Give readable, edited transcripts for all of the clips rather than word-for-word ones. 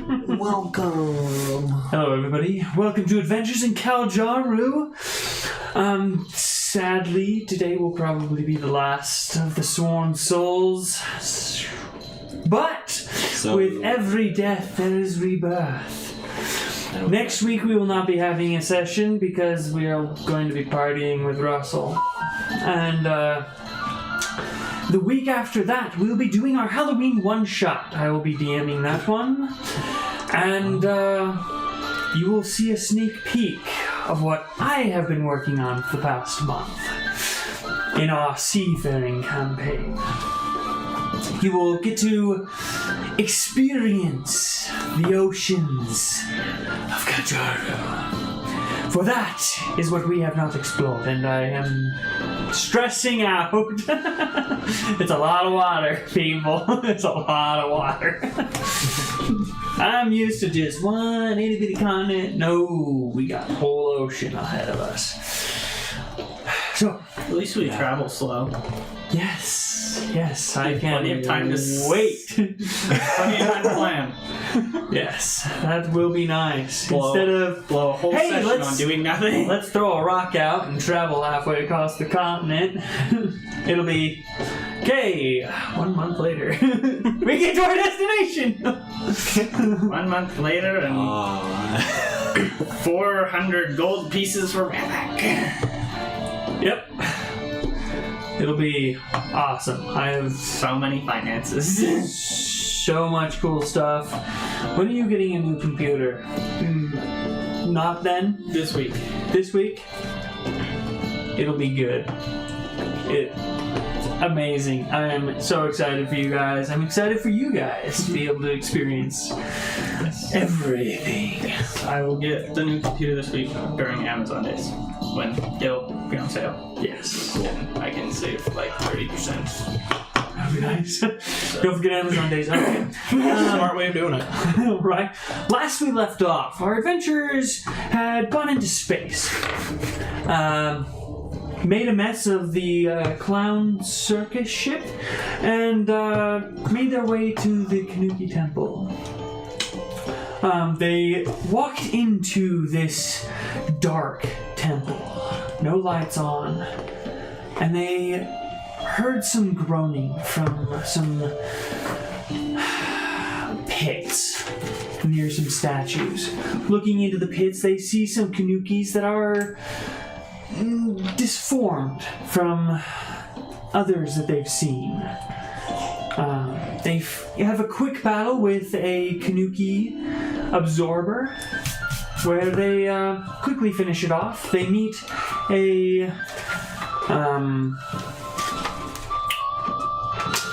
Welcome. Hello, everybody. Welcome to Adventures in Kal'Jaru. Sadly, today will probably be the last of the Sworn Souls. But with every death, there is rebirth. Next week, we will not be having a session because we are going to be partying with Russell. And the week after that, we'll be doing our Halloween one-shot. I will be DMing that one. And you will see a sneak peek of what I have been working on for the past month in our seafaring campaign. You will get to experience the oceans of Kal'Jaru. For that is what we have not explored, and I am stressing out. It's a lot of water, people. It's a lot of water. I'm used to just one itty bitty continent. No, we got the whole ocean ahead of us. So, at least we travel slow. Yes, I can. Plenty of time to wait. Plenty of time to plan. Yes, that will be nice. Instead of blow a whole session on doing nothing. Let's throw a rock out and travel halfway across the continent. It'll be 1 month later. We get to our destination. 1 month later and 400 gold pieces for back. Yep. It'll be awesome. I have so many finances. So much cool stuff. When are you getting a new computer? Not then? This week. This week? It'll be good. Amazing. I am so excited for you guys. I'm excited for you guys to be able to experience everything. I will get the new computer this week during Amazon days when it'll be on sale. Yes. And I can save like 30%. That'd be nice. Don't forget Amazon days. Okay. Smart way of doing it. Right. Last we left off, our adventurers had gone into space. Made a mess of the clown circus ship and made their way to the Kanuki temple. They walked into this dark temple, no lights on, and they heard some groaning from some pits near some statues. Looking into the pits, they see some Kanukis that are disformed from others that they've seen. They have a quick battle with a Kanuki absorber where they quickly finish it off. They meet a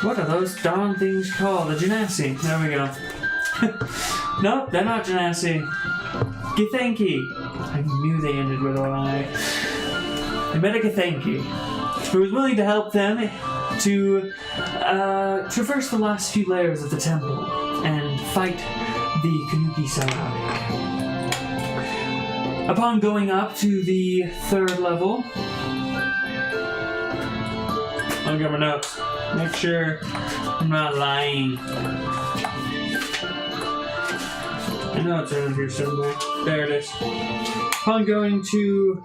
what are those darn things called? A genasi. There we go. Nope, they're not genasi. Githyanki. I knew they ended with an I. They met a Githyanki who was willing to help them to traverse the last few layers of the temple and fight the Kanuki Psionic. Upon going up to the 3rd level, I'll get my notes. Make sure I'm not lying. I know it's around here somewhere. There it is. Upon going to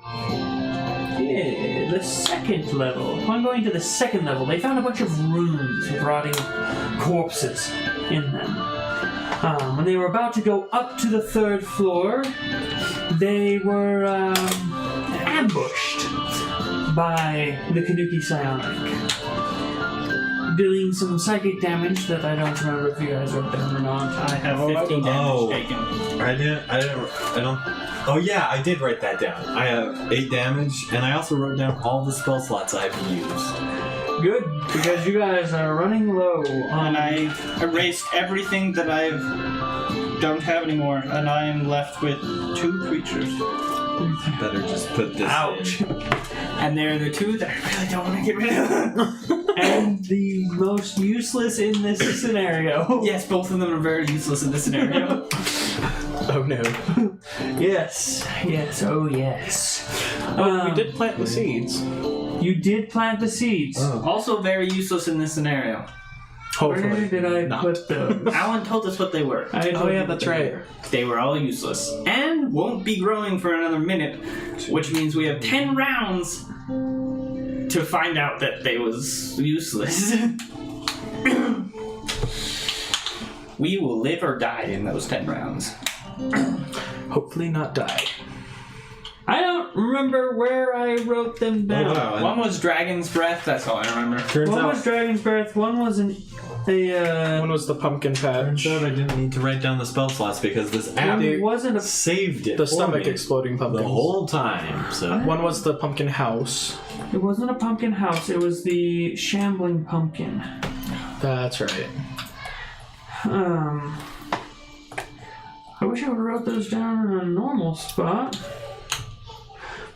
the 2nd level. Upon going to the 2nd level, they found a bunch of rooms with rotting corpses in them. When they were about to go up to the 3rd floor, they were ambushed by the Kanuki Psionic, dealing some psychic damage that I don't remember if you guys wrote down or not. I have 15 damage taken. I don't. Oh yeah, I did write that down. I have 8 damage, and I also wrote down all the spell slots I have used. Good, because you guys are running low on... And I erased everything that I don't have anymore, and I am left with 2 creatures. Better just put this Ouch. in. And they're the 2 that I really don't want to get rid of. And the most useless in this scenario. Yes, both of them are very useless in this scenario. Oh no. Yes, oh yes. We did plant the seeds. You did plant the seeds. Oh. Also very useless in this scenario. Hopefully. Where did I not. put those? Alan told us what they were. I Oh told yeah, you that's that they right. were. They were all useless. And won't be growing for another minute, which means we have 10 rounds to find out that they was useless. We will live or die in those 10 rounds. Hopefully not die. I don't remember where I wrote them down. Oh, wow. One was Dragon's Breath, that's all I remember. Turns One out, was Dragon's Breath, one was One was the pumpkin patch. turns out I didn't need to write down the spell slots because this app one wasn't a saved it The for stomach me exploding pumpkin. the whole time. So One was the pumpkin house. It wasn't a pumpkin house, it was the shambling pumpkin. That's right. I wish I would have wrote those down in a normal spot.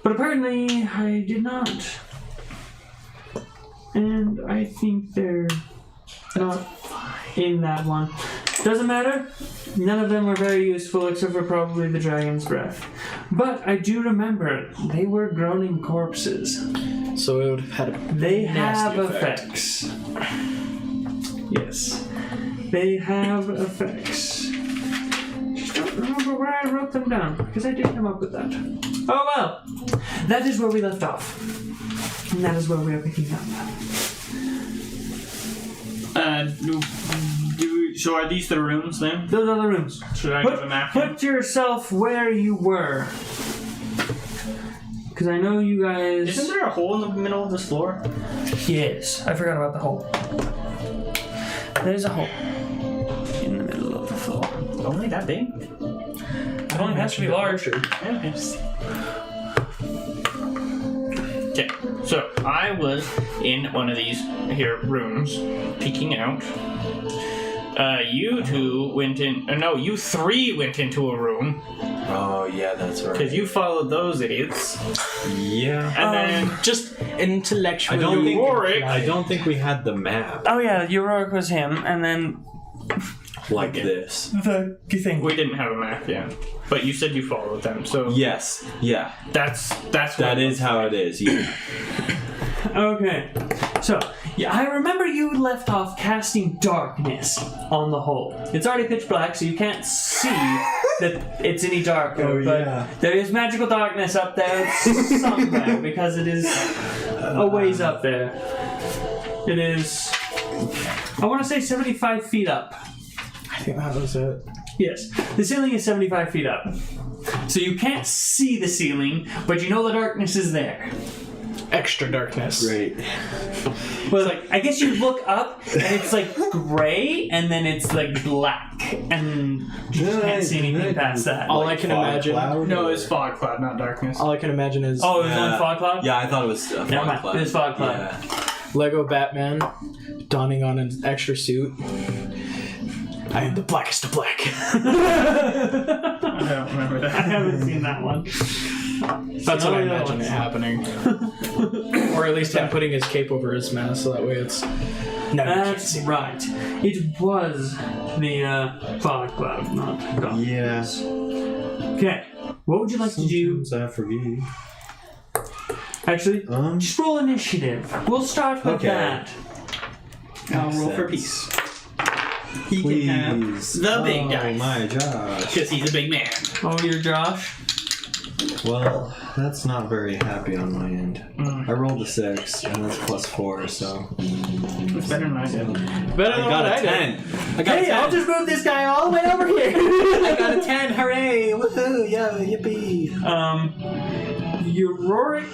But apparently I did not. And I think they're not in that one. Doesn't matter. None of them were very useful except for probably the dragon's breath. But I do remember they were groaning corpses. So it would have had a They nasty have effect. effects. Yes. They have effects. Just don't remember where I wrote them down, because I did come up with that. Oh well. That is where we left off. And that is where we are picking up. So are these the rooms then? Those are the rooms. Should I give a map? Put yourself where you were. Because I know you guys... Isn't there a hole in the middle of this floor? Yes, I forgot about the hole. There's a hole in the middle of the floor. Only that big? It only has to be large. Okay, so I was in one of these here rooms, peeking out. You two went in. No, you three went into a room oh yeah, that's right. because you followed those idiots, Yeah. and then Just intellectually. I don't think Yorick. I don't think we had the map Oh yeah, Yorick was him, and then like this. the thing. we didn't have a map yet. But you said you followed them, so Yes. Yeah. that's That is how it is. Yeah. Okay, so yeah, I remember you left off casting darkness on the hole. It's already pitch black, so you can't see that it's any darker. Oh, but yeah. there is magical darkness up there somewhere because it is a ways up there. It is, I want to say 75 feet up. I think that was it. Yes, the ceiling is 75 feet up. So you can't see the ceiling, but you know the darkness is there. Extra darkness. Great. Well, like, I guess you look up and it's like gray and then it's like black and you just can't see anything past that. All I can imagine. no, it's fog cloud, not darkness. All I can imagine is Oh, it was on fog cloud? Yeah, I thought it was fog Never mind. cloud. It was fog cloud. Yeah. Lego Batman donning on an extra suit. I am the blackest of black. I don't remember I that. haven't seen that one. That's what I Oh, yeah, imagine it that's- happening. Or at least him putting his cape over his mask, so that way it's. No, you can't That's see. right. It was the fog cloud, not darkness. Yeah. Okay. What would you like to do? Sometimes I forget. Actually, just roll initiative. We'll start with Okay. that. I'll roll for Makes peace. He can have Please. the big Oh dice. my Josh. Because he's a big man. Oh, you're Josh? Well, that's not very happy on my end. I rolled a 6, and that's +4, so. It's better than I did. Better I than got what a I did. 10. I got a 10. I'll just move this guy all the way over here. I got a 10. Hooray! Woohoo! Yeah, yippee! Yorick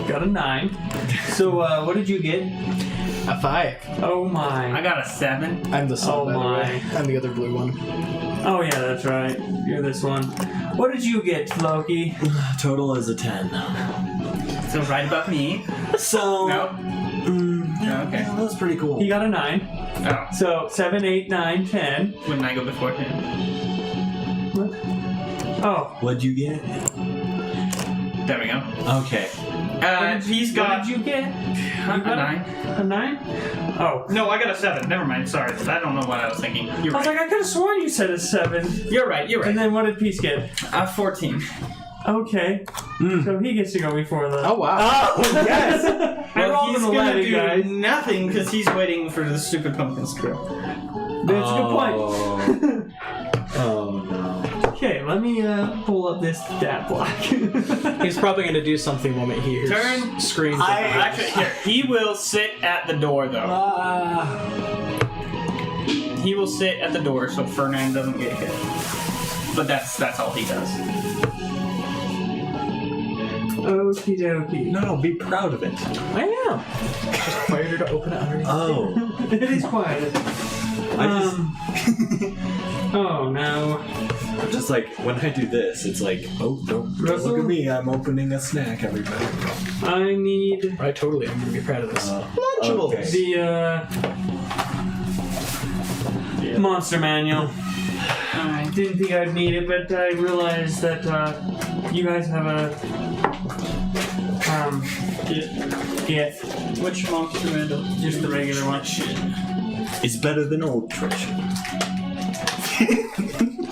got a 9. So, what did you get? A 5. Oh my. I got a 7. I'm the sun, Oh by the my. way. I'm the other blue one. Oh yeah, that's right. You're this one. What did you get, Loki? Total is a 10. So right above me. So. No. Oh, okay. Yeah, that's pretty cool. He got a 9. Oh. So 7, 8, 9, 10. Wouldn't I go before him? What? Oh. What'd you get? There we go. Okay. He's What got did you get? a 9. A 9? Oh. No, I got a 7. Never mind. Sorry. I don't know what I was thinking. You're I was right. like, I could have sworn you said a 7. You're right. You're And right. then what did Peace get? 14. Okay. So he gets to go before the. Oh wow. Oh yes. I rolled he's an gonna 11, do guys. nothing because he's waiting for the stupid pumpkin screw. That's a good point. Oh no. Okay, let me pull up this stat block. He's probably gonna do something the moment he hears Turn. screams. Actually, here he will sit at the door though. He will sit at the door so Fernand doesn't get hit. But that's all he does. Okie dokie. No, be proud of it. I am. Just quieter to open it underneath. Oh. It is quiet. Oh no. Just like when I do this, it's like, oh, don't Russell? look at me. I'm opening a snack, everybody. I need Right, totally. I'm gonna be proud of this. Lunchables. Okay. the monster manual. I didn't think I'd need it, but I realized that you guys have a gift. Which monster manual? Just the regular one. It's better than old tradition.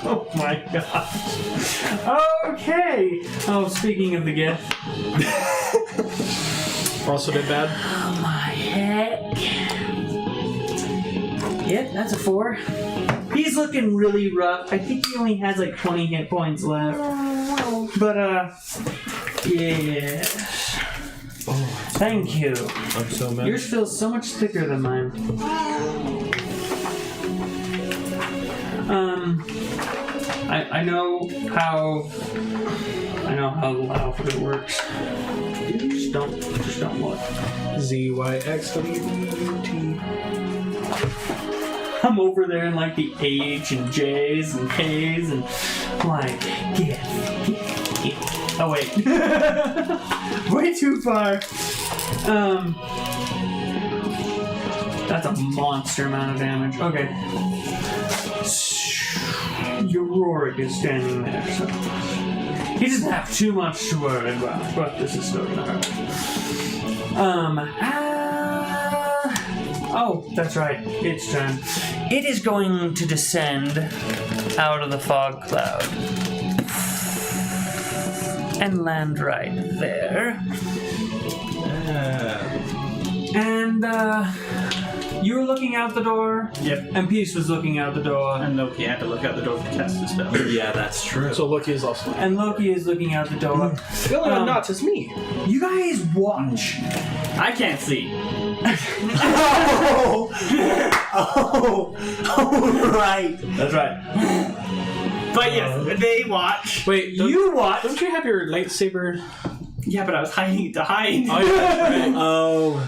Oh my gosh. Okay. Oh, speaking of the gift. Also did bad. Oh my heck. Yep, that's a 4. He's looking really rough. I think he only has like 20 hit points left. But, yes. Oh, Thank you. I'm so mad. Yours feels so much thicker than mine. I know how the alphabet works. Just don't look. ZYXWT. I'm over there in like the H and J's and K's and I'm like, get. Oh wait. Way too far. That's a monster amount of damage. Okay. Yorick is standing there, so he doesn't have too much to worry about, but this is still gonna hurt. Oh, that's right. It's time. It is going to descend out of the fog cloud and land right there. And you were looking out the door. Yep. And Peace was looking out the door. And Loki had to look out the door to cast the spell. Yeah, that's true. So Loki is also. And Loki is looking out the door. The only one nuts is me. You guys watch. I can't see. Oh, right. That's right. But yes, they watch. Wait, You watch. don't you have your lightsaber? Yeah, but I was hiding to hide. Oh, yeah, that's right. Oh.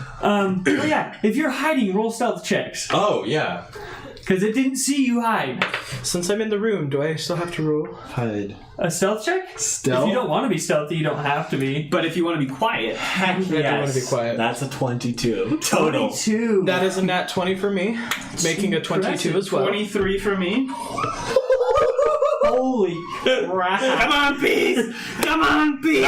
But yeah, if you're hiding, roll stealth checks. Oh, yeah. Because it didn't see you hide. Since I'm in the room, do I still have to roll? Hide. A stealth check? Stealth? If you don't want to be stealthy, you don't have to be. But if you want to be quiet, Heck I do want to be quiet. That's a 22. Total. 22. That is a nat 20 for me, making a 22 as well. 23 for me. Holy crap. Come on, Peace! Come on, Peace!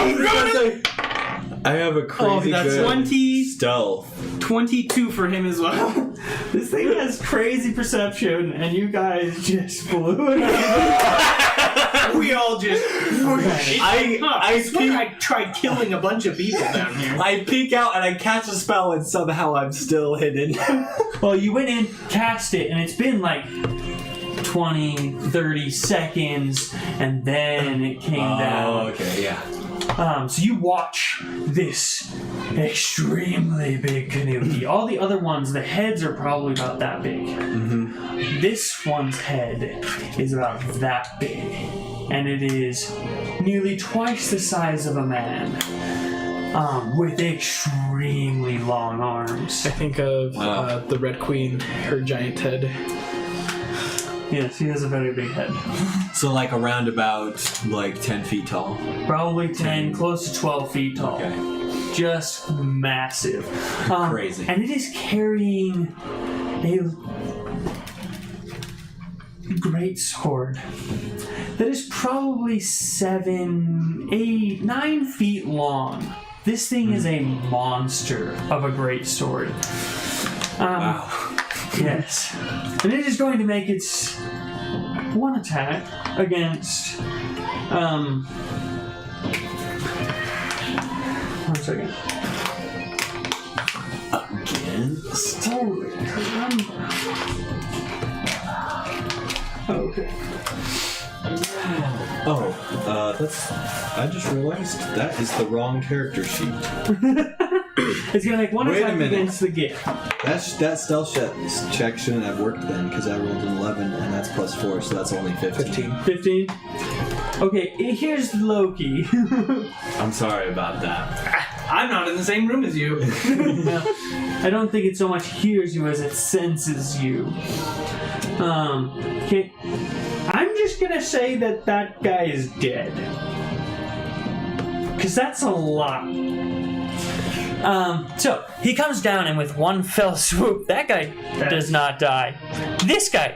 I have a crazy that's good 20. stealth. 22 for him as well. This thing has crazy perception, and you guys just blew it up. We all just. I swear I tried killing a bunch of people down here. I peek out and I catch a spell and somehow I'm still hidden. Well, you went in, cast it, and it's been like 20, 30 seconds, and then it came down. Okay, yeah. So you watch this extremely big Kanuki. All the other ones, the heads are probably about that big. Mm-hmm. This one's head is about that big. And it is nearly twice the size of a man. With extremely long arms. I think of Wow. the Red Queen, her giant head. Yes, he has a very big head. So like around about like 10 feet tall. Probably 10, close to 12 feet tall. Okay. Just massive. Crazy. And it is carrying a great sword that is probably 7, 8, 9 feet long. This thing is a monster of a great sword. Wow. Yes. And it is going to make its one attack against 1 second. Against. Holy crap. Okay. Oh, that's. I just realized that is the wrong character sheet. It's gonna make one Wait a attack minute. against the gift. That stealth check shouldn't have worked then, because I rolled an 11 and that's +4, so that's only 15. 15. Okay, here's Loki. I'm sorry about that. I'm not in the same room as you. Well, I don't think it so much hears you as it senses you. Okay. I'm just gonna say that guy is dead. Because that's a lot. So, he comes down and with one fell swoop, that guy does not die. This guy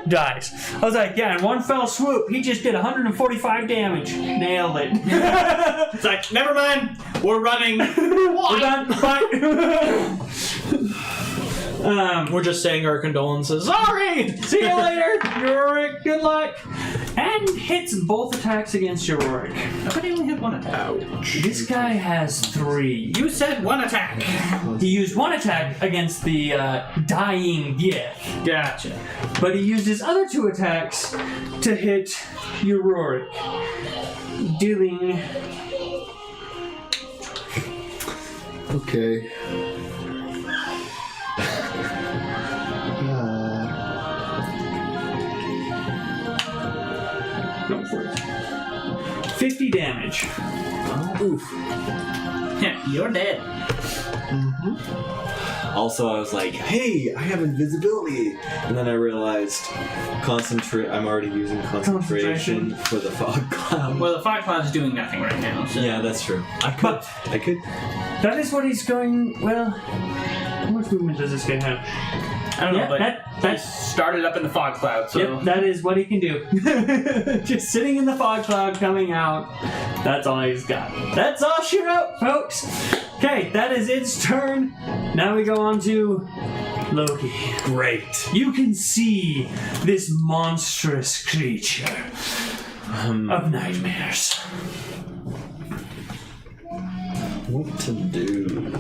dies. I was like, yeah, in one fell swoop, he just did 145 damage. Nailed it. It's like, never mind. We're running. We're done. Bye. We're just saying our condolences. Sorry! See you later, Yorick. Good luck. And hits both attacks against Yorick. I thought he only had one attack. This guy has 3. You said one attack. He used one attack against the dying gift, Gotcha. but he used his other 2 attacks to hit Yorick, dealing. Okay. Go for it. 50 damage. Oof. Yeah, you're dead. Also, I was like, hey, I have invisibility. And then I realized I'm already using concentration for the fog cloud. Well, the fog cloud's doing nothing right now. So. Yeah, that's true. I could. That is what he's going. Well, how much movement does this guy have? I don't know, but that's started up in the fog cloud. So. Yep, that is what he can do. Just sitting in the fog cloud, coming out. That's all he's got. That's all she wrote, folks. Okay, that is its turn. Now we go on to Loki. Great. You can see this monstrous creature of nightmares. What to do?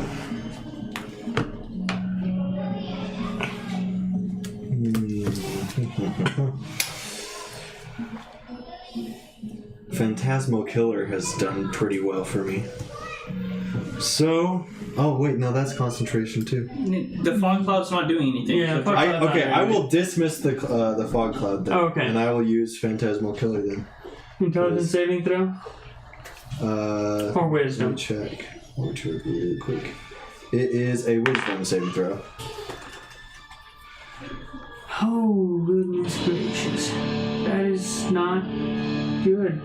Phantasmal Killer has done pretty well for me. So, oh wait, no, that's concentration too. The fog cloud's not doing anything. Yeah, so fog cloud's not I will dismiss the fog cloud then, Okay. and I will use Phantasmal Killer then. Intelligence saving throw? Or Let wisdom? me check. One, two, really quick. It is a Wisdom saving throw. Oh, goodness gracious. That is not good.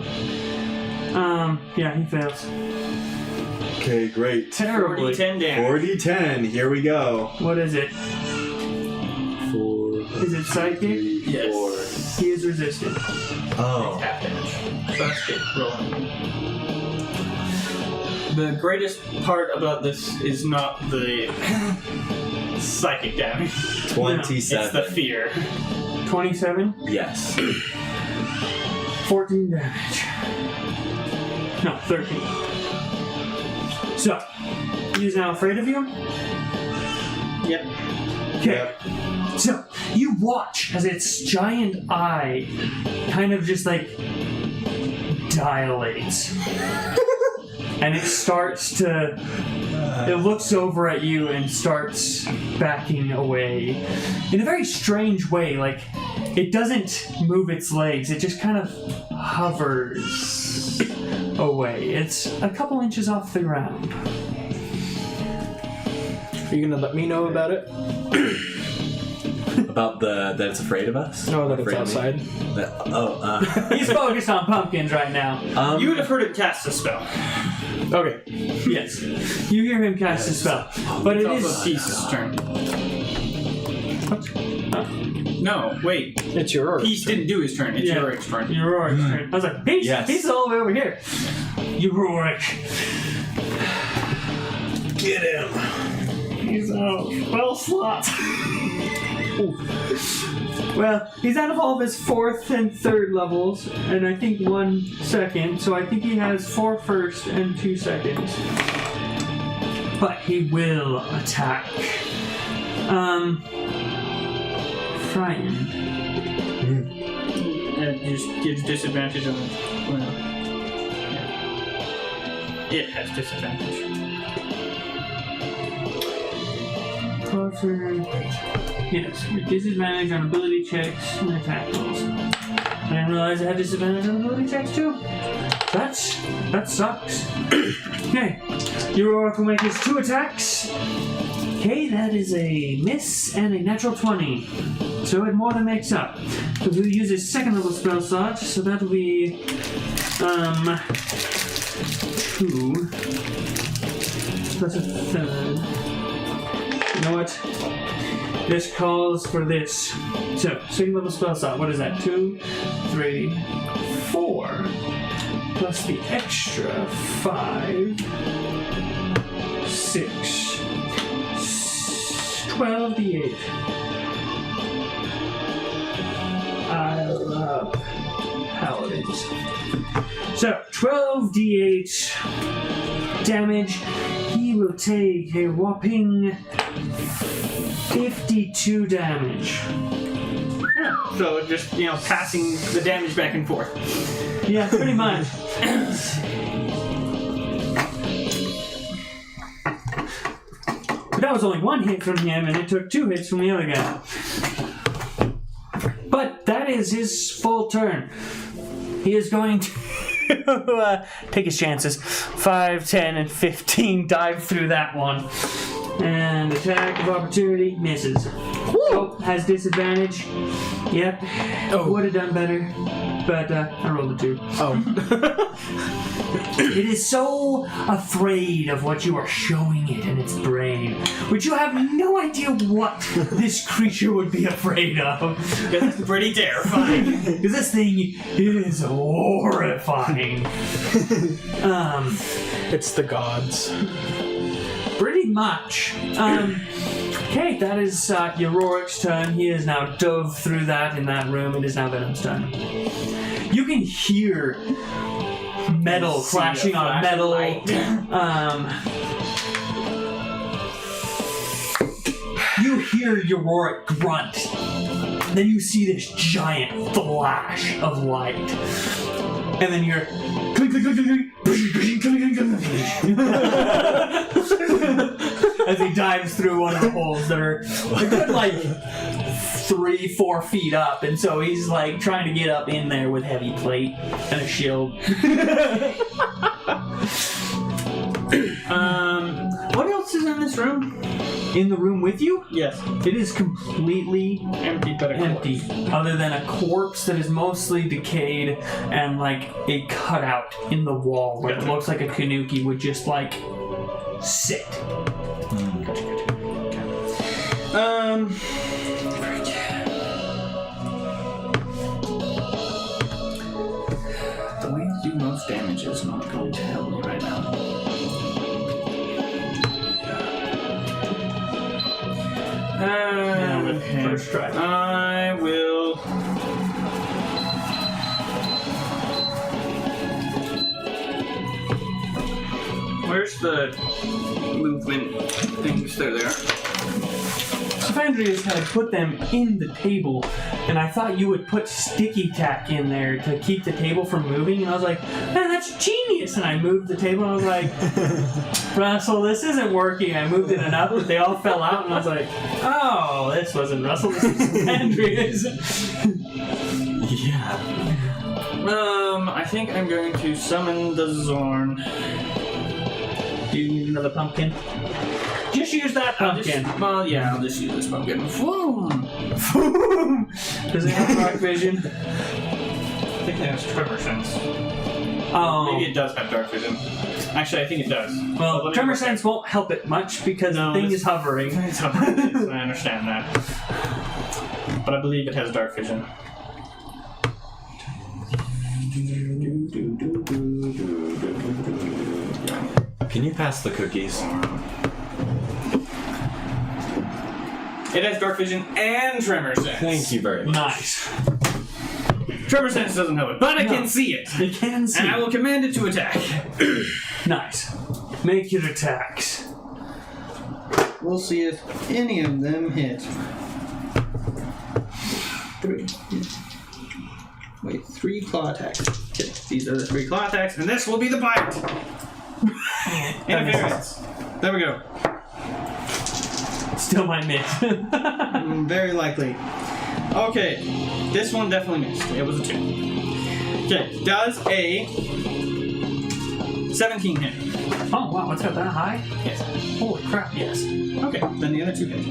Yeah, he fails. Okay, great. Terribly. 10 damage. 40-10. Here we go. What is it? 4. Is it psychic? 3, Yes. 4. He is resistant. Oh. Half damage. So that's good. Rolling. The greatest part about this is not the psychic damage. 27. It's the fear. 27? Yes. 14 damage. No, 13. So, he is now afraid of you? Yep. Okay. So, you watch as its giant eye kind of just like dilates. And it starts to. It looks over at you and starts backing away. In a very strange way, like, it doesn't move its legs, it just kind of hovers away. It's a couple inches off the ground. Are you gonna let me know about it? About that it's afraid of us? No, that it's Afraid of me? outside. He's focused on pumpkins right now. You would have heard him cast a spell. Okay. Yes. You hear him cast a spell. But it It's is. also Peace's turn. No, wait. It's your Peace didn't do his turn. It's Yeah. Yorick's turn. Yorick's turn. I was like, Peace! Yes. Peace is all the way over here. Yorick. Get him! He's out. Well, slot. Well, he's out of all of his 4th and 3rd levels, and I think 1 second, so I think he has 4 first and 2 seconds. but he will attack. Brian. It just gives disadvantage on it. Well, yeah. It has disadvantage. Yes, with disadvantage on ability checks and attack rolls. I didn't realize I had disadvantage on ability checks too. That sucks. Okay, your Oracle will make his 2 attacks. Okay, that is a miss and a natural 20. So it more than makes up. So he'll use his 2nd level spell slot, so that'll be 2 plus a 3rd. You know what? This calls for this. So, 2nd level spell slot. What is that? 2, 3, 4. Plus the extra 5, 6, 12 d8. I love paladins. So, 12 d8 damage. He will take a whopping 52 damage. So just, passing the damage back and forth. Yeah, pretty much. But that was only 1 hit from him, and it took 2 hits from the other guy. But that is his full turn. He is going to take his chances. 5, 10, and 15 dive through that one. And attack of opportunity misses. Oh, has disadvantage. Yep. Oh. Would have done better. But I rolled a 2. Oh. It is so afraid of what you are showing it in its brain. But you have no idea what this creature would be afraid of. Because it's pretty terrifying. Because this thing is horrifying. It's the gods. Pretty much. Okay, that is Yororic's turn. He has now dove through that in that room. It is now Venom's turn. You can hear metal clashing on metal. You hear Yororic grunt. Then you see this giant flash of light. And then you're clink, clink, clink, clink, as he dives through one of the holes that are a good 3-4 feet up, and so he's trying to get up in there with heavy plate and a shield. What else is in this room? In the room with you? Yes. It is completely Empty, but empty, other than a corpse that is mostly decayed and a cutout in the wall where it looks like a Kanuki would just sit. The way to do most damage is not going to help me right now. First try. I will. Where's the movement things? They're there. Savandrius had put them in the table, and I thought you would put sticky tack in there to keep the table from moving, and I was like, man, that's genius! And I moved the table, and I was like, Russell, this isn't working. I moved it enough that they all fell out, and I was like, oh, this wasn't Russell, this is Savandrius. Yeah. I think I'm going to summon the Zorn. Do you need another pumpkin? Just use that pumpkin. I'll just use this pumpkin. Boom! Does it have dark vision? I think it has tremor sense. Oh. Maybe it does have dark vision. Actually, I think it does. Well, tremor sense won't help it much because the thing is hovering. It's hovering. I understand that. But I believe it has dark vision. Can you pass the cookies? It has dark vision and tremor sense. Thank you very much. Nice. Tremor sense doesn't help it, but I can see it. You can see. And I will command it to attack. Nice. Make your attacks. We'll see if any of them hit. 3. Wait, 3 claw attacks. Okay, these are the 3 claw attacks, and this will be the bite! Interference. There we go. Still might miss. Very likely. Okay, this one definitely missed. It was a 2. Okay, does a 17 hit? Oh, wow, it's got that high? Yes. Holy crap, yes. Okay, then the other 2 hit.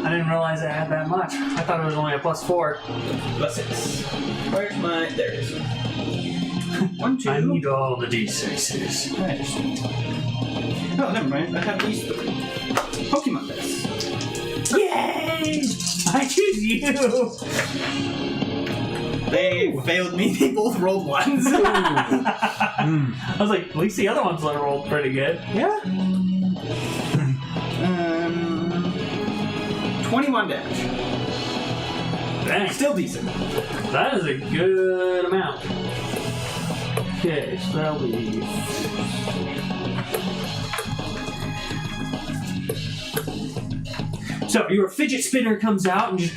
I didn't realize I had that much. I thought it was only a +4. +6. Where's my... There it is. 1, 2... I need all the D6s. I understand. Oh, never mind. I have these 3. Pokemon dice. Yay! I choose you! They failed me. They both rolled 1s. I was like, at least the other ones rolled pretty good. Yeah. 21 damage. Dang. Still decent. That is a good amount. Okay, so that'll be... So your fidget spinner comes out and just...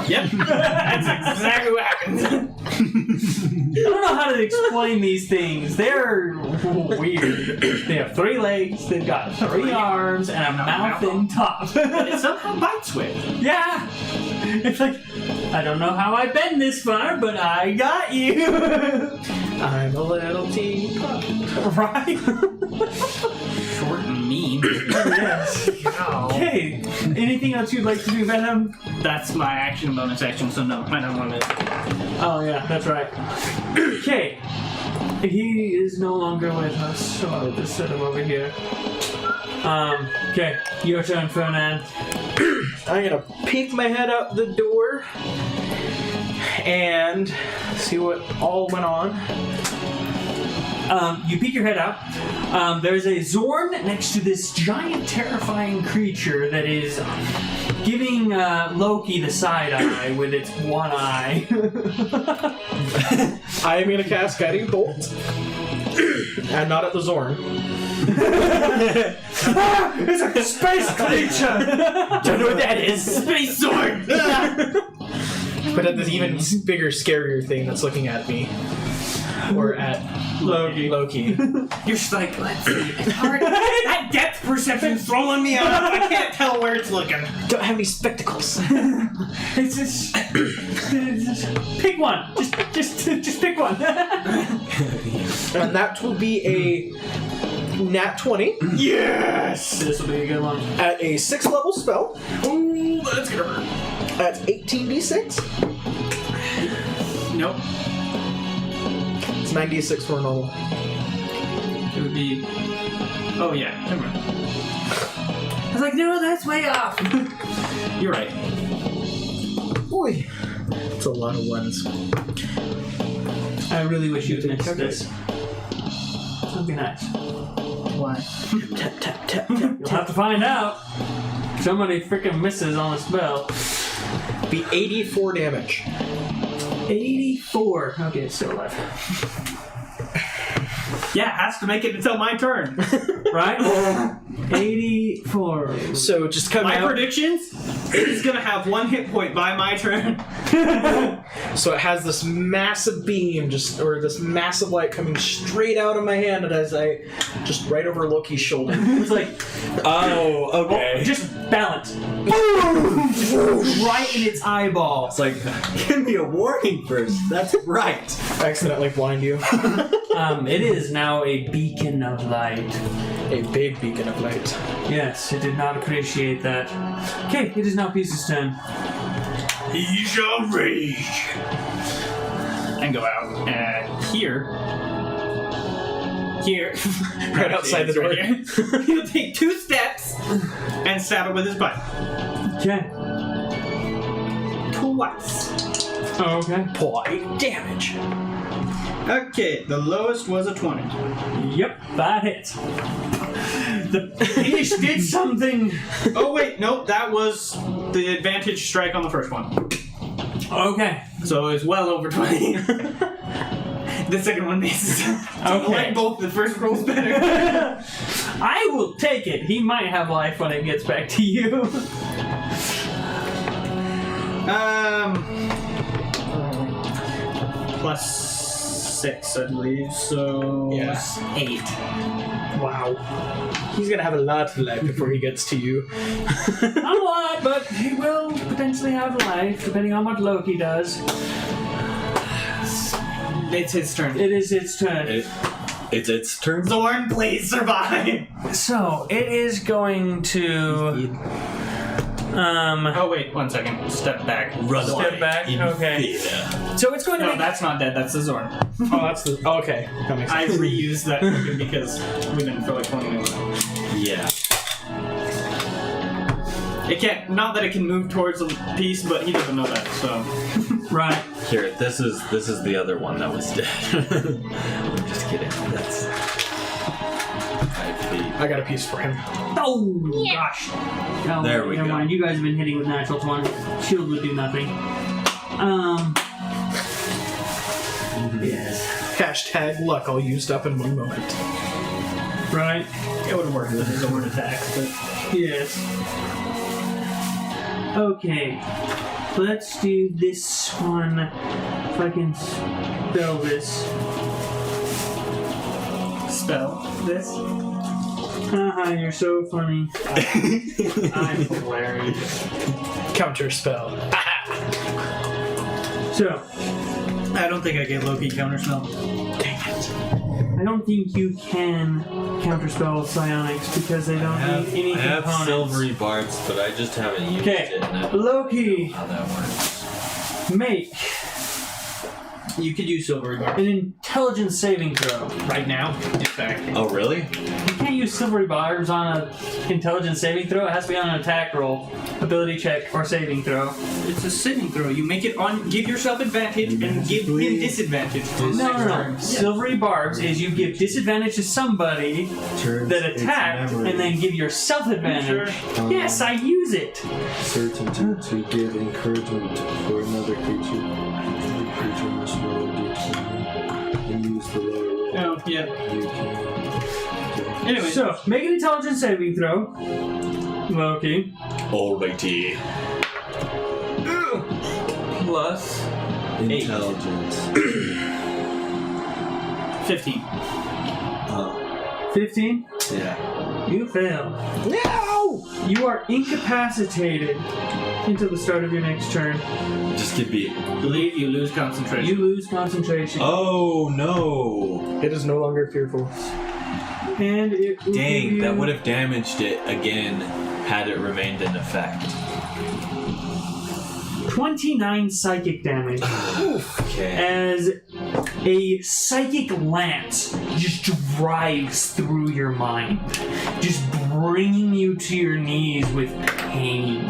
Yep. That's exactly what happens. I don't know how to explain these things. They're weird. They have 3 legs, they've got 3 arms, and a mouth and top. It somehow bites with. Yeah! It's like, I don't know how I bend this far, but I got you! I'm a little teapot. Right? Short and mean. Yes. Okay, anything else you'd like to do, Venom? That's my action bonus action, so no, I don't want to. Oh, yeah, that's right. Okay. He is no longer with us, so I'll just set him over here. Okay, your turn, Fernand. I'm gonna peek my head out the door and see what all went on. You peek your head out. There's a Zorn next to this giant, terrifying creature that is giving Loki the side eye with its one eye. I am gonna cast Guiding Bolt. And not at the Zorn. It's a space creature! Don't know what that is. Space Zorn! But at this even bigger, scarier thing that's looking at me. Or at Loki. You're just like, let's see. It's hard. That depth perception's throwing me off. I can't tell where it's looking. Don't have any spectacles. It's just pick one. Just pick one. And that will be a nat 20 Yes! This will be a good one. at a 6th level spell. Ooh, that's gonna hurt. That's 18d6. Nope. It's 9d6 for a normal. It would be. Oh, yeah. Never mind. I was like, no, that's way off. You're right. Boy, it's a lot of ones. I really wish you'd mix this. That'd be nice. Why? Tap, tap, tap, tap, You'll have to find out. Somebody freaking misses on a spell. Be 84 damage. 84. Okay, it's still alive. Yeah, it has to make it until my turn. Right? 84. So just come My out. predictions? It is gonna have 1 hit point by my turn. So it has this massive beam, or this massive light coming straight out of my hand, and as I just right over Loki's shoulder. It's like, Oh, okay. just balance. Boom! Right in its eyeball. It's like, give me a warning first. That's right. I accidentally blind you. It is now a beacon of light. A big beacon of light. Yes, it did not appreciate that. Okay, it is now Peace's turn. He shall rage. And go out. Here. Right outside the door. Right here. He'll take 2 steps and stab it with his butt. Okay. Twice. Okay. Point damage. Okay, the lowest was a 20. Yep, that hits. The fish did something. Oh wait, no, that was the advantage strike on the first one. Okay. So it's well over 20. The second one misses. Okay. Like both. The first roll's better. I will take it. He might have life when it gets back to you. Plus 6, I believe. So Yeah. 8. Wow. He's gonna have a lot of life before he gets to you. Not a lot, but he will potentially have life, depending on what Loki does. It's his turn. It is its turn. It's its turn. Zorn, please survive. So, it is going to... Oh wait, 1 second. Step back. Run Step away. back, In okay. fear. So it's going to No, make... that's not dead. That's the Zorn. Oh, that's the. Oh, okay. That makes I sense. reused that token because we didn't feel like pulling it. Yeah. It can't. Not that it can move towards a piece, but he doesn't know that. So. Right. Here, this is the other one that was dead. I'm just kidding. That's 5 feet. I got a piece for him. Oh, gosh. No, There we never go. mind. You guys have been hitting with natural 20. Shield would do nothing. Yes. Hashtag luck all used up in one moment. Right? It would have worked with his Zorn attacks, but. Yes. Okay. Let's do this one. If I can spell this. Spell this. Haha, you're so funny. I'm hilarious. Counter spell. So, I don't think I gave Loki counterspell. I don't think you can counterspell psionics because they don't need any I have components. silvery barbs, but I just haven't used Okay, it. And I don't Loki, know how that works. make You could use silvery bar an intelligence saving throw. right now. In fact. Oh, really? You can't use silvery barbs on an intelligence saving throw. It has to be on an attack roll, ability check, or saving throw. It's a saving throw. You make it on. Give yourself advantage and give him disadvantage. No. Silvery barbs is you give disadvantage to somebody that attacked, and then give yourself advantage. Yes, I use it. Certain to give encouragement for another creature. The creature must roll a d20 and use the lower roll. Oh, yeah. You can. Anyway. So, make an intelligence saving throw. Loki. Alrighty. Plus Intelligence. 15. 15? Yeah. You fail. No! You are incapacitated until the start of your next turn. Just could be. Believe you lose concentration. You lose concentration. Oh no! It is no longer fearful. And it will give Dang, you that would have damaged it again had it remained in effect. 29 psychic damage Okay. as a psychic lance just drives through your mind, just bringing you to your knees with pain.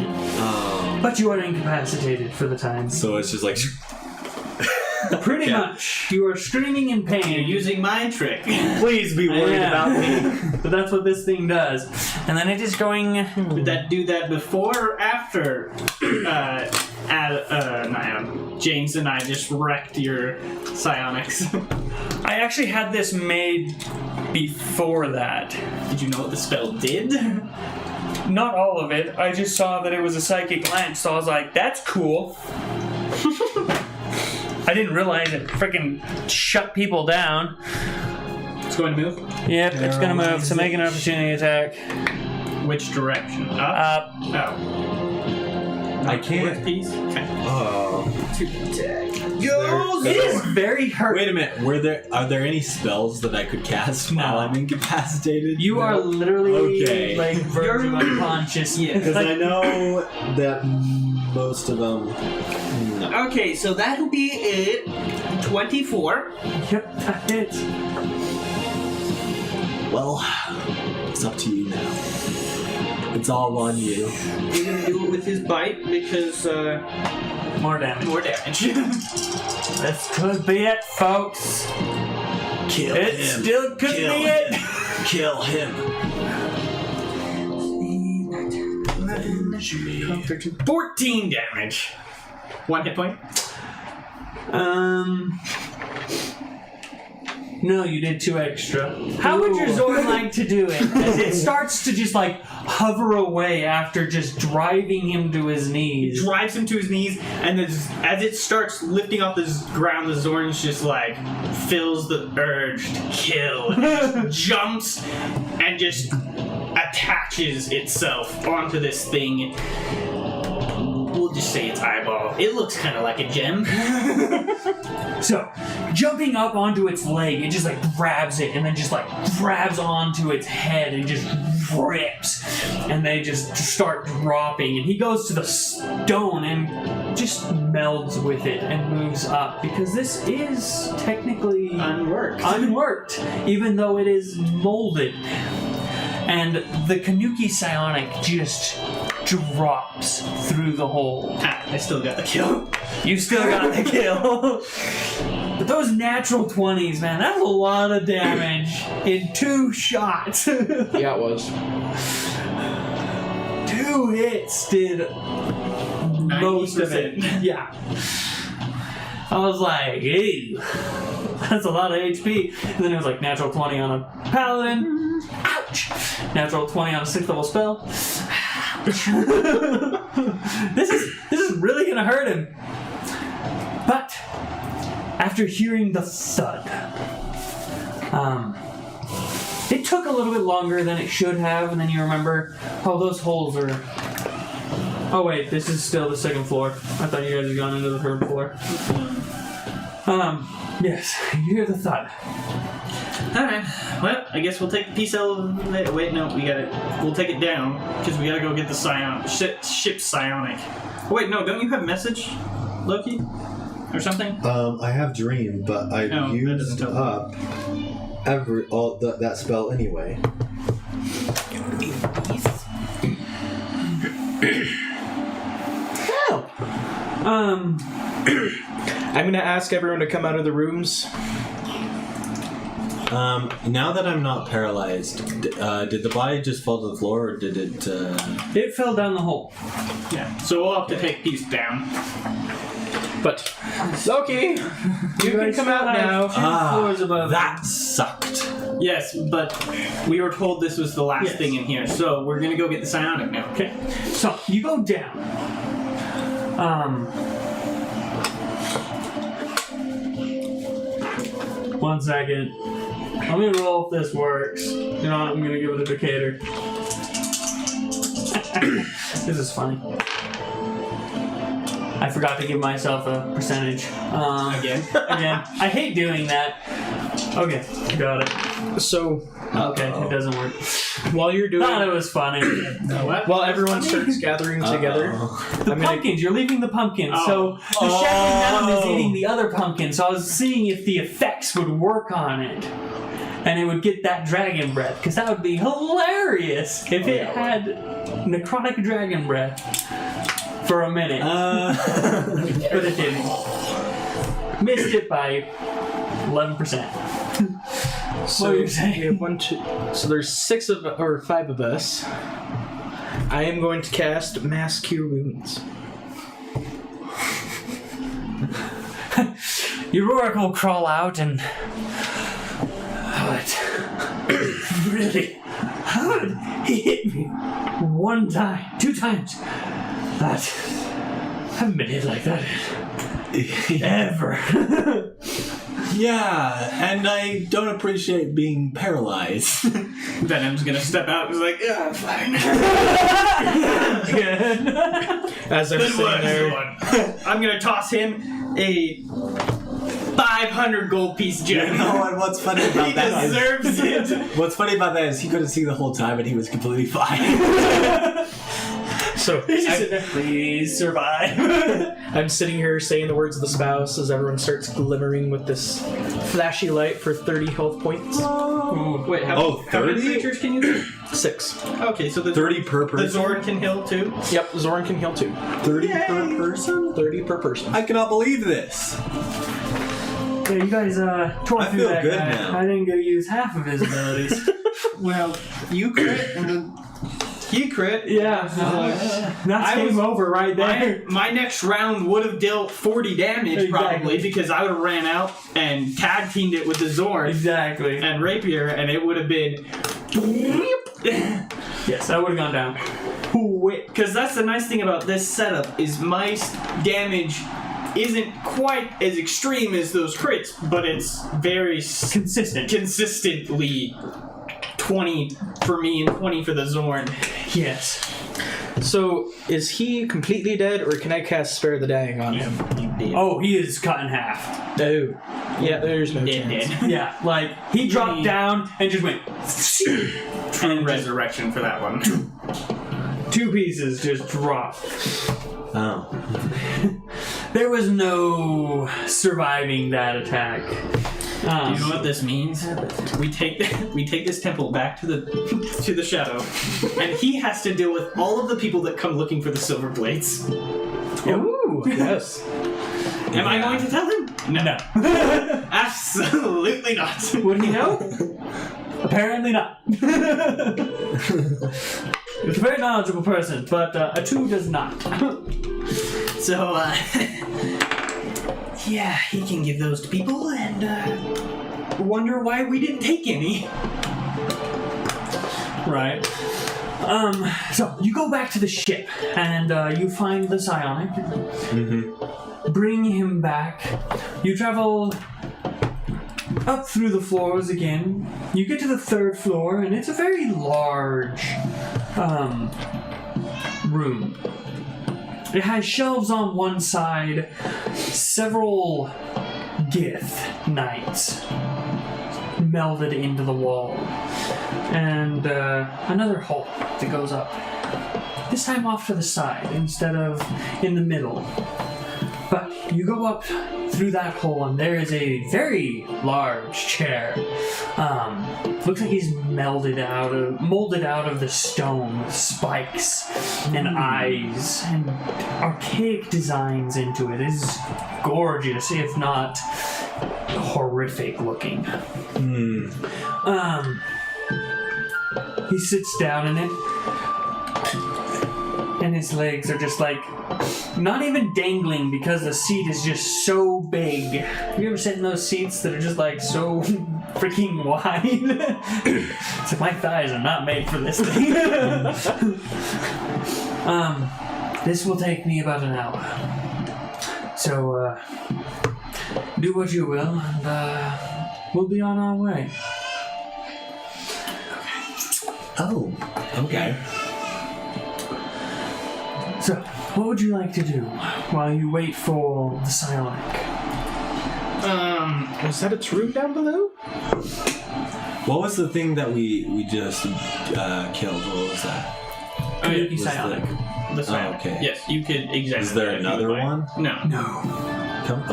But you are incapacitated for the time. So it's just like. Pretty Okay. much. You are screaming in pain. You're using mind trick. Please be worried about me. But that's what this thing does. And then it is going... Did that do that before or after? James and I just wrecked your psionics. I actually had this made before that. Did you know what the spell did? Not all of it. I just saw that it was a psychic lance, so I was like, that's cool. I didn't realize it freaking shut people down. It's going to move. Yep, it's gonna move, so make an opportunity attack. Which direction? Up? Up. Oh. I can't. Fourth piece? Okay. Oh. To attack. It is very hurt. Wait a minute. Are there any spells that I could cast while I'm incapacitated? You are literally Okay. like verge of unconscious. Because Like, I know that most of them. No. Okay, so that'll be it. 24. Yep, that hits. Well, it's up to you now. It's all on you. We're gonna do it with his bite because, More damage. more damage. This could be it, folks. Kill It him. still could Kill be him. it. Kill him. 14 damage. 1 hit point. No, you did 2 extra. How would your Zord like to do it? As it starts to just like hover away after just driving him to his knees. Drives him to his knees, and as it starts lifting off the ground, the Zorn's just like feels the urge to kill, and just jumps and just attaches itself onto this thing. We'll just say its eyeball. It looks kind of like a gem. So, jumping up onto its leg, it just like grabs it and then just like grabs onto its head and just rips. And they just start dropping. And he goes to the stone and just melds with it and moves up. Because this is technically unworked, even though it is molded. And the Kanuki Psionic just drops through the hole. I still got the kill. You still got the kill. But those natural 20s, man, that's a lot of damage in 2 shots. Yeah, it was. 2 hits did most of it. Yeah. I was like, ew. That's a lot of HP. And then it was like natural 20 on a paladin. Ouch. Natural 20 on a 6th level spell. This is really gonna hurt him. But after hearing the thud, it took a little bit longer than it should have, and then you remember, oh, those holes are. Oh wait, this is still the 2nd floor. I thought you guys had gone into the 3rd floor. Yes, you hear the thud. Alright, well, I guess we'll take the piece elevator. Wait, no, we'll take it down, because we gotta go get the ship's psionic. Oh, wait, no, don't you have message, Loki? Or something? I have dream, but I used up that spell anyway. I'm gonna ask everyone to come out of the rooms. Now that I'm not paralyzed, did the body just fall to the floor, or did it? It fell down the hole. Yeah, so we'll have to take piece down. But Loki, you can come out now. 2 floors above. That sucked. Yes, but we were told this was the last thing in here, so we're gonna go get the psionic now. Okay, so you go down. One second. Let me roll if this works. You know what? I'm gonna give it a Decatur. This is funny. I forgot to give myself a percentage. Again. I hate doing that. Okay, got it. So, Okay, it doesn't work. while you're doing, Thought it was funny. while everyone starts gathering together, The pumpkins, you're leaving the pumpkins. So the shadowy mountain is eating the other pumpkin. So I was seeing if the effects would work on it. And it would get that dragon breath. Because that would be hilarious if it had necrotic dragon breath for a minute. But it didn't. Missed it by 11%. so What are you saying? we have 1, 2. So there's 5 of us. I am going to cast Mass Cure Wounds. Your oracle will crawl out and... But really hard. He hit me 1 time, 2 times. But I haven't been hit like that ever. Yeah, and I don't appreciate being paralyzed. Venom's gonna step out and is like, yeah, I'm fine. As I'm sitting there, I'm gonna toss him a 500 gold piece gem. You know, and what's funny about He that deserves it. What's funny about that is he couldn't see the whole time and he was completely fine. so He's just sitting there, please survive. I'm sitting here saying the words of the spouse as everyone starts glimmering with this flashy light for 30 health points. Wait, how many 30? creatures can you do? 6. Okay, so the 30 per the person? Zord can heal too. Yep, Zoran can heal too. 30 per person? 30 per person. I cannot believe this. Yeah, you guys tore I through feel that good guy. now. I didn't get to use half of his abilities. Well, you crit and then He crit. Yeah. That's game over right there. My next round would have dealt 40 damage probably because I would have ran out and tag teamed it with the Zorn Exactly. and Rapier, and it would have been. Yes, that would have gone down. Because that's the nice thing about this setup is my damage isn't quite as extreme as those crits, but it's very consistently 20 for me and 20 for the Zorn. Yes. So, is he completely dead, or can I cast Spare the Dying on him? Oh, he is cut in half. No. Yeah, there's no chance. Dead. Yeah, like, he dropped down and just went... True resurrection for that one. 2 pieces just dropped. Oh. There was no surviving that attack. Do you know what this means? We take this temple back to the shadow, and he has to deal with all of the people that come looking for the silver blades. Ooh. Yes. Am I going to tell him? No. Absolutely not. Would he know? Apparently not. He's a very knowledgeable person, but a 2 does not. So, yeah, he can give those to people and wonder why we didn't take any. Right. So you go back to the ship and you find the Psionic. Mm-hmm. Bring him back. You travel up through the floors again. You get to the 3rd floor, and it's a very large room. It has shelves on one side, several Gith knights melded into the wall, and another hole that goes up. This time off to the side instead of in the middle. But you go up through that hole, and there is a very large chair. Looks like he's molded out of the stone with spikes and eyes and archaic designs into it. It is gorgeous, if not horrific looking. He sits down in it, and his legs are just like not even dangling because the seat is just so big. Have you ever sat in those seats that are just like so freaking wide? It's like my thighs are not made for this thing. This will take me about an hour. So do what you will, and we'll be on our way. Oh, okay. So, what would you like to do while you wait for the Psionic? Was that its room down below? What was the thing that we just killed? What was that? Kanuki Was Psionic. The Psionic. Oh, okay. Yes, you could exactly. Is there another one? No. Okay.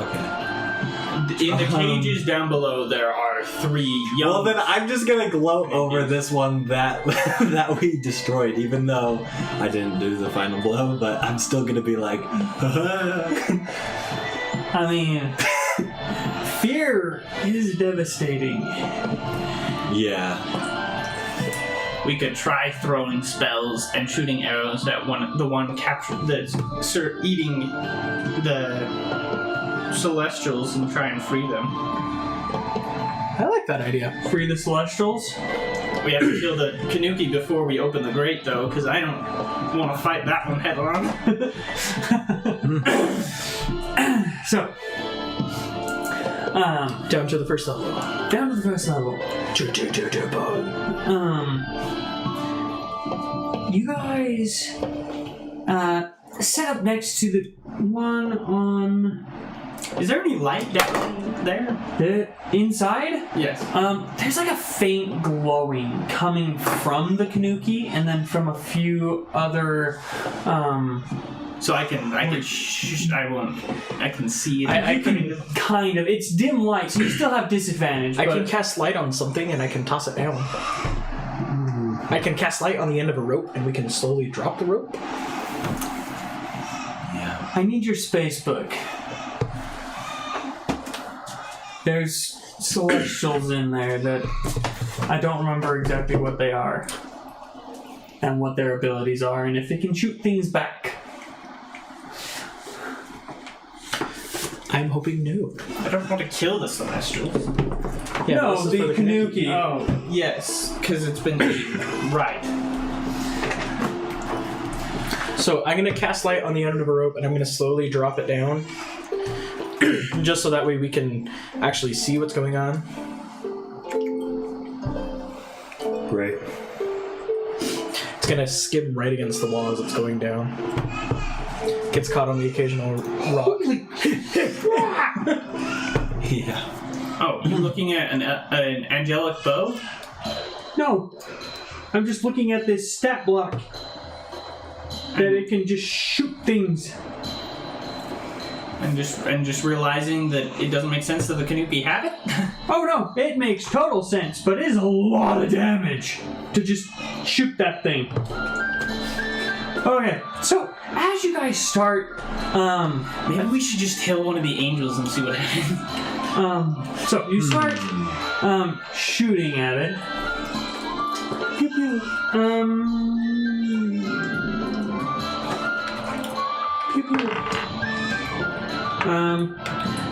In the cages down below, there are 3 young. Well, then I'm just gonna gloat over this one that that we destroyed, even though I didn't do the final blow. But I'm still gonna be like, I mean, fear is devastating. yeah. We could try throwing spells and shooting arrows at the one captured that's eating the Celestials and try and free them. I like that idea. Free the Celestials? We have to kill the Kanuki before we open the grate, though, because I don't want to fight that one head on. So, Down to the 1st level. down to the 1st level. You guys set up next to the one on Is there any light down there? the inside. Yes. There's like a faint glowing coming from the Kanuki, and then from a few other. So I can see it. I can kind of. It's dim light, so you still have disadvantage. I but can cast light on something and I can toss it down. I can cast light on the end of a rope and we can slowly drop the rope. Yeah. I need your space book. There's celestials in there that I don't remember exactly what they are. and what their abilities are, and if they can shoot things back. I'm hoping no. I don't want to kill the Celestials. Yeah, no, this is the for Kanuki. Oh, yes, because it's been right. So I'm gonna cast light on the end of a rope, and I'm gonna slowly drop it down, just so that way we can actually see what's going on. Great. It's gonna skim right against the wall as it's going down. Gets caught on the occasional rock. Yeah. Oh, you're looking at an angelic bow? No, I'm just looking at this stat block that it can just shoot things. And just realizing that it doesn't make sense that the Kanuki have it? Oh no, it makes total sense, but it is a lot of damage to just shoot that thing. Okay, so as you guys start, Maybe we should just kill one of the angels and see what happens. so you start shooting at it. Pew pew. Pew pew.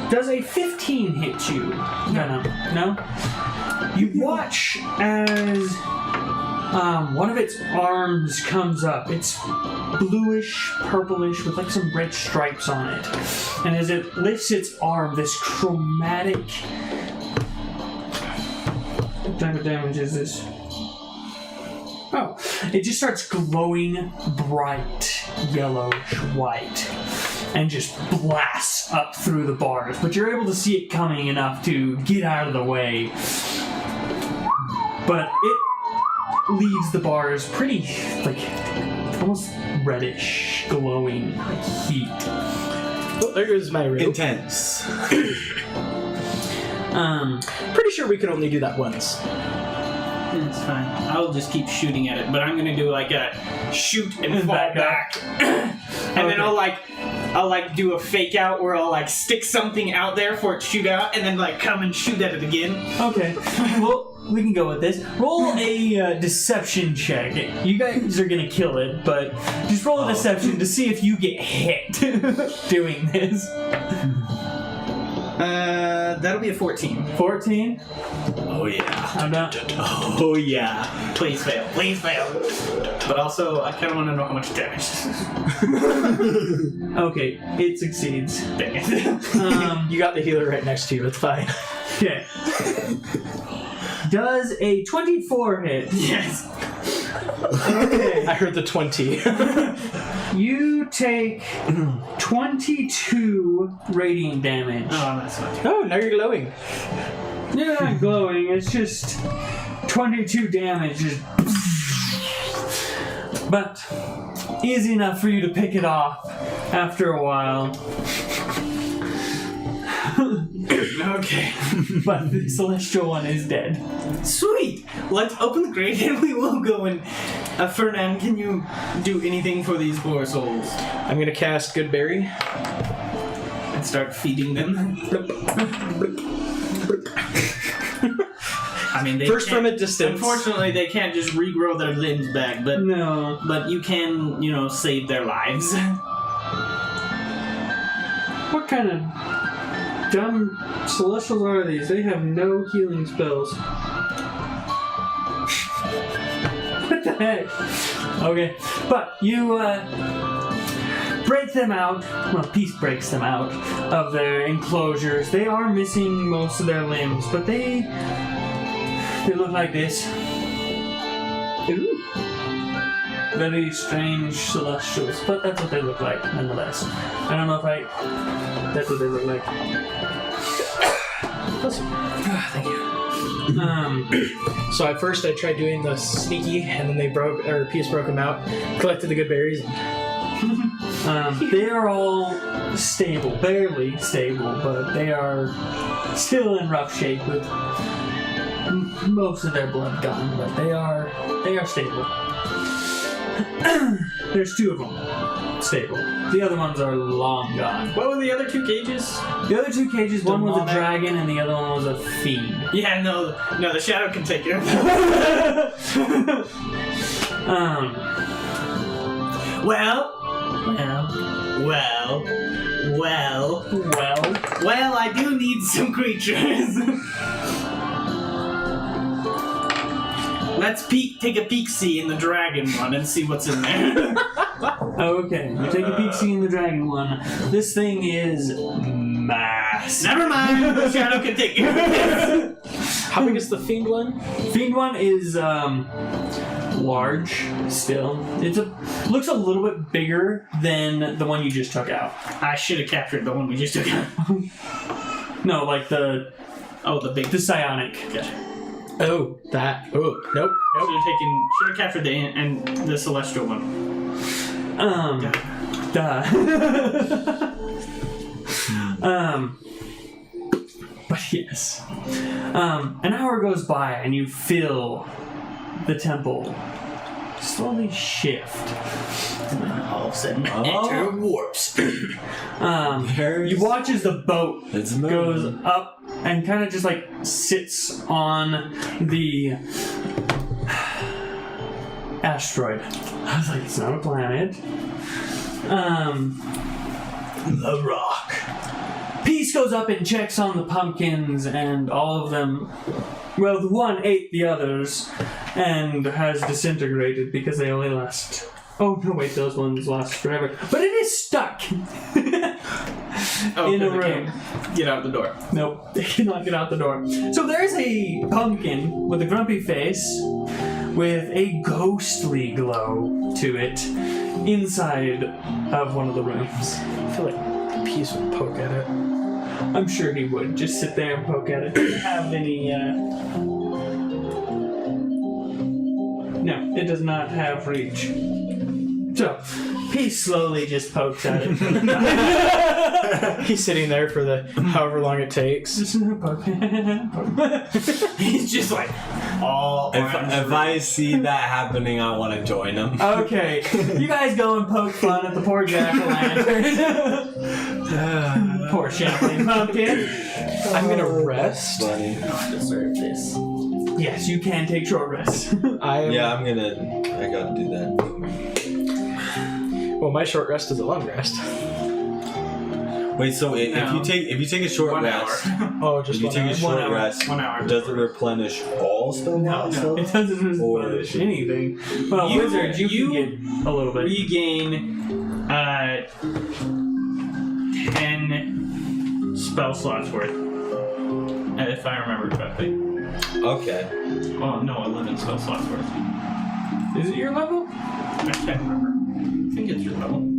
Does a 15 hit you? No. You watch as one of its arms comes up. It's bluish, purplish, with like some red stripes on it. And as it lifts its arm, this chromatic... What type of damage is this? Oh, it just starts glowing bright yellowish white and just blasts up through the bars. But you're able to see it coming enough to get out of the way. But it leaves the bars pretty, like, almost reddish, glowing, like heat. Oh, there goes my rope. Intense. Pretty sure we can only do that once. It's fine. I'll just keep shooting at it, but I'm gonna do like a shoot and fall back. And then I'll do a fake out where I'll like stick something out there for it to shoot out, and then like come and shoot at it again. Okay, well, we can go with this. Roll a deception check. You guys are gonna kill it, but just roll a deception to see if you get hit doing this. That'll be a 14. 14? Oh yeah. I'm done. Oh yeah. Please fail. Please fail. But also, I kind of want to know how much damage this is. Okay, it succeeds. Dang it. You got the healer right next to you. It's fine. Okay. Does a 24 hit? Yes. Okay. I heard the 20. You take 22 radiant damage. Oh, that's not too Oh, now you're glowing. You're not glowing, it's just 22 damage. But easy enough for you to pick it off after a while. Okay. But the celestial one is dead. Sweet. Let's open the grate and we will go and... Fernand, can you do anything for these poor souls? I'm gonna cast Good Berry. And start feeding them? I mean, they First can't- from a distance. Unfortunately, they can't just regrow their limbs back, but No. you can, save their lives. What kind of dumb celestials are these? They have no healing spells. What the heck? Okay, but you break them out. Well, Peace breaks them out of their enclosures. They are missing most of their limbs, but they look like this. Ooh. Very strange celestials, but that's what they look like, nonetheless. I don't know if that's what they look like. Thank you. So at first I tried doing the sneaky, and then Peace broke them out, collected the good berries. They are all stable, barely stable, but they are still in rough shape with most of their blood gone, but they are stable. There's 2 of them stable. The other ones are long gone. What were the other 2 cages? The other 2 cages, one was a Demonic. dragon and the other one was a fiend. Yeah, no, the shadow can take care of them. Well, I do need some creatures. Let's take a peek-see in the dragon one and see what's in there. Okay, you take a peek-see in the dragon one. This thing is massive. Never mind, the shadow can take it. How big is the fiend one? Fiend one is large still. Looks a little bit bigger than the one you just took out. I should have captured the one we just took out. No, like the big. the Psionic. Gotcha. Oh, that. Oh, nope. Should have captured the celestial one. Duh. But yes. An hour goes by and you feel the temple slowly shift. All of a sudden, enter warps. You watch as the boat goes up and kind of just like sits on the asteroid. I was like, it's not a planet. The rock. Peace goes up and checks on the pumpkins, and all of them, well, the one ate the others and has disintegrated because they only last. Oh, no, wait, those ones last forever. But it is stuck in a room. Get out the door. Nope, they cannot get out the door. So there is a pumpkin with a grumpy face with a ghostly glow to it inside of one of the rooms. I feel like Peace would poke at it. I'm sure he would just sit there and poke at it. Does it have any, No, it does not have reach. So, Peace slowly just pokes at it. He's sitting there for the however long it takes. Just poke. He's just like, all If I see that happening, I want to join him. Okay, you guys go and poke fun at the poor jack-o'-lantern. Poor Champlain pumpkin. I'm gonna rest. Funny. I deserve this. Yes, you can take short rests. I gotta do that. Well, my short rest is a long rest. Wait, so if you take a short 1 rest, Oh, just if you take a short 1 hour. rest, 1 hour. does it replenish all spell slots? No, it doesn't replenish anything. Well, wizards, you can get a little bit. Regain 10 spell slots worth. If I remember correctly. Okay. Oh, no, 11 spell slots worth. Is it your level? I can't remember. I think it's your level.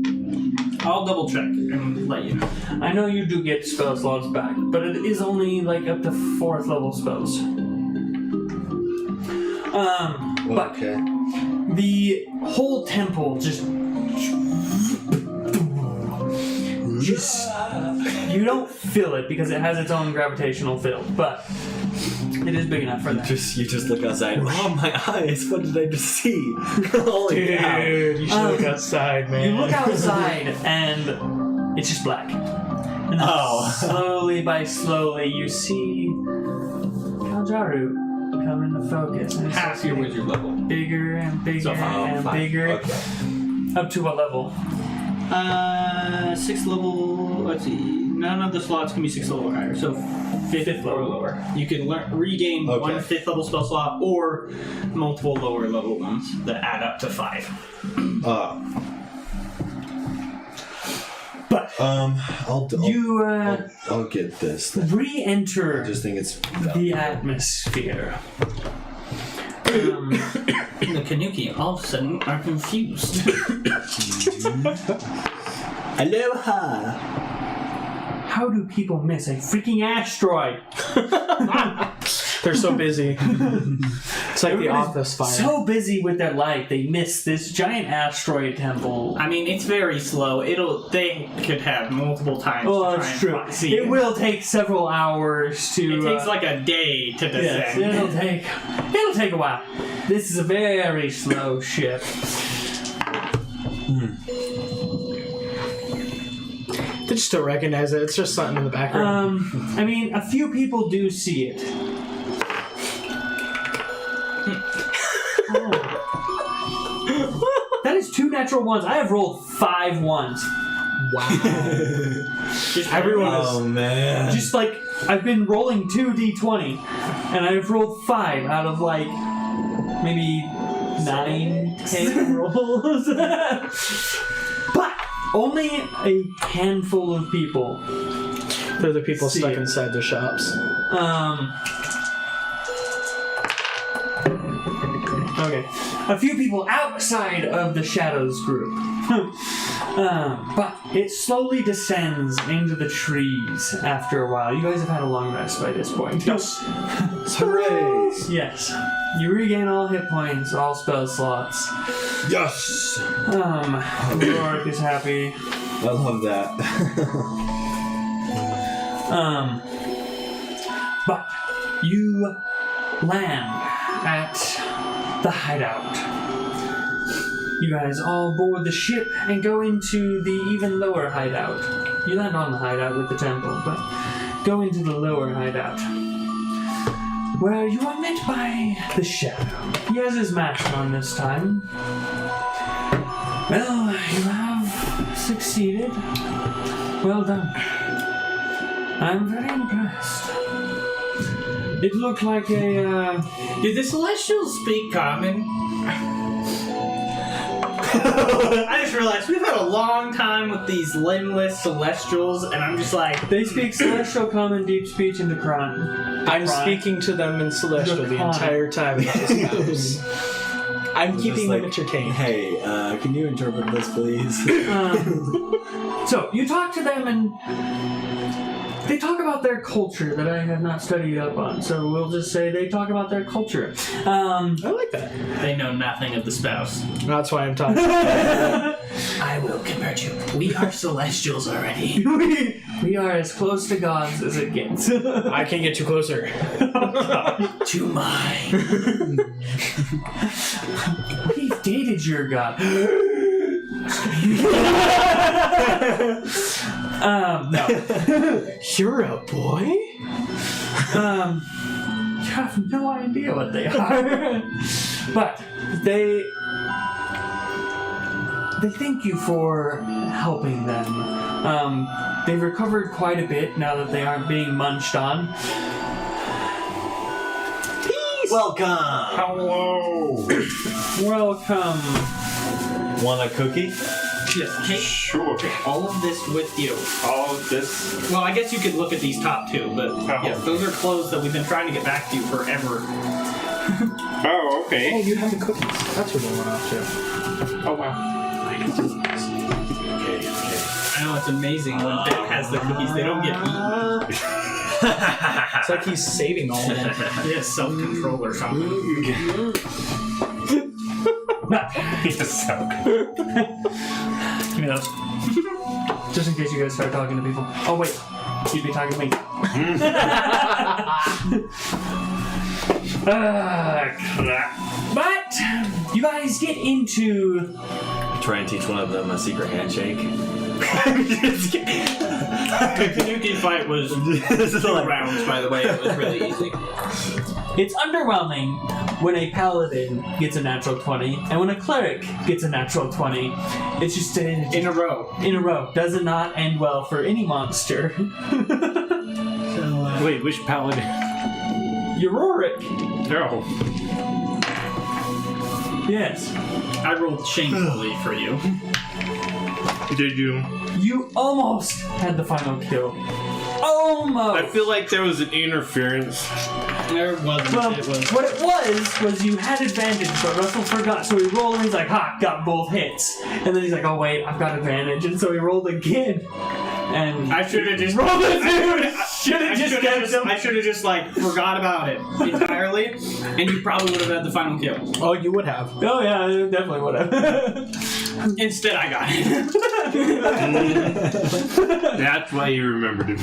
I'll double check and let you know. I know you do get spell slots back, but it is only like up to 4th level spells. But Okay. the whole temple just you don't feel it because it has its own gravitational field, but it is big enough for that. You just look outside. Oh my eyes! What did I just see? Holy cow! Dude, you should look outside, man. You look outside and it's just black. And then slowly you see Kal'Jaru come into focus. And it's Half your wizard level. bigger and bigger So and 5. bigger. Okay. Up to what level? 6th level. Let's see. None of the slots can be 6th level or higher. So 5th or lower. You can regain 1 5th level spell slot or multiple lower level ones that add up to 5. But I'll get this. Then. re-enter I just think it's the atmosphere. The Kanuki all of a sudden are confused. Aloha. How do people miss a freaking asteroid? They're so busy. It's like the office fire. So busy with their life, they miss this giant asteroid temple. I mean, it's very slow. They could have multiple times Oh, to try that's and true. see It will take several hours to. It takes like a day to yes, descend. it'll take a while. This is a very slow ship. They just don't recognize it. It's just something in the background. I mean, a few people do see it. natural ones. I have rolled 5 ones. Wow. Just Everyone Oh is. man. Just like I've been rolling 2d20, and I've rolled 5 out of like maybe 9, 10 rolls. But only a handful of people. They're the people See stuck it. inside their shops. Okay. A few people outside of the Shadows group. But it slowly descends into the trees after a while. You guys have had a long rest by this point. Yes. Hooray! Yes. You regain all hit points, all spell slots. Yes! Rorik is happy. I love that. But you land at the hideout. You guys all board the ship and go into the even lower hideout. You land on the hideout with the temple, but go into the lower hideout, where you are met by the Shadow. He has his mask on this time. Well, you have succeeded. Well done. I'm very impressed. It looked like a, Do the Celestials speak common? I just realized we've had a long time with these limbless Celestials, and I'm just like, They speak Celestial, Common, Deep Speech, and Decron. I'm speaking to them in Celestial the Draconic. entire time about this mouse. I'm keeping them entertained. Hey, can you interpret this, please? So, you talk to them and they talk about their culture that I have not studied up on. So we'll just say they talk about their culture. I like that. they know nothing of the spouse. That's why I'm talking. I will convert you. We are Celestials already. we are as close to gods as it gets. I can't get too closer. To mine. We've dated your god. No. You're a boy? You have no idea what they are. But they thank you for helping them. They've recovered quite a bit now that they aren't being munched on. Welcome! Hello! Welcome. Want a cookie? Yes, take Sure. all of this with you. All of this. Well, I guess you could look at these top two, but yes, those are clothes that we've been trying to get back to you forever. Oh, Oh, okay. you have the cookies. That's where they went off to. Oh, wow. Okay. I know it's amazing when Ben has the cookies; they don't get eaten. It's like he's saving all of them. He has self-control or something. Yes, so good. Give me those. Just in case you guys start talking to people. Oh wait, you'd be talking to me. Crap. But you guys get into. Try and teach one of them a secret handshake. The Kanuki fight was 2 rounds, by the way. It was really easy. It's underwhelming when a paladin gets a natural 20, and when a cleric gets a natural 20. It's just In a row. in a row. Does it not end well for any monster? Wait, which paladin? Rorik. Oh. Yes. I rolled shamefully for you. Did you? You almost had the final kill. Almost. I feel like there was an interference. There wasn't. Well, It was. what it was you had advantage, but Russell forgot, so he rolled and he's like, ha, got both hits. And then he's like, oh wait, I've got advantage, and so he rolled again. And I should have just rolled it, I dude! should have just like forgot about it entirely, and you probably would have had the final kill. Oh, you would have. Oh yeah, I definitely would have. Instead, I got it. That's why you remembered it.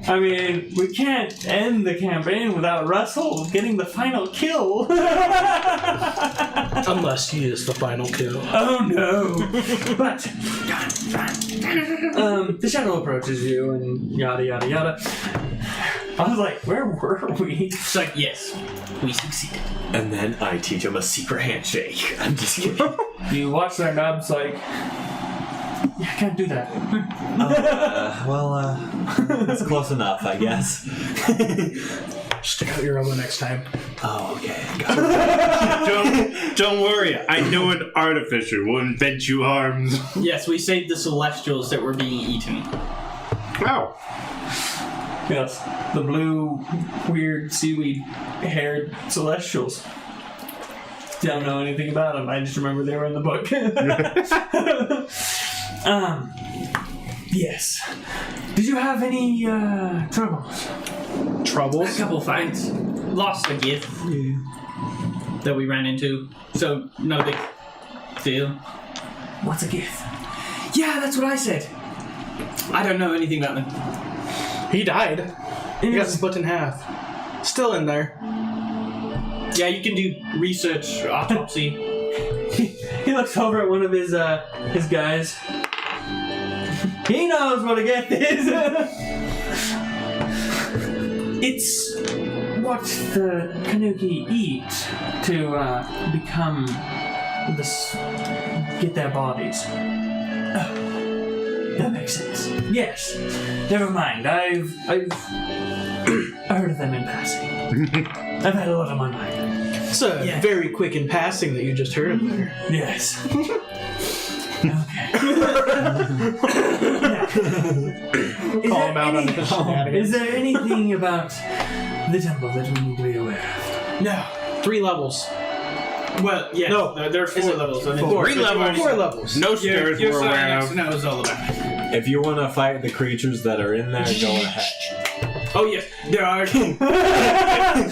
I mean, we can't end the campaign without Russell getting the final kill. Unless he is the final kill. Oh no! But the shadow approaches you and yada yada yada. I was like, where were we? It's like, yes, we succeeded. And then I teach him a secret handshake. I'm just kidding. You watch their nubs like, yeah, I can't do that. It's close enough, I guess. Stick out your elbow next time. Oh, okay. Don't worry. I know an artificer will invent you arms. Yes, we saved the celestials that were being eaten. Wow. Yes, the blue, weird, seaweed-haired celestials. Don't know anything about them. I just remember they were in the book. Yes. Did you have any troubles? Troubles? A couple fights. Lost a gift that we ran into. So, no big deal. What's a gift? Yeah, that's what I said. I don't know anything about them. He died. He got split in half. Still in there. Yeah, you can do research, autopsy. He looks over at one of his guys. He knows what a gift is. It's what the Kanuki eat to become get their bodies. Oh, that makes sense. Yes. Never mind. I've heard of them in passing. I've had a lot on my mind. It's very quick in passing that you just heard of there. Yes. Call him out on his shenanigans. Is there anything about the temple that we need to be aware of? No. 3 levels. Well, yeah. No. There are 4 levels. I think. 3 levels. 4 levels. No stairs Your we're aware science of. knows all about it. If you want to fight the creatures that are in there, go ahead. Oh, yes. There are...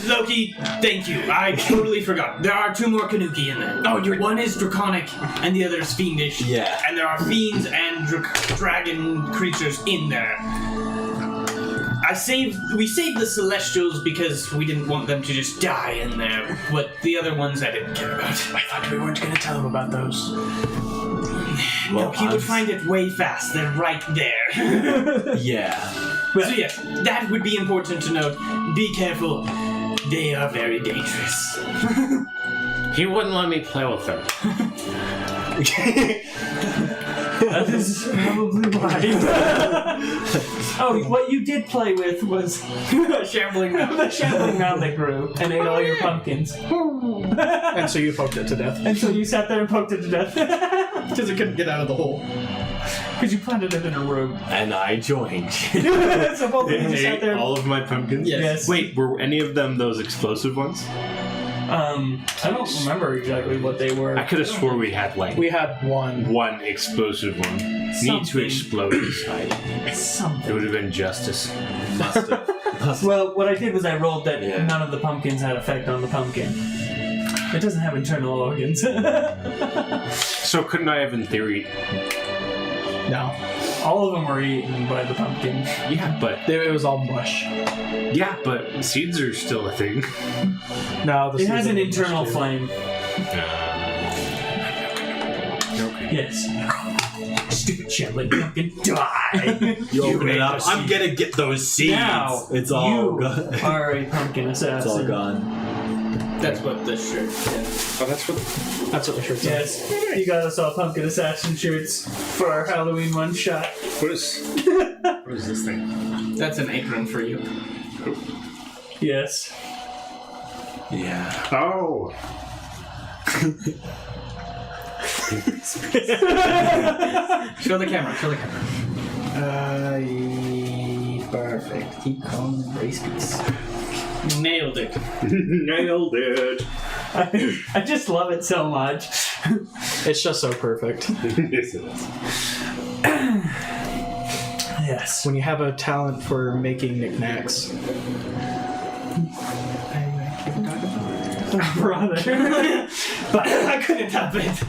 Loki, thank you. I totally forgot. There are 2 more Kanuki in there. Oh, one is draconic, and the other is fiendish. Yeah. And there are fiends and dragon creatures in there. We saved the celestials because we didn't want them to just die in there, but the other ones I didn't care about. I thought we weren't going to tell him about those. No, he would find it way fast. They're right there. Yeah. So yes, that would be important to note. Be careful. They are very dangerous. He wouldn't let me play with them. That is probably right. Oh, what you did play with was Shambling mound. the shambling mound that grew and ate all your pumpkins. And so you poked it to death. And so you sat there and poked it to death. Because it couldn't get out of the hole. Because you planted it in a room. And I joined. So both of you just sat there. All of my pumpkins? Yes. Wait, were any of them those explosive ones? I don't remember exactly what they were. I could have swore we had like We had one. one explosive one. Need to Something. explode inside. It Something. would have been justice. Must have. Well, what I did was I rolled that Yeah. none of the pumpkins had effect on the pumpkin. It doesn't have internal organs. So couldn't I have in theory? No. All of them were eaten by the pumpkin. Yeah, but It was all mush. seeds are still a thing. No, the It has an season was internal too. flame. Okay. Yes. Stupid shambling pumpkin, die! You open ate it up. the I'm seed. gonna get those seeds. Now, It's all you gone. are a pumpkin assassin. It's all gone. That's what this shirt said. Oh, that's what. That's what the shirt says. Yes, you got us all pumpkin assassin shirts for our Halloween one shot. What is this thing? That's an apron for you. Yes. Yeah. Oh. Show the camera. Perfect. Keep calm and brace peace. Nailed it. Nailed it. I just love it so much. It's just so perfect. Yes, it is. Yes. When you have a talent for making knickknacks. Brother. But I couldn't help it.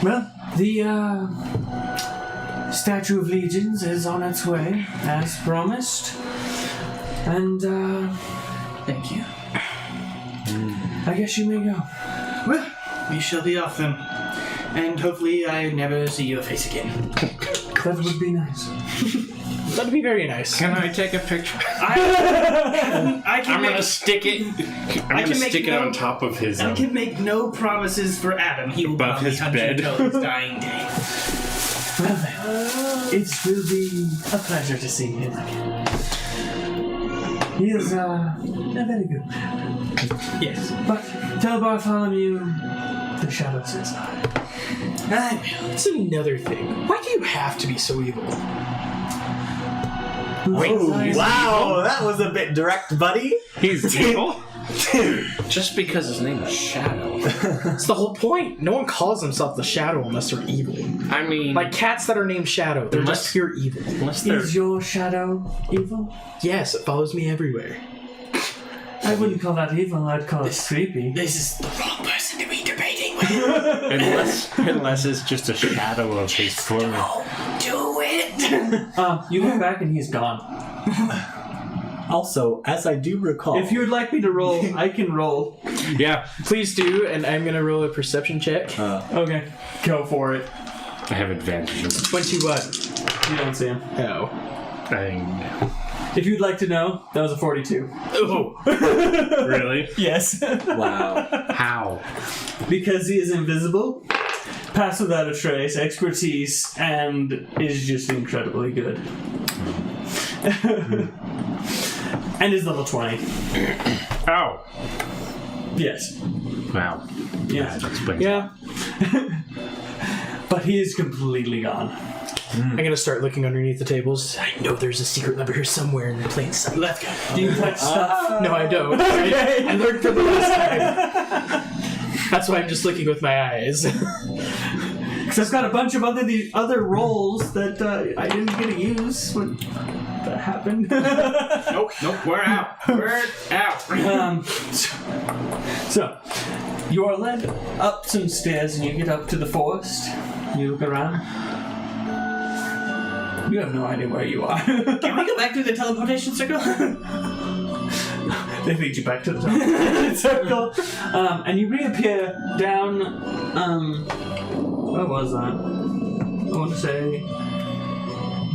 Well, the Statue of Legions is on its way, as promised. And, Thank you. I guess you may go. Well, we shall be off then. And hopefully I never see your face again. That would be nice. That'd be very nice. Can I take a picture? I can I'm make, gonna stick it. I'm gonna make stick it no- on top of his. I can make no promises for Adam. He will Above probably his hunt you bed. until his dying day. Well then, it will be a pleasure to see him again. He is a very good man. Yes. But tell Bartholomew the shadow says I. That's another thing. Why do you have to be so evil? Wow, that was a bit direct, buddy. He's evil. Just because his name is Shadow. That's the whole point. No one calls themselves the Shadow unless they're evil. I mean, Like cats that are named Shadow, they're just pure evil. unless they're Is your shadow evil? Yes, it follows me everywhere. I wouldn't call that evil, I'd call it creepy. This is the wrong person to be debating with. unless it's just a shadow of his form. Do it! You look back and he's gone. Also, as I do recall, If you would like me to roll, I can roll. Yeah, Please do, and I'm gonna roll a perception check. Okay, go for it. I have advantages. 20 what? You don't see him. Oh. If you'd like to know, that was a 42. Oh, really? Yes. wow, How? Because he is invisible, pass without a trace, expertise, and is just incredibly good. And is level 20. Ow! Yes. Wow. Yes. That explains. Yeah. But he is completely gone. I'm gonna start looking underneath the tables. I know there's a secret lever here somewhere in plain sight. Let's go. Do you touch stuff? No, I don't. Okay. I learned for the last time. That's why I'm just looking with my eyes. Because I've got a bunch of other rolls that I didn't get to use when that happened. Nope, we're out. We're out. So, you are led up some stairs and you get up to the forest. You look around. You have no idea where you are. Can we go back to the teleportation circle? They lead you back to the top of the circle. And you reappear down, where was that? I want to say,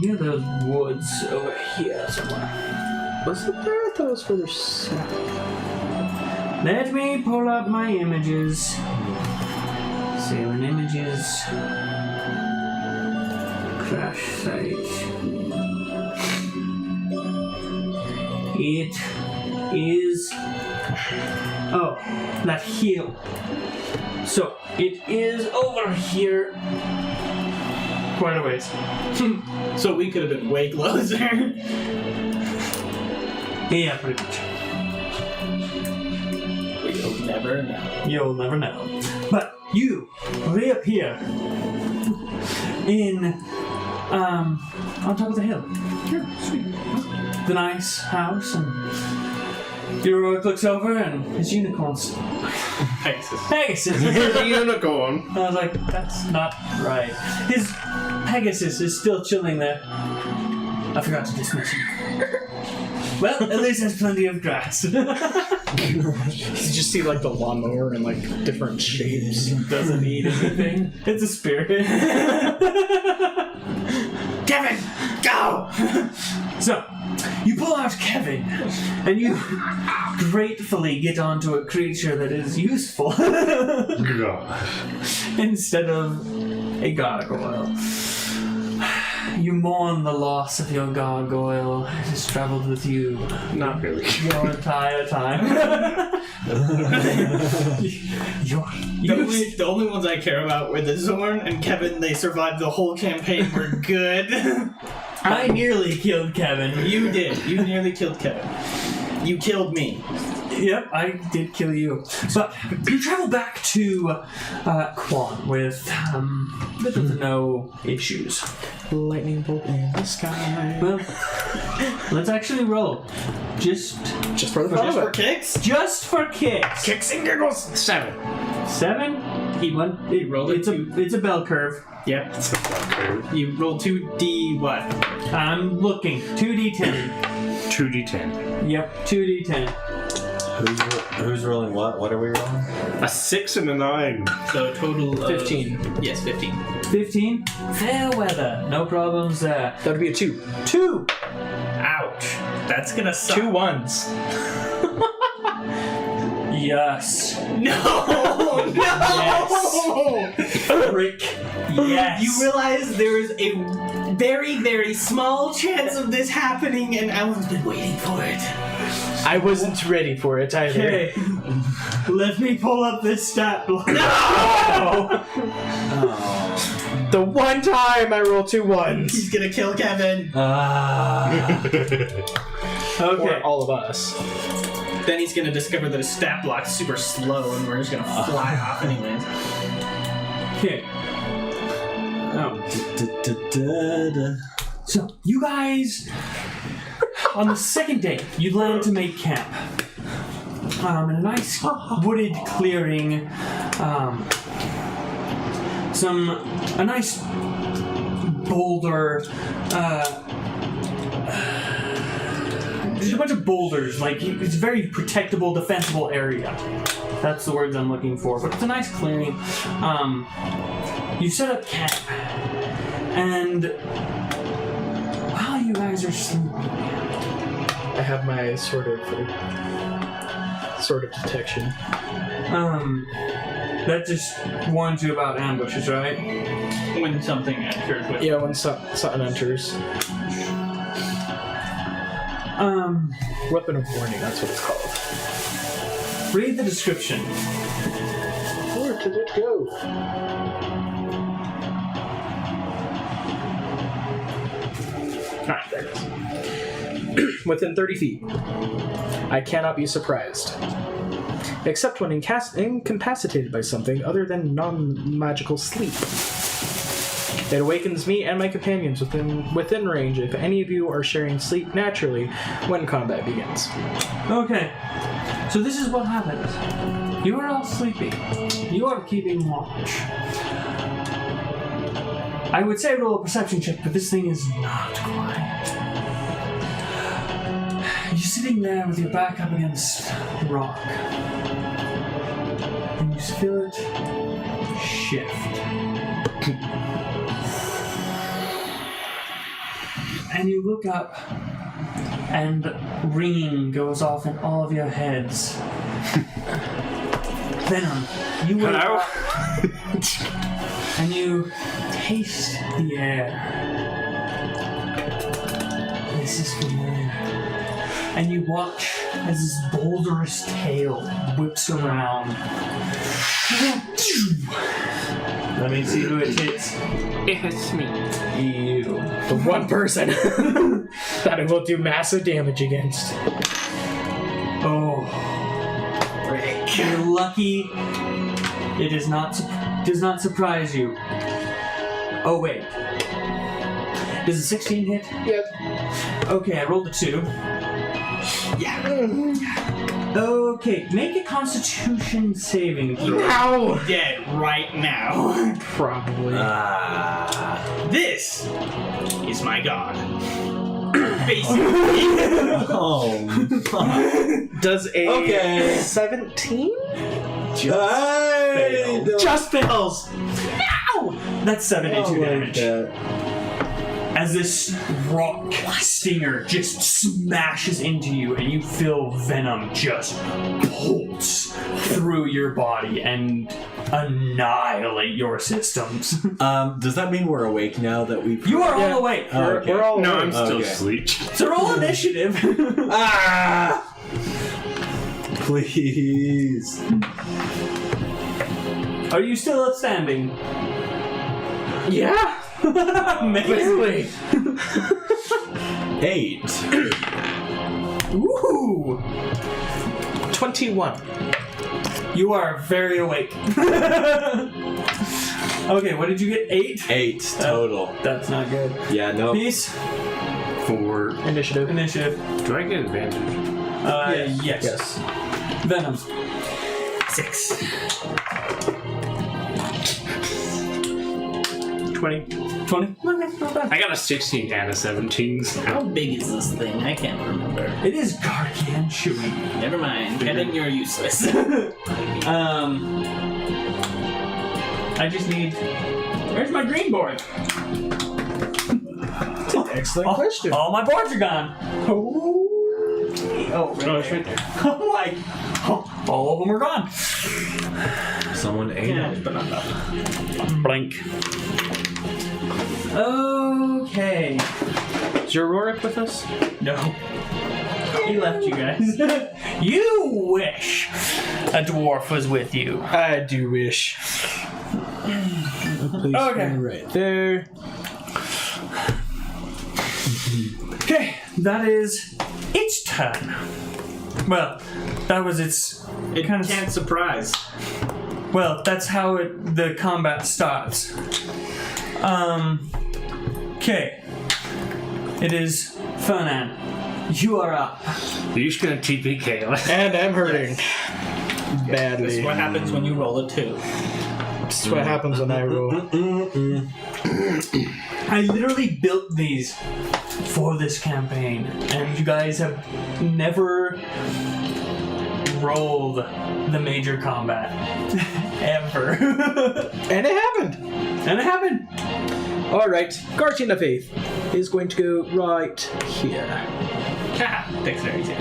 near those woods over here somewhere. Was it there? I thought it was further south. Let me pull up my images. Saving images. Crash site. It is... Oh, that hill. So, it is over here. Quite a ways. So we could have been way closer. Yeah, pretty much. We'll never know. You'll never know. But you reappear in, on top of the hill. The nice house, and Heroic looks over and his unicorn's Pegasus. Here's a unicorn. I was like, that's not right. His Pegasus is still chilling there. I forgot to dismiss him. Well, at least there's plenty of grass. You just see like the lawnmower in like different shapes. Doesn't need anything. It's a spirit. Kevin, go! So, you pull out Kevin, and you gratefully get onto a creature that is useful instead of a gargoyle. You mourn the loss of your gargoyle. It has traveled with you Not really. your entire time. The only ones I care about were the Zorn and Kevin. They survived the whole campaign. We're good. I nearly killed Kevin. You did. You nearly killed Kevin. You killed me. Yep, I did kill you. But you travel back to Quan with little to no issues. Lightning bolt in the sky. Well, let's actually roll. Just Just for the fun Just of for it. kicks? for kicks. Kicks and giggles. 7. 7. He won. rolled It's a bell curve. Yep. It's a fun curve. You roll 2D what? I'm looking. 2d10. 2d10. Yep, 2d10. Who's rolling what? What are we rolling? A 6 and a 9. So a total of... 15. Yes, 15. 15. Fair weather. No problems there. That would be a 2. 2. Ouch. That's gonna suck. 2 1s. Yes. No! Yes. Rick. Yes. You realize there is a very, very small chance of this happening, and Alan's been waiting for it. I wasn't ready for it either. Okay. Let me pull up this stat block. The one time I roll 2 1s. He's gonna kill Kevin. Okay. Or all of us. Then he's gonna discover that his stat block's super slow, and we're just gonna fly off anyways. Okay. Oh. So, you guys, on the second day, you land to make camp. In a nice wooded clearing, a nice boulder, there's a bunch of boulders, like, it's a very protectable, defensible area. That's the words I'm looking for, but it's a nice clearing. You set up camp, and while you guys are sleeping, I have my sort of detection. That just warns you about ambushes, right? When something enters with Yeah, when something enters. Weapon of warning, that's what it's called. Read the description. Where did it go? Ah, there it is. Within 30 feet. I cannot be surprised. Except when incapacitated by something other than non-magical sleep. It awakens me and my companions within range if any of you are sharing sleep naturally when combat begins. Okay. So this is what happens. You are all sleeping. You are keeping watch. I would say roll a perception check, but this thing is not quiet. You're sitting there with your back up against the rock. And you feel it shift. And you look up, and ringing goes off in all of your heads. Venom, you wake up, and you taste the air. This is familiar. And you watch as this boulderous tail whips around. Let me see who it hits. It hits me. You. The one person that it will do massive damage against. Oh. Rick. You're lucky it does not surprise you. Oh, wait. Does a 16 hit? Yep. Okay, I rolled a 2. Yeah. Okay, make a Constitution saving throw. Ow! Dead right now. Probably. This is my god. Basically. Does a 17? Just fails. Ow! That's 72 damage. As this rock stinger just smashes into you and you feel venom just pulse through your body and annihilate your systems. Does that mean we're awake now that we've... You are all awake. Oh, okay. We're all No, awake. I'm still Okay. asleep. So roll initiative. Please. Are you still standing? Yeah. Amazing. 8. Ooh. 21. You are very awake. Okay, what did you get? 8? 8 total. That's not good. Yeah, no. Peace. 4. Initiative. Initiative. Do I get advantage? Yes. Yes. Venom. 6. 20. 20? Okay, not bad. I got a 16 and a 17. How big is this thing? I can't remember. It is gargantuan. Never mind. Kevin, you're useless. I just need Where's my green board? Excellent question. All my boards are gone. Oh, It's right there. I'm like, all of them are gone. Someone ate it. but not that. Blank. Okay. Is your Rorik with us? No. He left you guys. You wish a dwarf was with you. I do wish. Please Okay. right there. Okay, that is its turn. Well, that was its. It kind of. can't surprise. Well, that's how the combat starts. Okay. It is Fernan. You are up. You're just gonna TP chaos. And I'm hurting. This Badly. is what happens when you roll a 2. This is what happens when I roll. I literally built these for this campaign, and you guys have never rolled the major combat. Ever. And it happened. And it happened. Alright, Guardian of Faith is going to go right here. Dexterity.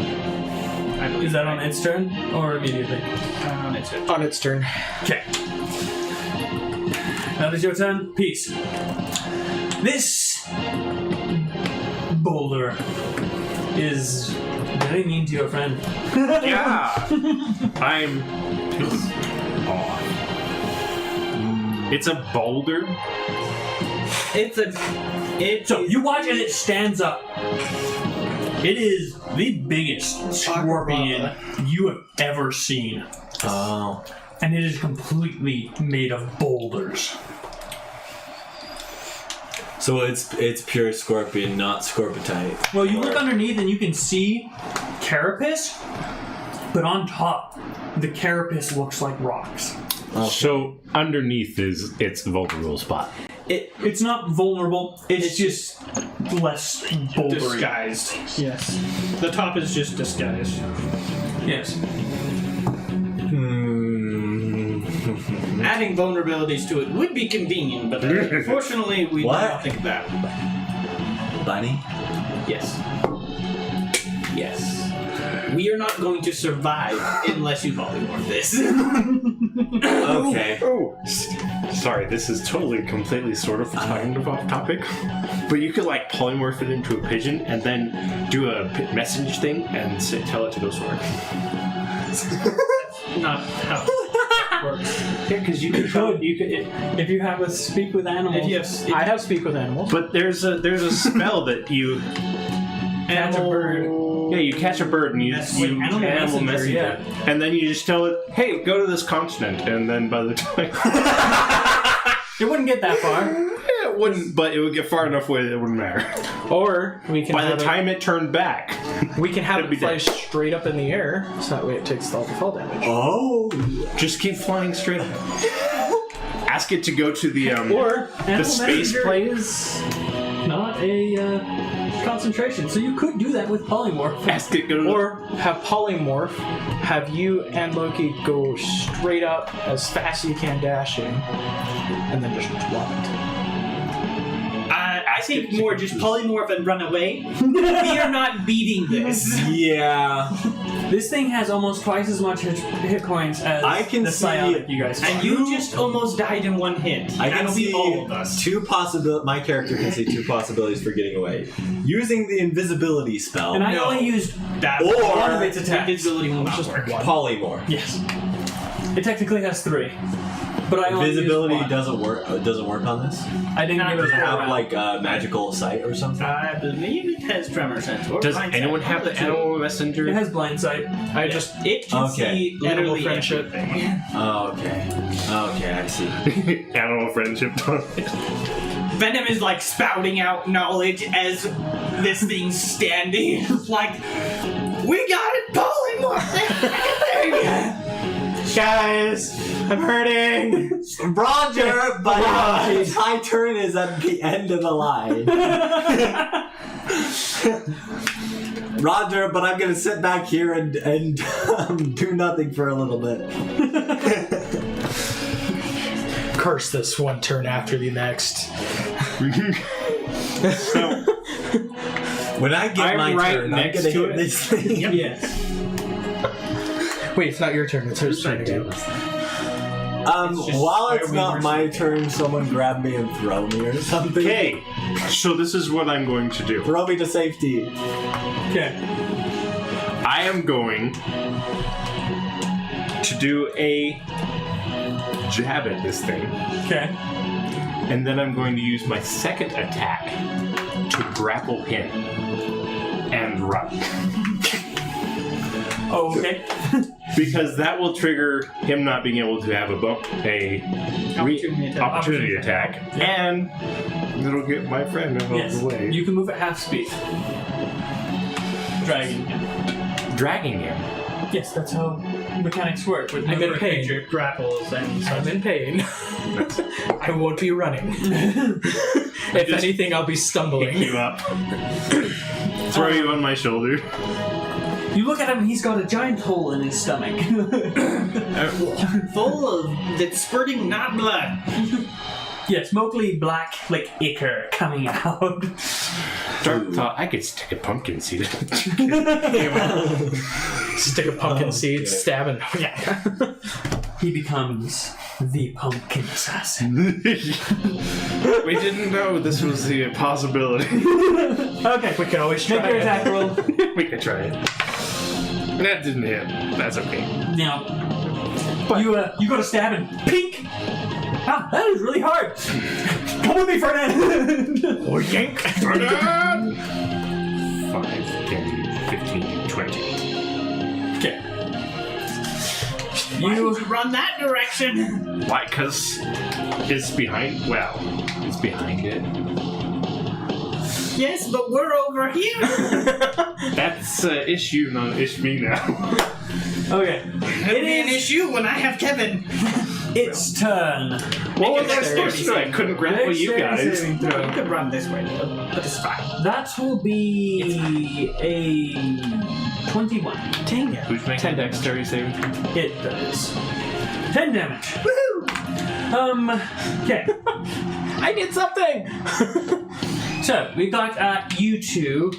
I believe Is that on its turn, or immediately? It's it. On its turn. Okay. That is your turn. Peace. This boulder is very mean to your friend. Yeah. I'm pissed off. It's a boulder. So you watch as it stands up. It is the biggest scorpion you have ever seen. Oh. And it is completely made of boulders. So it's pure scorpion, not scorpitite. Well, you look underneath and you can see carapace, but on top, the carapace looks like rocks. So underneath is its vulnerable spot. It's not vulnerable, it's just less bouldery. Disguised. Yes. The top is just disguised. Yes. Adding vulnerabilities to it would be convenient, but unfortunately we do What? not think of that. Bunny? Yes. Yes. We are not going to survive unless you polymorph this. Okay. Oh, sorry, this is totally, completely, sort of kind of off topic. But you could like polymorph it into a pigeon and then do a message thing and tell it to go sword. Not how it works. Yeah, because you could. If you have a speak with animals. If you have, I have speak with animals. But there's a spell that you catch a bird. Yeah, you catch a bird and you animal animal messenger, messenger, and then you just tell it, "Hey, go to this continent," and then by the time It wouldn't get that far. it wouldn't, but it would get far enough away that it wouldn't matter. Or we can By the have time it turned back, we can have it'd it be fly dead. straight up in the air, so that way it takes all the fall damage. Oh. just keep flying straight up. Ask it to go to the Or animal space messenger plane? is not a concentration, so you could do that with polymorph. Ask it go to Or have polymorph, have you and Loki go straight up as fast as you can dashing, and then just drop it. I think more just polymorph and run away. We are not beating this. Yeah. This thing has almost twice as much hit points as I can the see- psionic you guys And fought. you just almost died in one hit. I can That'll see be all of us. two possibilities. My character can see two possibilities for getting away. Using the invisibility spell. And I No. only used That Or- one of its attacks. invisibility will not work. polymorph. Yes. It technically has 3. But I only Invisibility used one. doesn't work on this. I didn't give it Does a it have round. like magical sight or something? I believe it has tremor sense. Or Does blind anyone sight. have the animal messenger? It has blind sight. I just It can Okay. see Animal literally friendship. everything. Oh, okay. Okay, I see. Animal friendship. Venom is like spouting out knowledge as this thing's standing. Like, we got it, polymorph! guys, I'm hurting. Roger, but my turn is at the end of the line. Roger, but I'm gonna sit back here and do nothing for a little bit. curse this one turn after the next. So When I get I'm my right turn, I'm next gonna to hit it. this thing. Yes. Wait, it's not your turn. It's his turn again. It's just While where it's we not were my sleeping. turn, someone grab me and throw me or something. okay, so this is what I'm going to do. Throw me to safety. Okay. I am going to do a jab at this thing, Okay. and then I'm going to use my second attack to grapple him and run. Oh, okay. Because that will trigger him not being able to have opportunity attack, and it'll get my friend out Yes. of the way. You can move at half speed. Dragging him. Dragging him. Yes, that's how mechanics work. With I'm in number pain. creature grapples and I'm in pain. I won't be running. If anything, I'll be Pick stumbling. you up. Throw you on my shoulder. You look at him, he's got a giant hole in his stomach. Full of that's spurting not blood. Yes, mostly black, like ichor coming out. Dark thought I could stick a pumpkin seed. Stick a pumpkin seed, stab him. He becomes the pumpkin assassin. We didn't know this was the possibility. Okay, We can always try make your it. attack roll. We could try it. That didn't hit. That's okay. Now, you go to stab and pink. Ah, that is really hard. Come with me, Ferdinand. Or yank. 5, 10, 15, 20. Okay. Why You would you run that direction? Why? Because it's behind. Well, it's behind it. Yes, but we're over here. That's issue, not me now. okay? It'll be an issue when I have Kevin. It's turn. What was I Dexterity supposed to do? I couldn't grapple you Dexterity guys. saving You throw. could run this way, but it's fine. That will be a 21. Dang it. Who's making 10 dexterity saving? It does 10 damage. Woohoo! Okay. I did something! So we got you two.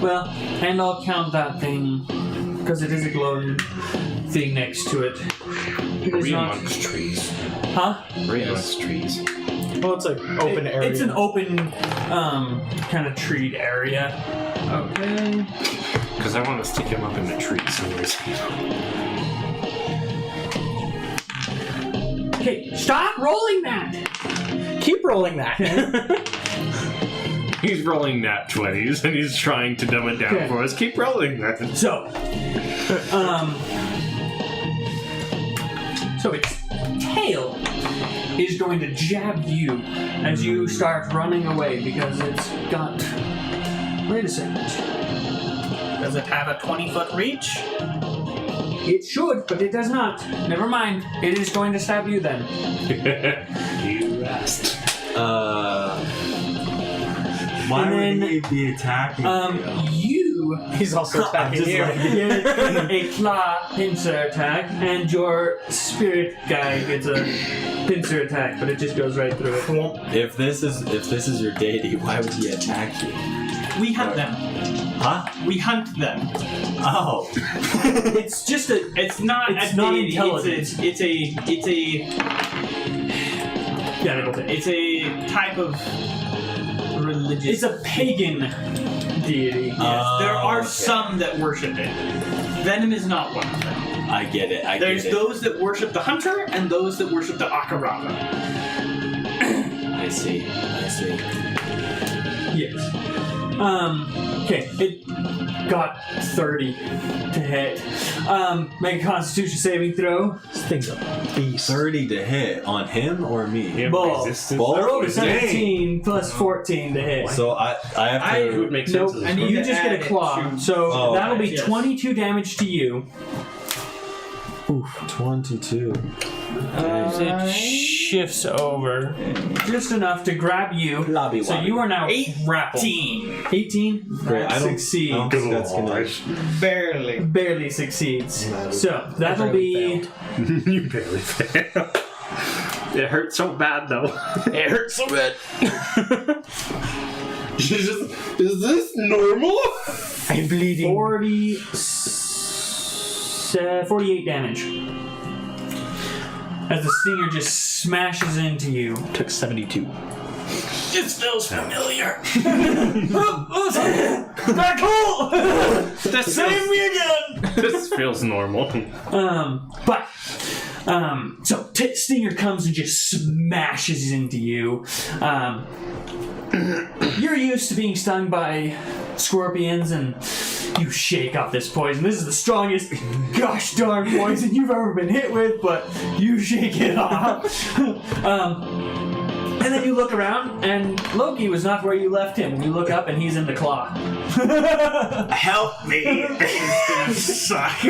Well, and I'll count that thing because it is a glowing thing next to it. It is We're not. amongst trees. Huh? We're amongst trees. Well, it's an open area. It's an open, kind of treed area. Okay. Because I want to stick him up in the tree somewhere. Okay, stop rolling that. Keep rolling that. He's rolling nat 20s and he's trying to dumb it down Okay. for us. Keep rolling that. So its tail is going to jab you as you start running away because it's got. Wait a second. Does it have a 20-foot reach? It should, but it does not. Never mind. It is going to stab you then. You asked. Why And would then, he be attacking You He's also attacking just you. like- get a claw pincer attack, and your spirit guy gets a pincer attack, but it just goes right through it. If this is your deity, why would he attack you? We hunt them. Huh? We hunt them. Oh. It's just a. It's not It's a not deity, intelligence. It's a Yeah, go for it. it's a type of religious. It's a pagan deity. Yes, there are okay. some that worship it. Venom is not one of them. I get it. There's those that worship the hunter and those that worship the Akarava. I see. Yes. Okay, it got 30 to hit. Make a Constitution saving throw. This thing's a beast. 30 to hit on him or me? Him Ball. resistance. Ball? I rolled a Dang. 17 plus 14 to hit. So I have to. It would make sense. Nope, as and well. you to just get add a it claw. to- So Oh, that'll be yes. 22 damage to you. 22. It shifts over just enough to grab you. Lobby So wobby. you are now grappled. 18. 18? Great. That I don't succeeds. think that's gonna. Barely. Barely succeeds. No, So that'll barely be You barely failed. It hurt so bad, though. It hurts so bad. Is this normal? I'm bleeding. 48 damage. As the stinger just smashes into you. Took 72. It feels familiar. Back hole! Save me again! This feels normal. So Stinger comes and just smashes into you. You're used to being stung by scorpions, and you shake off this poison. This is the strongest gosh darn poison you've ever been hit with, but you shake it off. And then you look around, and Loki was not where you left him. You look up, and he's in the claw. Help me. This is gonna suck.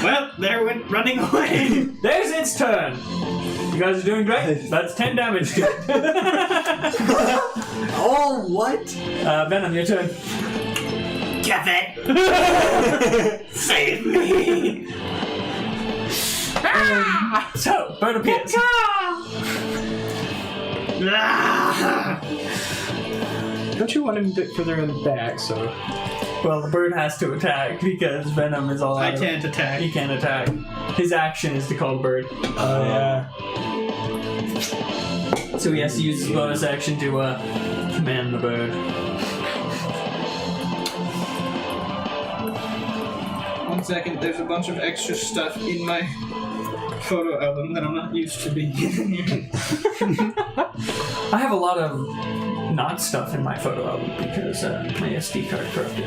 Well, there went running away. There's its turn. You guys are doing great. That's 10 damage to it. Oh, what? Venom, your turn. Kevin. Save me. So, bird appears. Don't you want him a bit further in the back, so... Well, the bird has to attack because Venom is all I out of- can't attack. He can't attack. His action is to call the bird. So he has to use his bonus action to command the bird. One second, there's a bunch of extra stuff in my photo album that I'm not used to being in here. I have a lot of not stuff in my photo album because my SD card corrupted.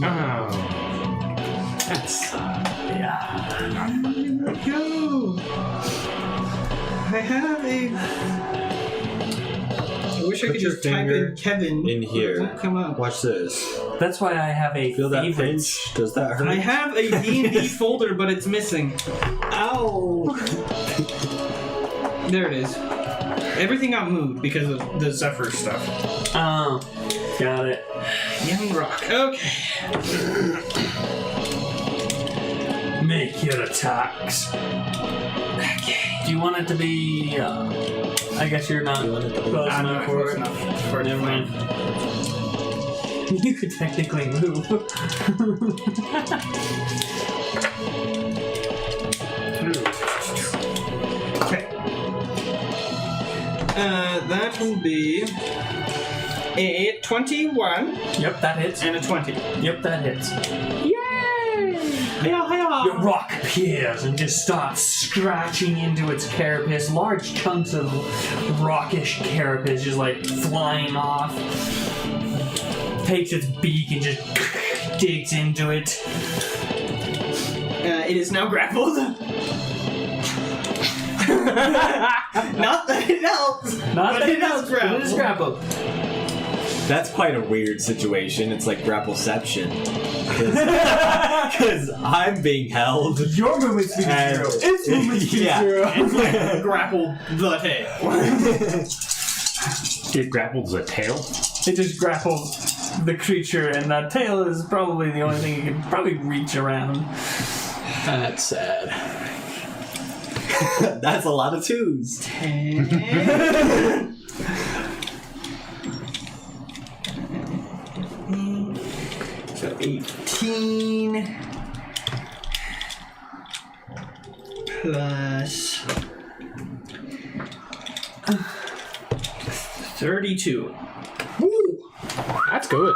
Oh. That's... Yeah. Go! I have a... I wish I Put could your just type finger in Kevin. in here. It won't come up. Watch this. That's why I have a Feel that favorite. pinch? Does that hurt? I have a D&D folder, but it's missing. Ow! There it is. Everything got moved because of the Zephyr stuff. Oh, got it. Young Rock. Okay. Make your attacks. Okay. Do you want it to be? I guess you're not close I'm enough not for close it. enough for it. Never mind. You could technically move. Okay. That will be a 21 Yep, that hits. and a 20. Yep, that hits. Hiya, hiya. The rock appears and just starts scratching into its carapace. Large chunks of rockish carapace just like flying off. Takes its beak and just digs into it. It is now grappled. Not that it helps. Not But that it is helps, but it is grappled. That's quite a weird situation. It's like grappleception. Because I'm being held. Your movement speed is And- 0. Its movement speed Yeah. is 0. Grappled the tail. It grappled the tail. It just grapples the creature, and that tail is probably the only thing it can probably reach around. That's sad. That's a lot of twos. 10. So 18 plus 32. That's good.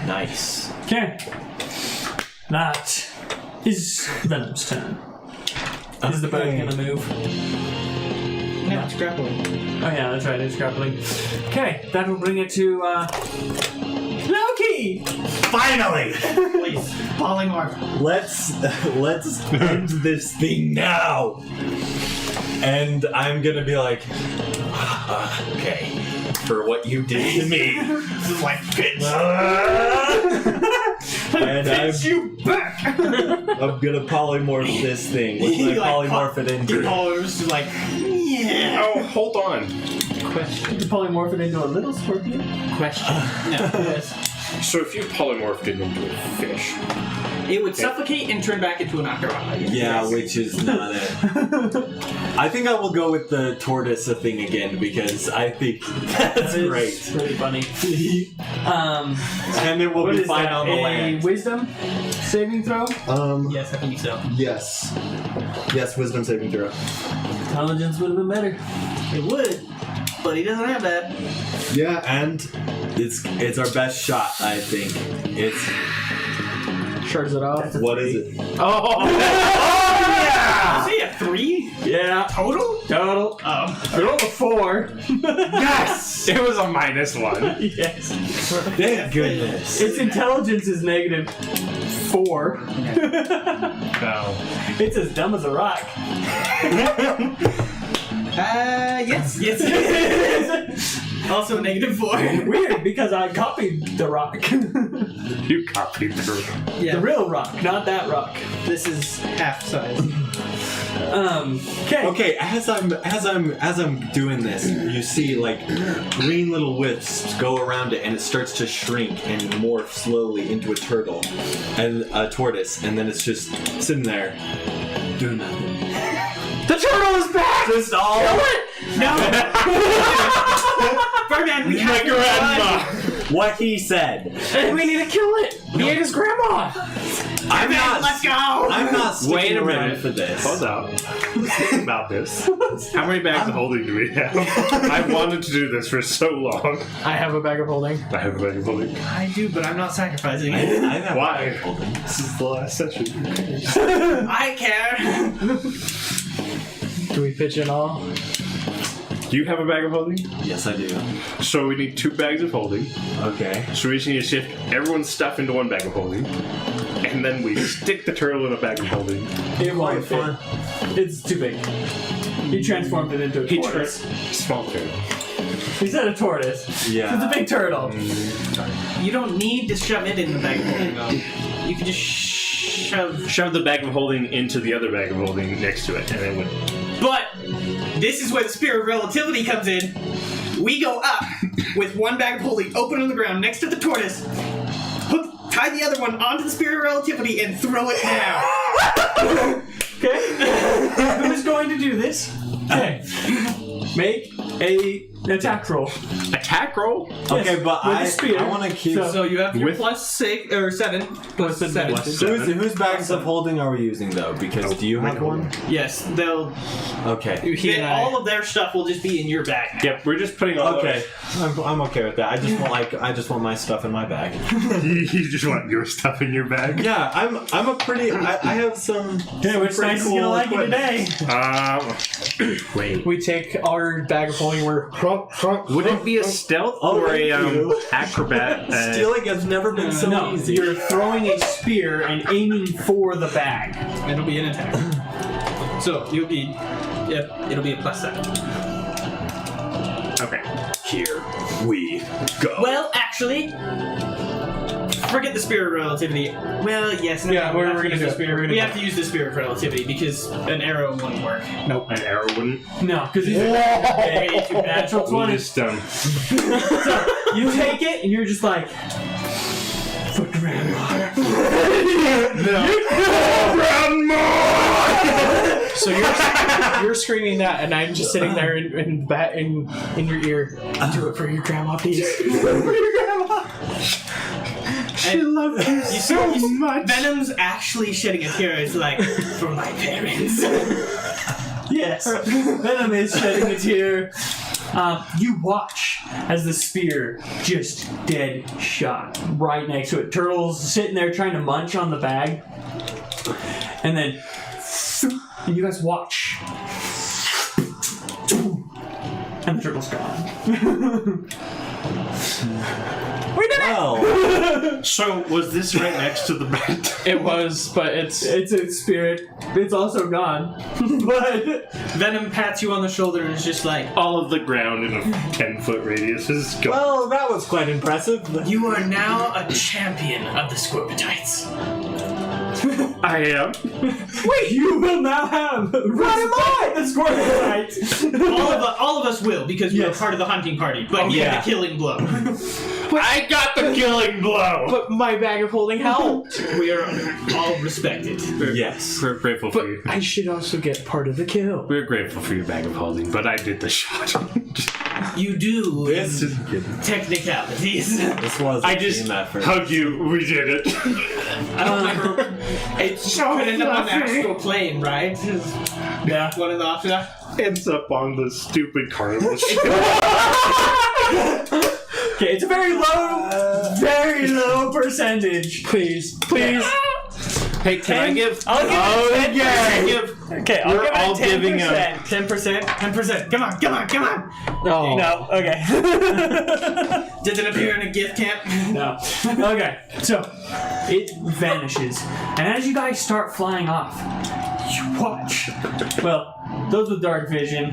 Nice. Okay. That is Venom's turn. Is the bird gonna move? No, it's grappling. Oh yeah, that's right, it's grappling. Okay, that will bring it to Loki! Finally! Please, polymorph. Let's end this thing now. And I'm gonna be like, okay, for what you did to me. This is like bitch. And You back. I'm gonna polymorph this thing. What can I polymorph it into? Polymorph's just like, yeah. Oh, hold on. To polymorph it into a little scorpion? Question. No. Yes. So if you polymorphed it into a fish, It would suffocate and turn back into an octorok. Yeah, which is not it. I think I will go with the tortoise thing again because I think that's That is great. pretty funny. And it will What be is fine that? on the A land. wisdom saving throw? Yes, I think so. Yes. Yes, wisdom saving throw. Intelligence would have been better. It would, but he doesn't have that. Yeah, and it's our best shot, I think. It's Shards it off. what is it? Oh! Is he a 3? Yeah. Total? Total. Oh. I rolled a 4. yes, it was a -1. Yes. Thank goodness. Its intelligence is -4. No. It's as dumb as a rock. Yes. Yes. Also -4. Weird, because I copied the rock. You copied the. Yeah. The real rock, not that rock. This is half size. Okay. Okay, as I'm doing this, you see like green little wisps go around it, and it starts to shrink and morph slowly into a turtle and a tortoise, and then it's just sitting there doing nothing. The turtle is back! Just all. No! Birdman, we have to run. What he said. We need to kill it! He ate his grandma! I'm not. Let's go! I'm not sticking Wait a around minute for this. Hold up. Think about this. How many bags of holding do we have? I wanted to do this for so long. I have a bag of holding. I have a bag of holding. I do, but I'm not sacrificing I it. have Why? This is the last session. I care! Do we pitch in all? Do you have a bag of holding? Yes, I do. So we need 2 bags of holding. Okay. So we just need to shift everyone's stuff into 1 bag of holding. And then we stick the turtle in a bag of holding. It won't fit. It's too big. He transformed it into a tortoise. Small turtle. He said a tortoise. Yeah. It's a big turtle. You don't need to shove it in the bag of holding, though. You can just shove. The bag of holding into the other bag of holding next to it, and it would. But this is where the spirit of relativity comes in. We go up with 1 bag of holding open on the ground next to the tortoise, tie the other one onto the spirit of relativity, and throw it down. Okay. Who's going to do this? Okay. Make an attack roll. Attack roll? Okay, Yes, but with a spear. I want to keep. So- So you have your With- +6 or 7 plus 7. Whose bags of holding are we using though? Because do you have one? Yes, they'll. Okay. All of their stuff will just be in your bag. Yep, we're just putting all Okay. I'm okay with that. I just want my stuff in my bag. You just want your stuff in your bag? Yeah, I'm a pretty. I have some. Okay, which pretty nice is gonna like it equipment. today? Wait. We take our bag of holding, we're... Would it be a stealth or a acrobat? Stealing has never been so No, easy. you're throwing a spear and aiming for the bag. It'll be an attack. So you'll be. Yep, it'll be a +7. Okay. Here we go. Well, actually, forget the spirit of relativity. Well, yes. No, Yeah, we we're have to gonna use do the it. spirit. We're gonna We do have to use the spirit of relativity because an arrow wouldn't work. Nope. An arrow wouldn't. No, because he's a natural 20. Wisdom. So you take it and you're just like, for grandma. So you're screaming that, and I'm just sitting there in your ear. Do it for your grandma, please. Do it for your grandma. She loves you so much. Venom's actually shedding a tear. It's like, for my parents. Yes, Venom is shedding a tear. You watch as the spear just dead shot right next to it. Turtle's sitting there trying to munch on the bag. And then, and you guys watch. And the turtle's gone. We did it! Well, So, was this right next to the bed? It was, but it's... It's a spirit. It's also gone. But Venom pats you on the shoulder and is just like, All of the ground in a 10-foot radius is gone. well, that was quite impressive. you are now a champion of the Scorpiotites. I am. Wait, you will now have. What am I? The scorpion. All of us will, because we are Yes. part of the hunting party. But he had the killing blow. I got the killing blow. But my bag of holding helped. We are all respected. Yes. We're grateful But for you. I should also get part of the kill. We're grateful for your bag of holding, but I did the shot. You do. This is Technicalities. this was I a just team effort. hug you. We did it. I don't remember. It's so could end up on the astral plane, right? Yeah. One of the options. Ends up on the stupid carnival. Okay, it's a very low percentage. Please. Hey, can I give? I'll give it 10%. Okay, I'll We're give it all 10%. giving a- 10%. 10%. Come on. Oh. No, okay. Does it appear in a gift camp? No. Okay, so it vanishes. And as you guys start flying off, you watch. Well, those with dark vision,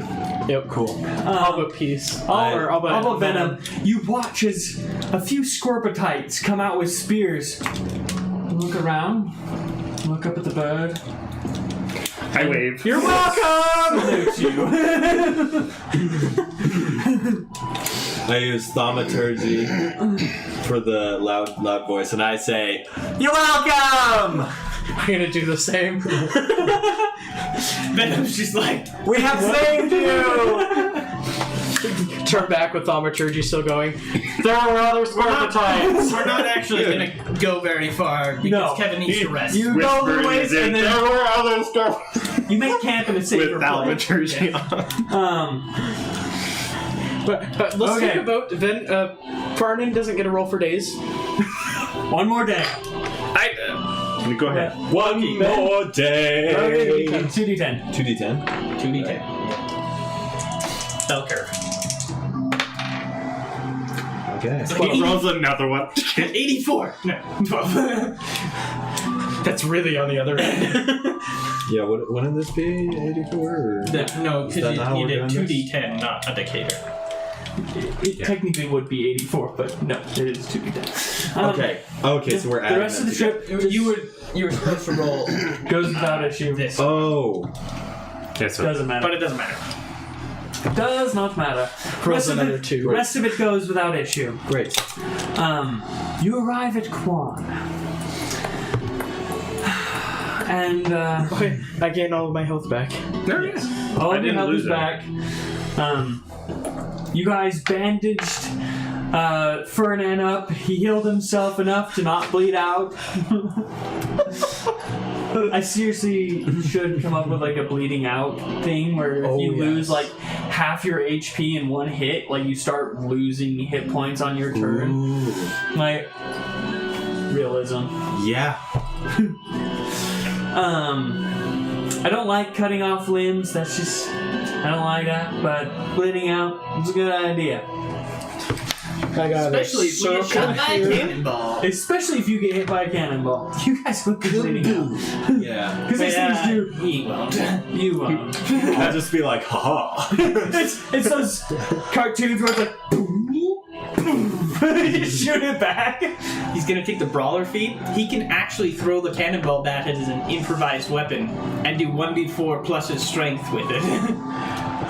Yep, cool. All but peace. all but venom, you watch as a few scorpitites come out with spears. Look around, look up at the bird. I wave. You're welcome! Salute you. I use thaumaturgy for the loud voice, and I say, "You're welcome! I'm gonna do the same. Venom's just like, We have saved you!" Turn back with thaumaturgy still going. There were other scorpitites. we're not actually gonna go very far because No. Kevin needs to rest. You go a little ways and then there were other stuff you make camp in a with safer place. thaumaturgy on. But let's Okay. think about then. Farnan doesn't get a roll for days. One more day. Go ahead. One more day. 2d10. 2d10. 2d10. Bell curve. Okay. He rolls another one. 84. No, 12. That's really on the other end. Yeah, wouldn't this be 84? Or? No, Is that because not how you we're did doing 2d10, not a Decatur. It technically would be 84, but no, it is 2d10. Okay, so we're The adding rest of them the together. trip You were supposed to roll goes without issue. this, Oh. Okay, so Doesn't matter. but it doesn't matter. Does not matter. Rolls another 2. Rest of it goes without issue. Great. You arrive at Quan. And Okay, I gain all of my health back. all I of your didn't health lose is any. back. You guys bandaged Fernan up. He healed himself enough to not bleed out. I seriously should come up with like a bleeding out thing where if you lose like half your HP in one hit, like you start losing hit points on your turn. Ooh. Like realism. Yeah. I don't like cutting off limbs. That's just I don't like that. But bleeding out is a good idea. I got Especially if you get shot by a cannonball. Especially if you get hit by a cannonball. You guys would be bleeding out. Yeah. Because these things do. He won't. You won't. I'll just be like, haha. it's those cartoons where it's like. You shoot it back. He's gonna take the brawler feat. He can actually throw the cannonball bat as an improvised weapon and do 1d4 plus his strength with it.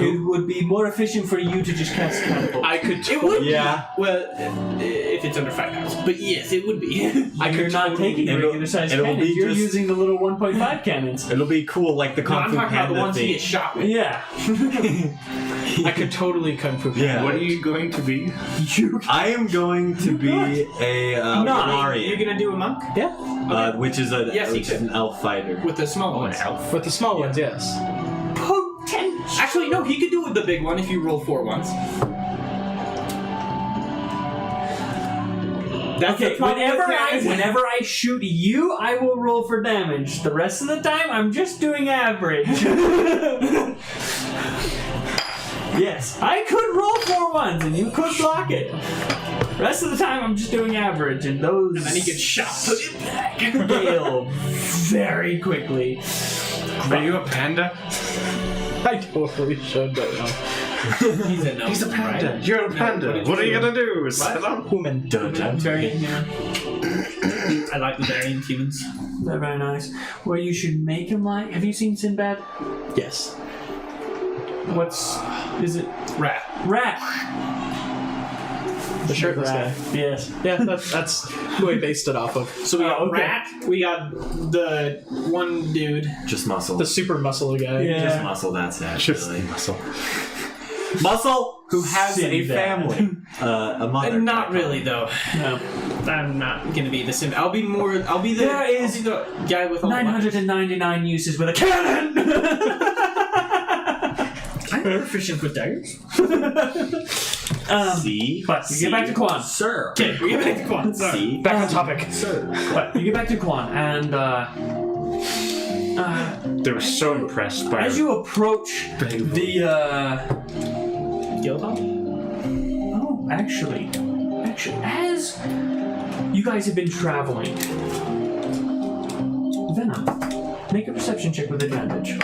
It would be more efficient for you to just cast cannonball. I could. It would Yeah. be. Well, if it's under 5,000. But yes, it would be. You're not taking it'll- regular sized it'll cannons. be You're just- using the little 1.5 cannons. It'll be cool, like the No, Kung I'm Fu talking about the Panda ones he thing. gets shot with. Yeah. I could totally kung fu. Yeah. what are you going to be? I am going to be a You're Valarian, gonna do a monk? which is Yes, you an elf fighter. With the small ones. With the small ones, yes. Actually, no, he could do it with the big one if you roll 4 ones. That's Okay, the problem with cannons. whenever I shoot you, I will roll for damage. The rest of the time, I'm just doing average. Yes, I could roll 4 ones and you could block it. Rest of the time, I'm just doing average, and those. And then he gets shot. Put it back. Heal very quickly. Are you a panda? I totally should, but no. He's a no. He's a panda. Right? You're a panda. What are you gonna do? Human. Variant human. I like the variant humans. They're very nice. Well, you should make him like. Have you seen Sinbad? Yes. Is it Rat. Rat? The shirtless guy. Yes. Yeah, that's who I based it off of. So we got okay. Rat. We got the one dude. Just muscle. The super muscle guy. Yeah. Just muscle, that's it. Just really. muscle. Muscle who has a Sinbad. family. A mother. Not really though. No. I'm not gonna be the sim. I'll be the. There is the guy with all the 999 uses with a cannon. I'm proficient with daggers. See? But you get back to Quan. Sir. Okay, we get back to Quan. Sorry. See? Back on topic. But you get back to Quan, and They were so impressed by as you approach the Guildhall? oh, actually, as you guys have been traveling, Venom, make a perception check with advantage.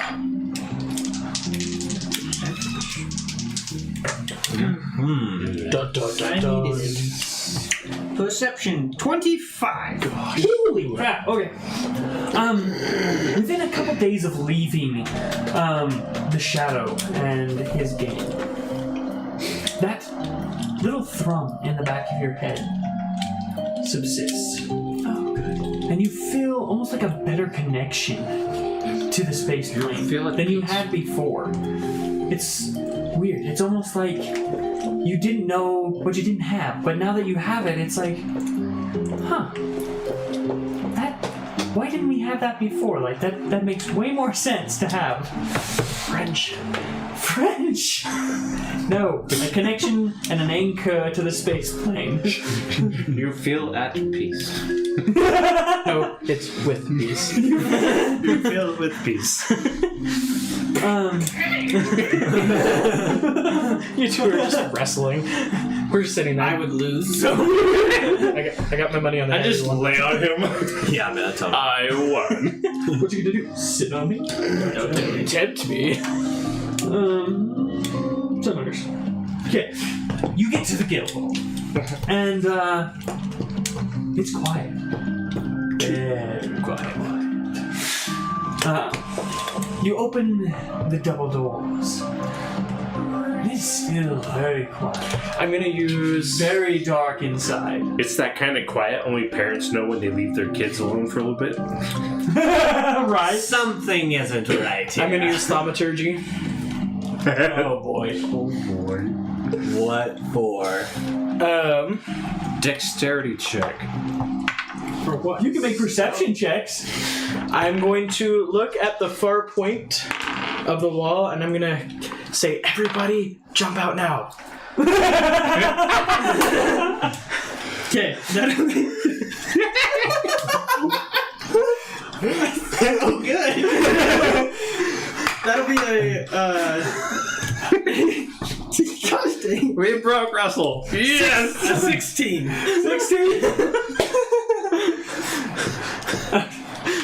Dun, dun, dun, dun. Perception 25. Holy crap! Okay. Within a couple days of leaving, the Shadow and his gang, that little thrum in the back of your head subsists. Oh, good. And you feel almost like a better connection to the space plane than you had before. It's weird. It's almost like you didn't know what you didn't have, but now that you have it, it's like, huh. Why didn't we have that before? Like, that makes way more sense to have. French. No, a connection and an anchor to the space plane. You feel at peace. No, it's with peace. You feel with peace. You two are just wrestling. We're just sitting there. I would lose. I got my money on that. I just lay on him. Yeah, man, that's all. I won. What you gonna do? Sit on me? Don't tempt me. Senators. Okay, you get to the guild hall, and it's quiet. Very quiet. You open the double doors. It's still very quiet. I'm gonna use. Very dark inside. It's that kind of quiet only parents know when they leave their kids alone for a little bit. Right? Something isn't right here. I'm gonna use thaumaturgy. Oh boy. Oh boy. What for? Dexterity check. For what? You can make perception checks. I'm going to look at the far point of the wall, and I'm gonna say, "Everybody, jump out now!" Okay. Oh, good. That'll be a. Gosh dang. We broke Russell. Yes. A 16. 16?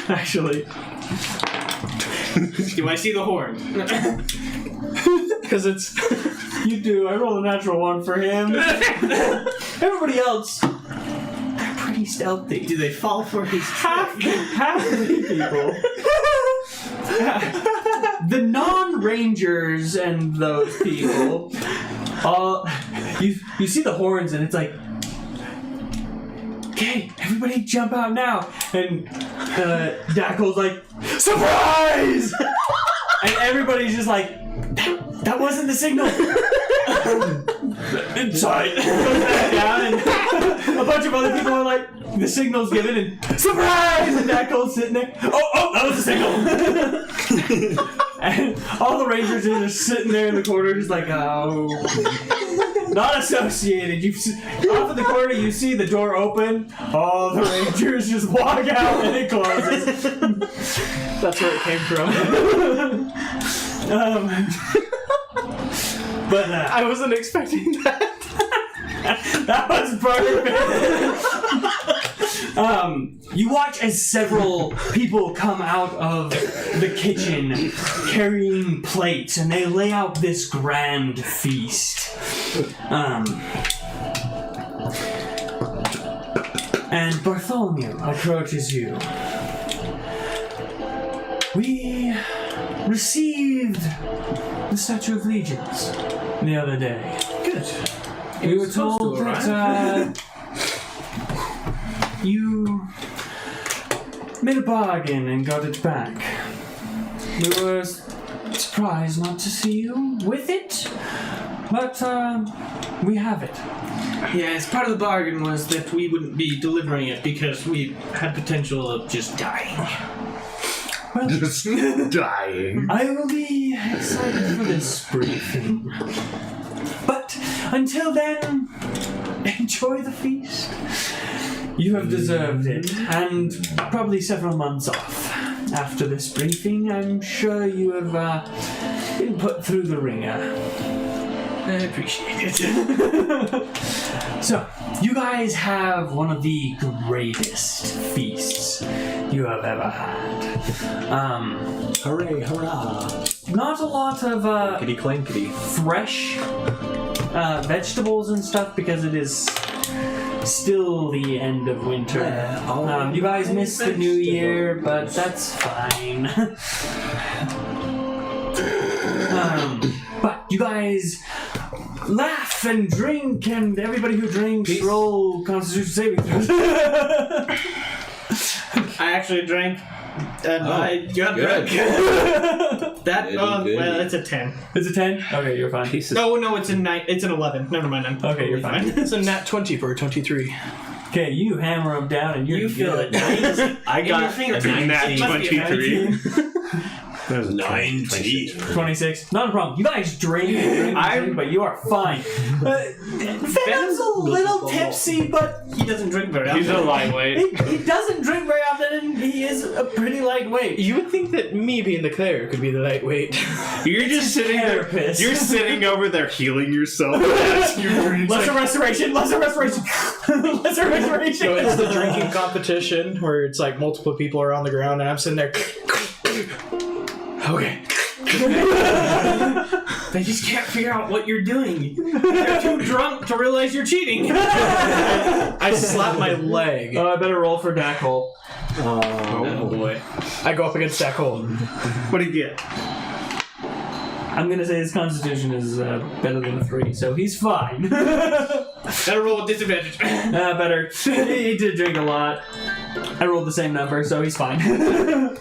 Actually. Do I see the horn? Because it's. You do. I rolled a natural one for him. Everybody else, they're pretty stealthy. Do they fall for his Half of the people. The non-rangers and those people, you see the horns and it's like, okay, everybody jump out now. And Dackle's like, surprise! And everybody's just like, that wasn't the signal. Sorry. Goes back down and a bunch of other people are like, the signal's given and surprise! And Dackle's sitting there. Oh, that was the signal. And all the rangers are just sitting there in the corner, just like, oh. Not associated. Off in the corner, you see the door open. All the rangers just walk out and it closes. That's where it came from. But I wasn't expecting that. that was perfect. You watch as several people come out of the kitchen carrying plates, and they lay out this grand feast. And Bartholomew approaches you. We received the Statue of Legions the other day. Good. We were told that you made a bargain and got it back. We were surprised not to see you with it, but we have it. Yes, part of the bargain was that we wouldn't be delivering it because we had potential of just dying. Well, Just dying. I will be excited for this briefing. But until then, enjoy the feast. You have deserved it, and probably several months off. After this briefing, I'm sure you have been put through the ringer. I appreciate it. So, you guys have one of the greatest feasts you have ever had. Hooray, hurrah. Not a lot of Kitty clankety. fresh vegetables and stuff because it is still the end of winter. You guys missed the new year, but that's fine. But you guys laugh and drink, and everybody who drinks roll Constitution saving throws. I actually drank, and I got drunk. That well, it's a 10. It's a 10? Okay, you're fine. No, it's a 9. It's an 11. Never mind. I'm Okay, you're fine. It's a nat 20 for a 23. Okay, you hammer them down, and you're You feel good. it. I got a Nat 19. 23. That was a 19. 26. Not a problem. You guys drink and drink, but you are fine. Venom's a little tipsy, but He doesn't drink very He's a often. lightweight. he doesn't drink very often, and he is a pretty lightweight. You would think that me being the cleric could be the lightweight. You're just sitting there. Therapist. You're sitting over there healing yourself as you drink. Lesser restoration. Lesser restoration. Lesser restoration. So it's the drinking competition where it's like multiple people are on the ground and I'm sitting there. Okay. They just can't figure out what you're doing. They're too drunk to realize you're cheating. I slap my leg. I better roll for Dak Hole. Oh boy. I go up against that hole. What do you get? I'm gonna say his constitution is better than a 3, so he's fine. Better roll with disadvantage. Better. He did drink a lot. I rolled the same number, so he's fine.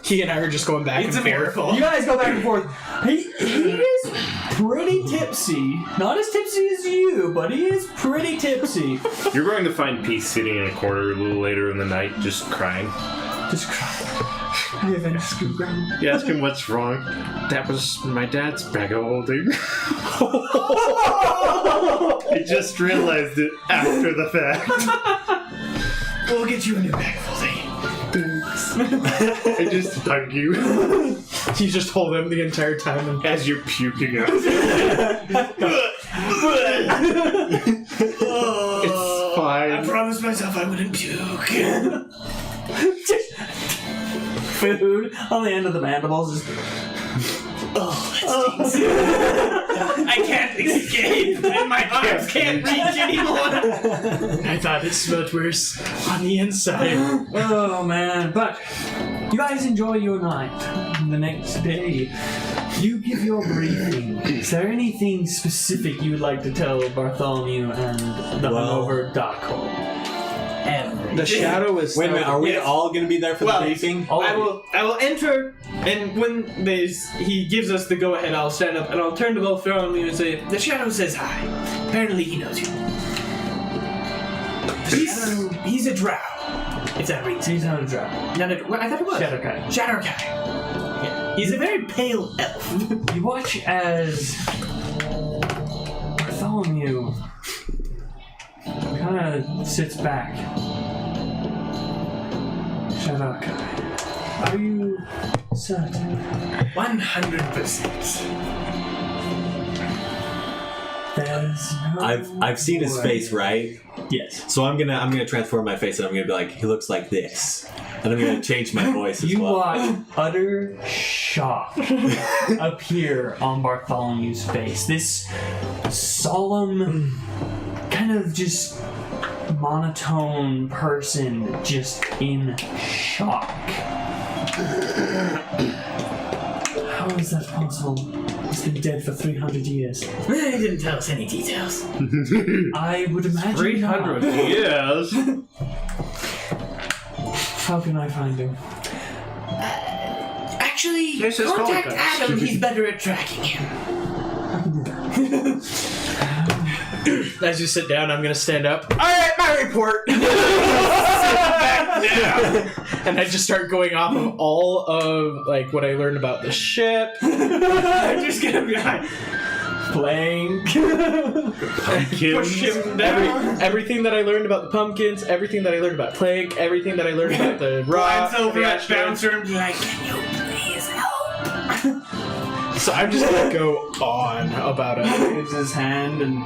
He and I are just going back It's a and forth. miracle. You guys go back and forth. He is pretty tipsy. Not as tipsy as you, but he is pretty tipsy. You're going to find Pete sitting in a corner a little later in the night, just crying. Just cry. I have an screwdriver. You ask him what's wrong. That was my dad's bag of holding. I just realized it after the fact. We'll get you a new bag of holding. I just hug you You just hold him the entire time and as you're puking out. It's I fine. promised myself I wouldn't puke. Food on the end of the mandibles. Just... I can't escape, and my arms can't reach anymore. I thought it smelled worse on the inside. Oh man, but you guys enjoy your night. The next day, you give your briefing. Is there anything specific you would like to tell Bartholomew and the hungover Doc Hole? The shadow is. Wait a minute, are we Yes. all going to be there for Well, the briefing? All I of you. will enter, and when he gives us the go-ahead, I'll stand up and I'll turn to both Bartholomew and say, "The Shadow says hi. Apparently he knows you. He's a drow. If that rings. He's not a drow. Not a, I thought it was. Shadow guy. Shadow guy. Yeah. He's a very pale elf. You watch as Bartholomew kind of sits back. Shadow guy. Are you certain? 100%. There's no I've seen his way. face, right? Yes. So I'm gonna transform my face and I'm gonna be like, he looks like this, and I'm gonna change my voice as You well. watch utter shock appear on Bartholomew's face. This solemn, kind of just monotone person, just in shock. How is that possible? He's been dead for 300 years. They didn't tell us any details. I would imagine 300 not. years. How can I find him? Actually, This is contact called Adam. He's better at tracking him. As you sit down, I'm gonna stand up. All right, my report. And I just start going off of all of like what I learned about the ship. I'm just gonna be like, Blank. push him down. Everything that I learned about the pumpkins, everything that I learned about Plank, everything that I learned about the rock. Glance over the at asteroid. Bouncer and be like, can you please help? So I'm just gonna go on about it. Gives his hand and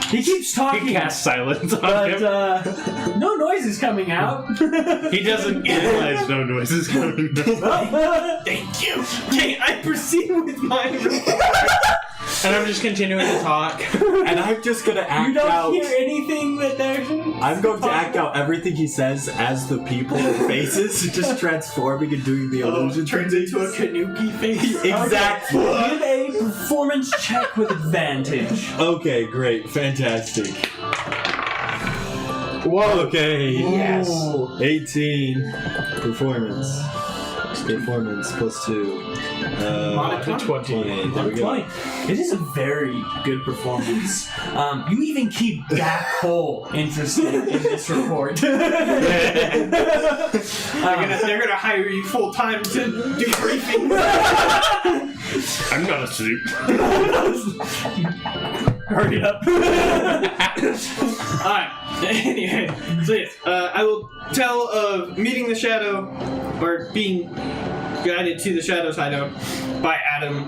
he keeps talking. He casts silence on But him. no noise is coming out. He doesn't realize no noise is coming. Thank you. Okay, I proceed with my report. And I'm just continuing to talk. And I'm just gonna You act don't out. hear anything that they're. I'm going to act out everything he says as the people with faces, just transforming and doing the illusion. Turns into a Kanuki face. Exactly. Give a performance check with advantage. Okay, great, fantastic. Whoa. Okay. Yes. 18 performance. Performance plus 2. Monotone 20. There we go. 20. It is a very good performance. You even keep Dak Cole interested in this report. They're gonna hire you full time to do briefings. I'm not asleep. Hurry up. Alright. Anyway, so yes, I will tell of meeting the shadow, or being guided to the shadow's hideout by Adam,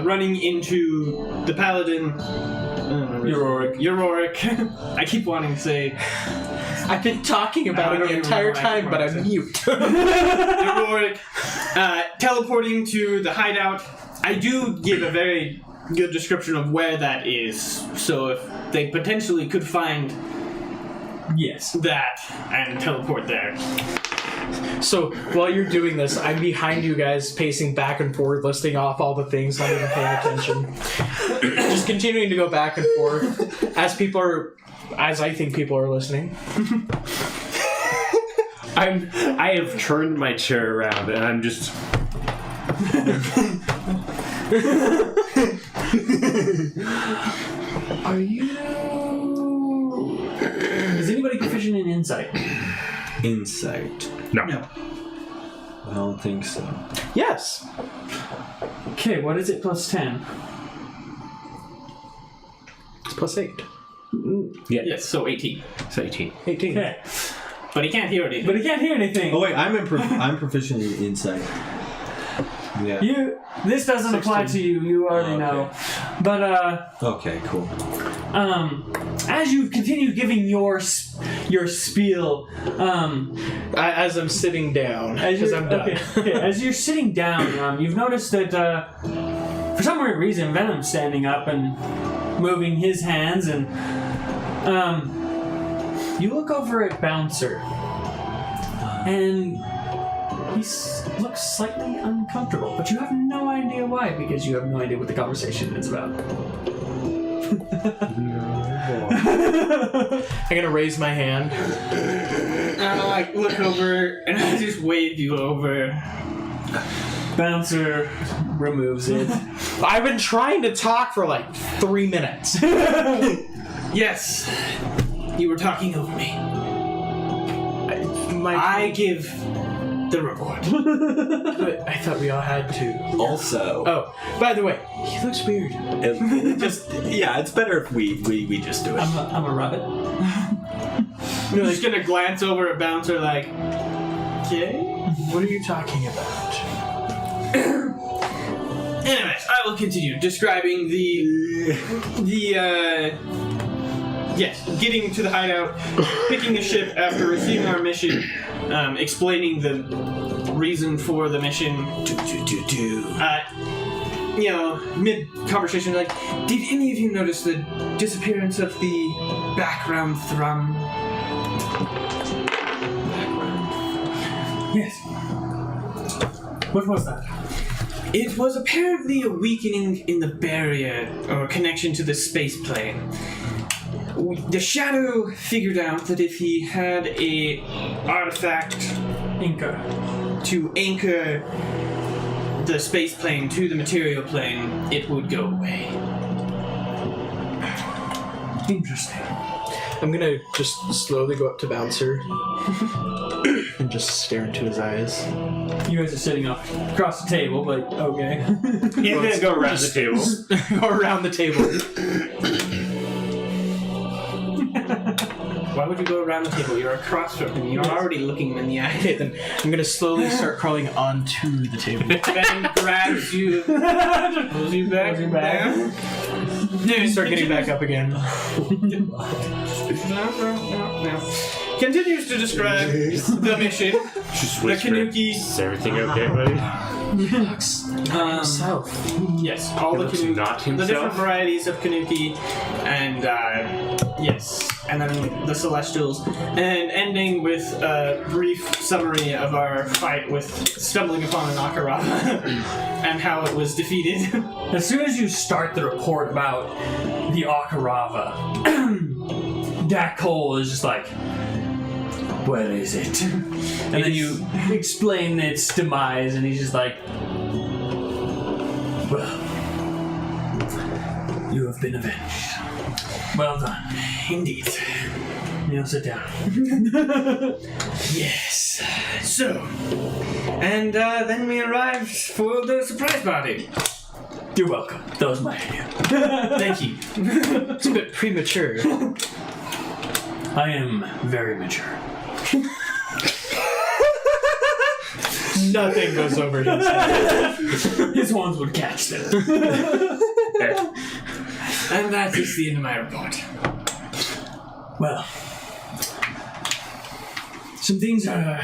running into the paladin. Uroric. I keep wanting to say I've been talking about I it don't the even entire remember time, but what I I'm mute. Uroric, teleporting to the hideout. I do give a very good description of where that is, so if they potentially could find Yes. that and teleport there. So while you're doing this, I'm behind you guys, pacing back and forth, listing off all the things, not even paying attention. Just continuing to go back and forth as I think people are listening. I have turned my chair around and I'm just. Are you? Is anybody proficient in insight? Insight. No. I don't think so. Yes. Okay, what is it plus 10? It's plus 8. Yeah. Yes, so 18. It's 18. 18. Okay. But he can't hear anything. But he can't hear anything. Oh wait, I'm proficient in insight. Yeah. This doesn't apply to you, you already know. But Okay, cool. as you continue giving your spiel, As I'm sitting down, as because you're, I'm done. okay, as you're sitting down, you've noticed that for some weird reason Venom's standing up and moving his hands, and you look over at Bouncer, and he looks slightly uncomfortable, but you have no idea why, because you have no idea what the conversation is about. I'm gonna raise my hand. And I like look over and I just wave you over. Bouncer removes it. I've been trying to talk for like 3 minutes. Yes, you were talking over me. I give the report. I thought we all had to. Also, Oh, by the way, he looks weird. it's better if we just do it. I'm a rabbit. I'm just gonna glance over at Bouncer like, okay. What are you talking about? Anyways, I I will continue describing getting to the hideout, picking the ship after receiving our mission, explaining the reason for the mission. Mid-conversation, like, did any of you notice the disappearance of the background thrum? Yes. What was that? It was apparently a weakening in the barrier or connection to the space plane. The Shadow figured out that if he had a artifact to anchor the space plane to the material plane, it would go away. Interesting. I'm gonna just slowly go up to Bouncer and just stare into his eyes. You guys are sitting across the table, but okay. He's gonna go around the table. Go around the table. Why would you go around the table? You're across from him. You're already looking him in the eye. Okay, then I'm gonna slowly start crawling onto the table. Ben grabs you, pulls you back down. Start getting back up again. No. Continues to describe the mission. Just The whisper. Kanuki. Is everything okay, buddy? Himself. Yes, all He the looks Kanuki, not the himself. different varieties of Kanuki, and and then the Celestials, and ending with a brief summary of our fight with stumbling upon an Akarava and how it was defeated. As soon as you start the report about the Akarava, Dak Cole is just like, where is it? And then you explain its demise, and he's just like, well, you have been avenged. Well done. Indeed. Now sit down. Yes. So, and then we arrived for the surprise party. You're welcome. That was my idea. Thank you. It's a bit premature. I am very mature. Nothing goes over his head. His ones would catch them. And that is the end of my report. Well, some things are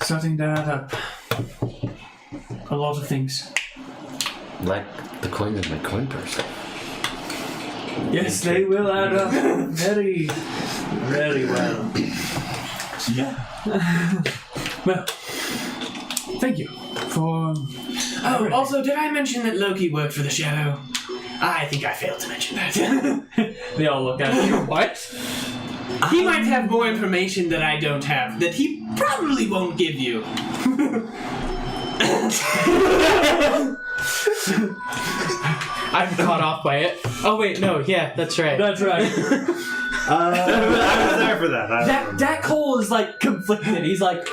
starting to add up. A lot of things. Like the coin in my coin purse. Yes, they will add up very, very well. Yeah. Well, thank you for... Oh, also, did I mention that Loki worked for the Shadow? I think I failed to mention that. They all look at you. What? He might have more information that I don't have, that he probably won't give you. I'm caught off by it. Oh wait, no, yeah, that's right. That's right. I was there for that. Dak Cole is like conflicted. He's like,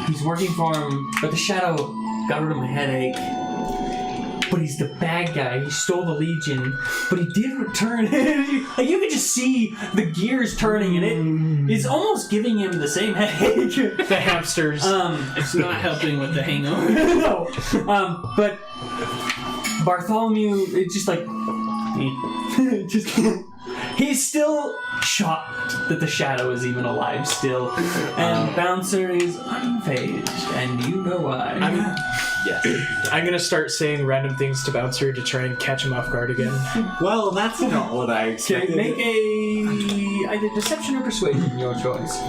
he's working for him, but the Shadow got rid of my headache. But he's the bad guy. He stole the Legion, but he did return. Like, you can just see the gears turning, and it is almost giving him the same headache. The hamsters. It's not helping with the hangover. No. But Bartholomew, it's just like he's still shocked that the Shadow is even alive still, and Bouncer is unfazed, and you know why. I'm gonna start saying random things to Bouncer to try and catch him off guard again. Well, that's not what I Okay, expected. make either deception or persuasion, your choice.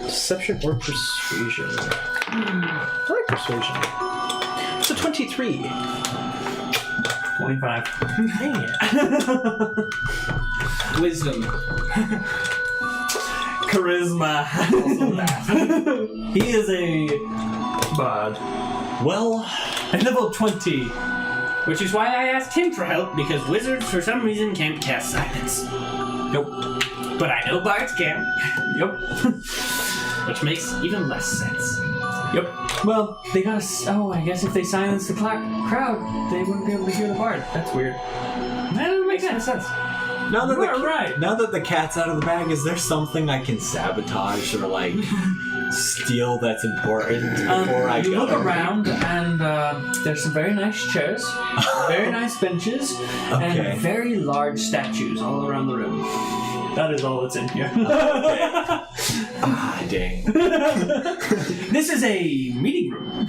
Deception or persuasion? I like persuasion. It's a 23. 25. Dang it. Wisdom. Charisma. He is a bard. Well, At level 20. Which is why I asked him for help, because wizards for some reason can't cast silence. Nope. But I know bards can, Yep. which makes even less sense. Yep. Well, they got us. Oh, I guess if they silence the crowd, they wouldn't be able to hear the bard. That's weird. That doesn't make sense. now that You are right. now that the cat's out of the bag, is there something I can sabotage or like steal that's important before I you go? look around, and there's some very nice chairs, very nice benches, Okay. and very large statues all around the room. That is all that's in here. Ah, dang. This is a meeting room.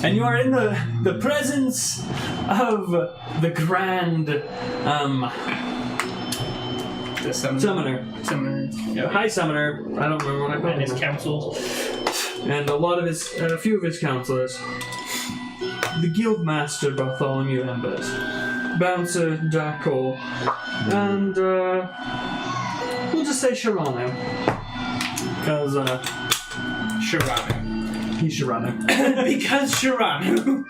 And you are in the presence of the grand The summoner. Yeah. High summoner. I don't remember what I called And his him. council. And a few of his counselors. The guildmaster Bartholomew Embers. Bouncer Dark Cole. And we'll just say Shirano. Because Shirano. he's Shirano. Because Shirano.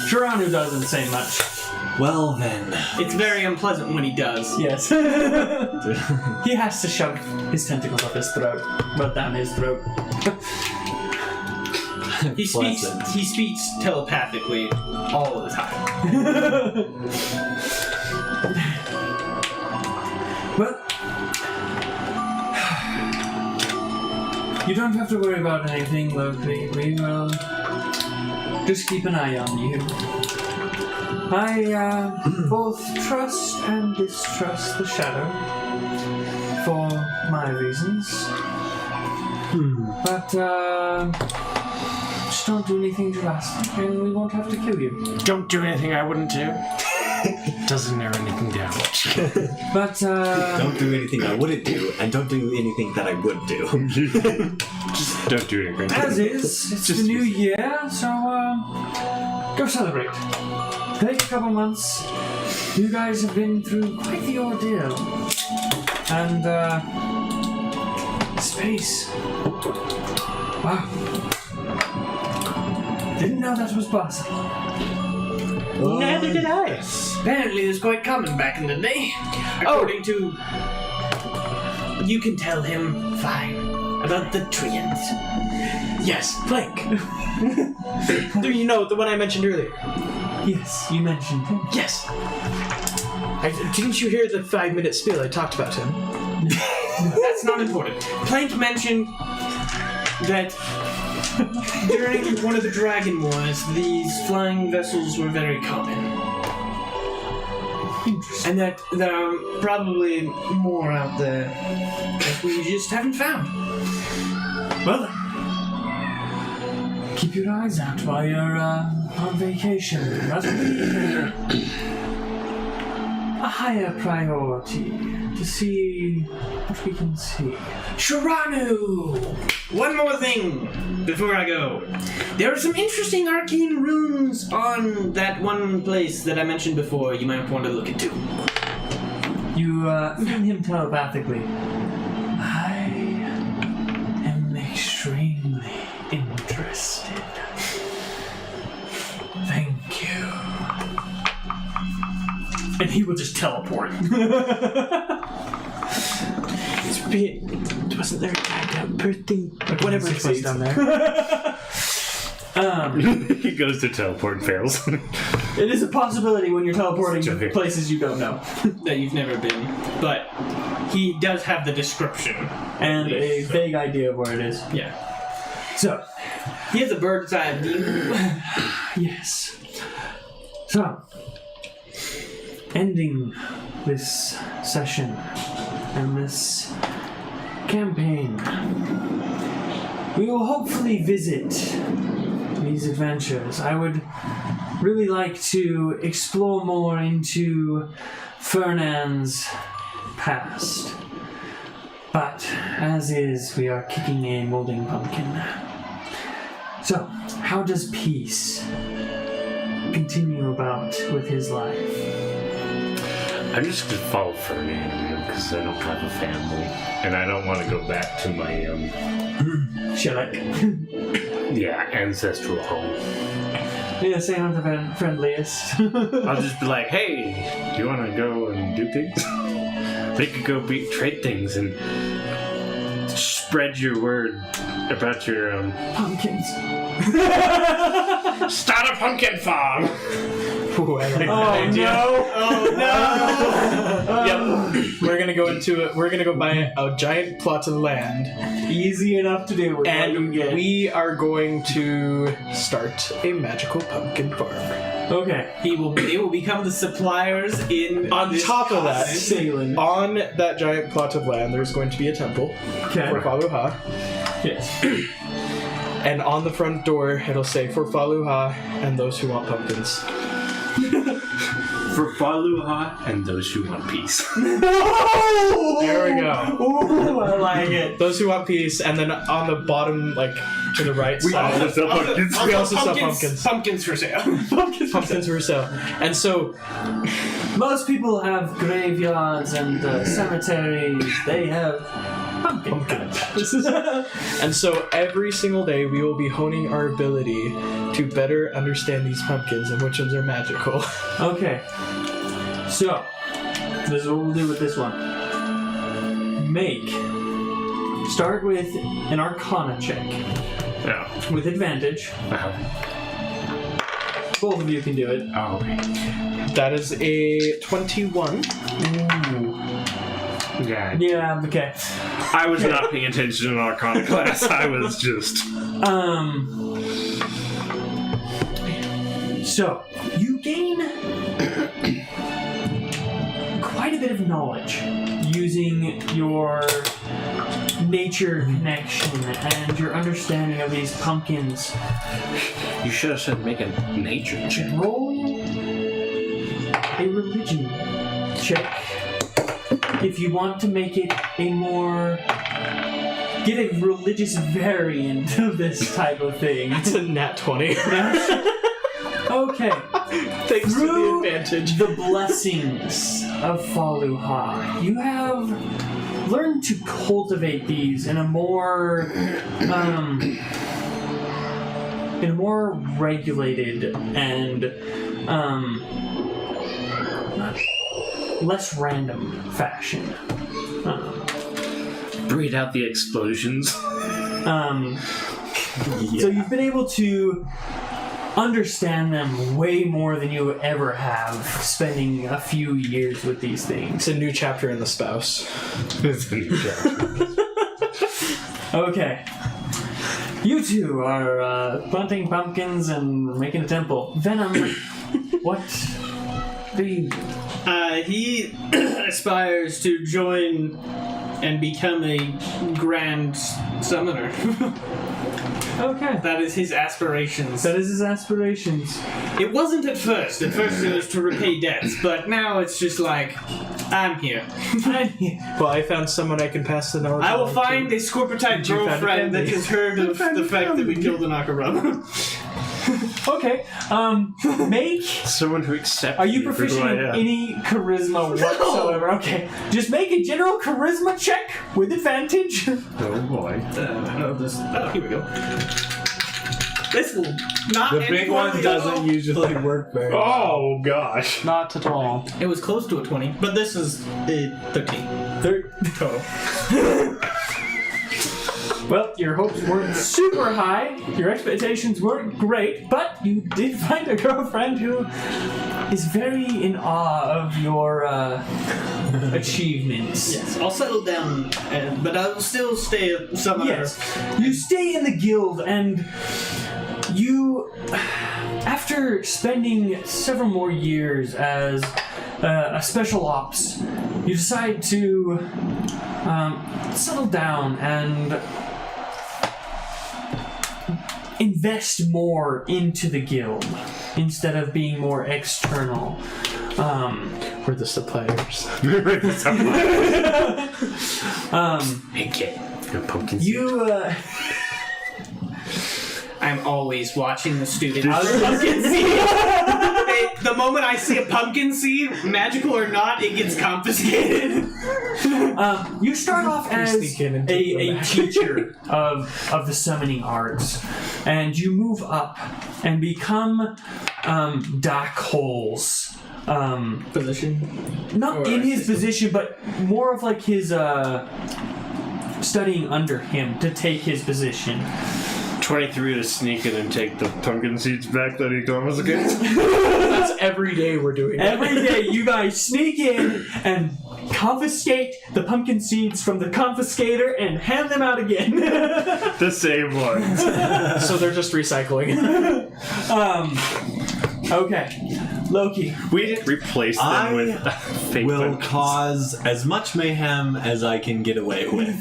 Shirano doesn't say much. Well then. It's very unpleasant when he does. Yes. He has to shove his tentacles up his throat. Well, down his throat. He speaks telepathically all the time. Well, you don't have to worry about anything locally. We will just keep an eye on you. I both trust and distrust the Shadow for my reasons. But just don't do anything drastic and we won't have to kill you. Don't do anything I wouldn't do. Doesn't narrow anything down. But Don't do anything I wouldn't do, and don't do anything that I would do. Just don't do anything. as is, it's the new year, so go celebrate. Take a couple months. You guys have been through quite the ordeal. And space. Wow. Didn't know that was possible. Neither did I. Apparently it was quite common back in the day. According to... You can tell him fine about the Treants. Yes, Plank. You know, the one I mentioned earlier. Yes, you mentioned him. Yes. Didn't you hear the 5-minute spiel I talked about him? That's not important. Plank mentioned that during one of the Dragon Wars, these flying vessels were very common. And that there are probably more out there that we just haven't found. Well, keep your eyes out while you're on vacation. That'll be a higher priority to see what we can see. Shirano! One more thing before I go. There are some interesting arcane runes on that one place that I mentioned before you might want to look into. You feel him telepathically. I am extremely interested. Thank you. And he will just teleport. Wasn't there a tagged out birthday? Whatever it was down there. He goes to teleport and fails. It is a possibility when you're teleporting to Okay. places you don't know. That you've never been. But he does have the description. And a vague idea of where it is. Yeah. So, He has a bird's eye view. yes. So, ending this session and this campaign, we will hopefully visit these adventures. I would really like to explore more into Fernand's past. But, as is, we are kicking a molding pumpkin. So, how does Peace continue about with his life? I'm just gonna follow Fernand because I don't have a family, and I don't want to go back to my Shellac. ancestral home. Yeah, say I'm the friendliest. I'll just be like, hey, do you want to go and do things? They could go trade things and spread your word about your Pumpkins. start a pumpkin farm. Ooh, I like that Oh idea. no! Oh Yep. We're gonna go into it. We're gonna go buy a giant plot of land, no! Easy enough to do with what you and get. we are going to start a magical pumpkin farm. Okay. They will become the suppliers in. On this top of that, Sailing. on that giant plot of land, there's going to be a temple Okay. for Faluha, Yes. and on the front door it'll say for Faluha and those who want pumpkins. For Faluha and those who want peace. There we go. Ooh, I like it. Those who want peace, and then on the bottom, like to the right side, also sell pumpkins. we also sell pumpkins. Pumpkins for sale. Pumpkins for sale. And so, Most people have graveyards and cemeteries. They have pumpkin patches. and so every single day we will be honing our ability to better understand these pumpkins and which ones are magical. Okay. So, this is what we'll do with this one. Start with an Arcana check Yeah. with advantage. Both of you can do it. Oh, okay. That is a 21. Yeah. Yeah. Okay. I was not paying attention in Arcana class. I was just. So you gain quite a bit of knowledge using your nature connection and your understanding of these pumpkins. You should have said make a nature check. Roll a religion check if you want to make it a more get a religious variant of this type of thing. That's a nat 20. Okay. Thanks to Through the advantage. the blessings of Faluha, you have learned to cultivate these in a more regulated and less random fashion. Breathe out the explosions. So you've been able to understand them way more than you ever have, spending a few years with these things. It's a new chapter in the spouse. Okay. You two are planting pumpkins and making a temple. Venom, what do you do? He aspires to join and become a grand summoner. Okay. That is his aspirations. That is his aspirations. It wasn't at first. At first it was to repay debts, but now it's just like, I'm here. Well, I found someone I can pass the knowledge I will along find to. a Scorpitite You found a girlfriend that family. has heard of the fact that we killed an Akarama. Okay. Make. Someone who accepts. Are you me for who proficient I in am. any charisma whatsoever? Okay. Just make a general charisma check with advantage. Oh boy. Here we go. This will not The end big one poorly. doesn't usually work very well. Oh gosh. Not at all. It was close to a 20, but this is 13. Total. Well, your hopes weren't super high, your expectations weren't great, but you did find a girlfriend who is very in awe of your achievements. Yes, I'll settle down, but I will still stay a summoner. Yes. You stay in the guild, and you, after spending several more years as a special ops, you decide to settle down and invest more into the guild instead of being more external. We're the suppliers. Hey kid, your pumpkin seed. You, I'm always watching the students. Pumpkin seed. The moment I see a pumpkin seed, magical or not, it gets confiscated. you start off as sneak in and take a them back. teacher of the summoning arts, and you move up and become Dark Hole's Position. not Or in his position, but more of like his studying under him to take his position. 23 to sneak in and take the pumpkin seeds back that he promised against. That's It's every day we're doing it. Every day you guys sneak in and confiscate the pumpkin seeds from the confiscator and hand them out again. The same ones. So they're just recycling. Okay. Loki. We didn't replace them with fake will pumpkins. cause as much mayhem as I can get away with.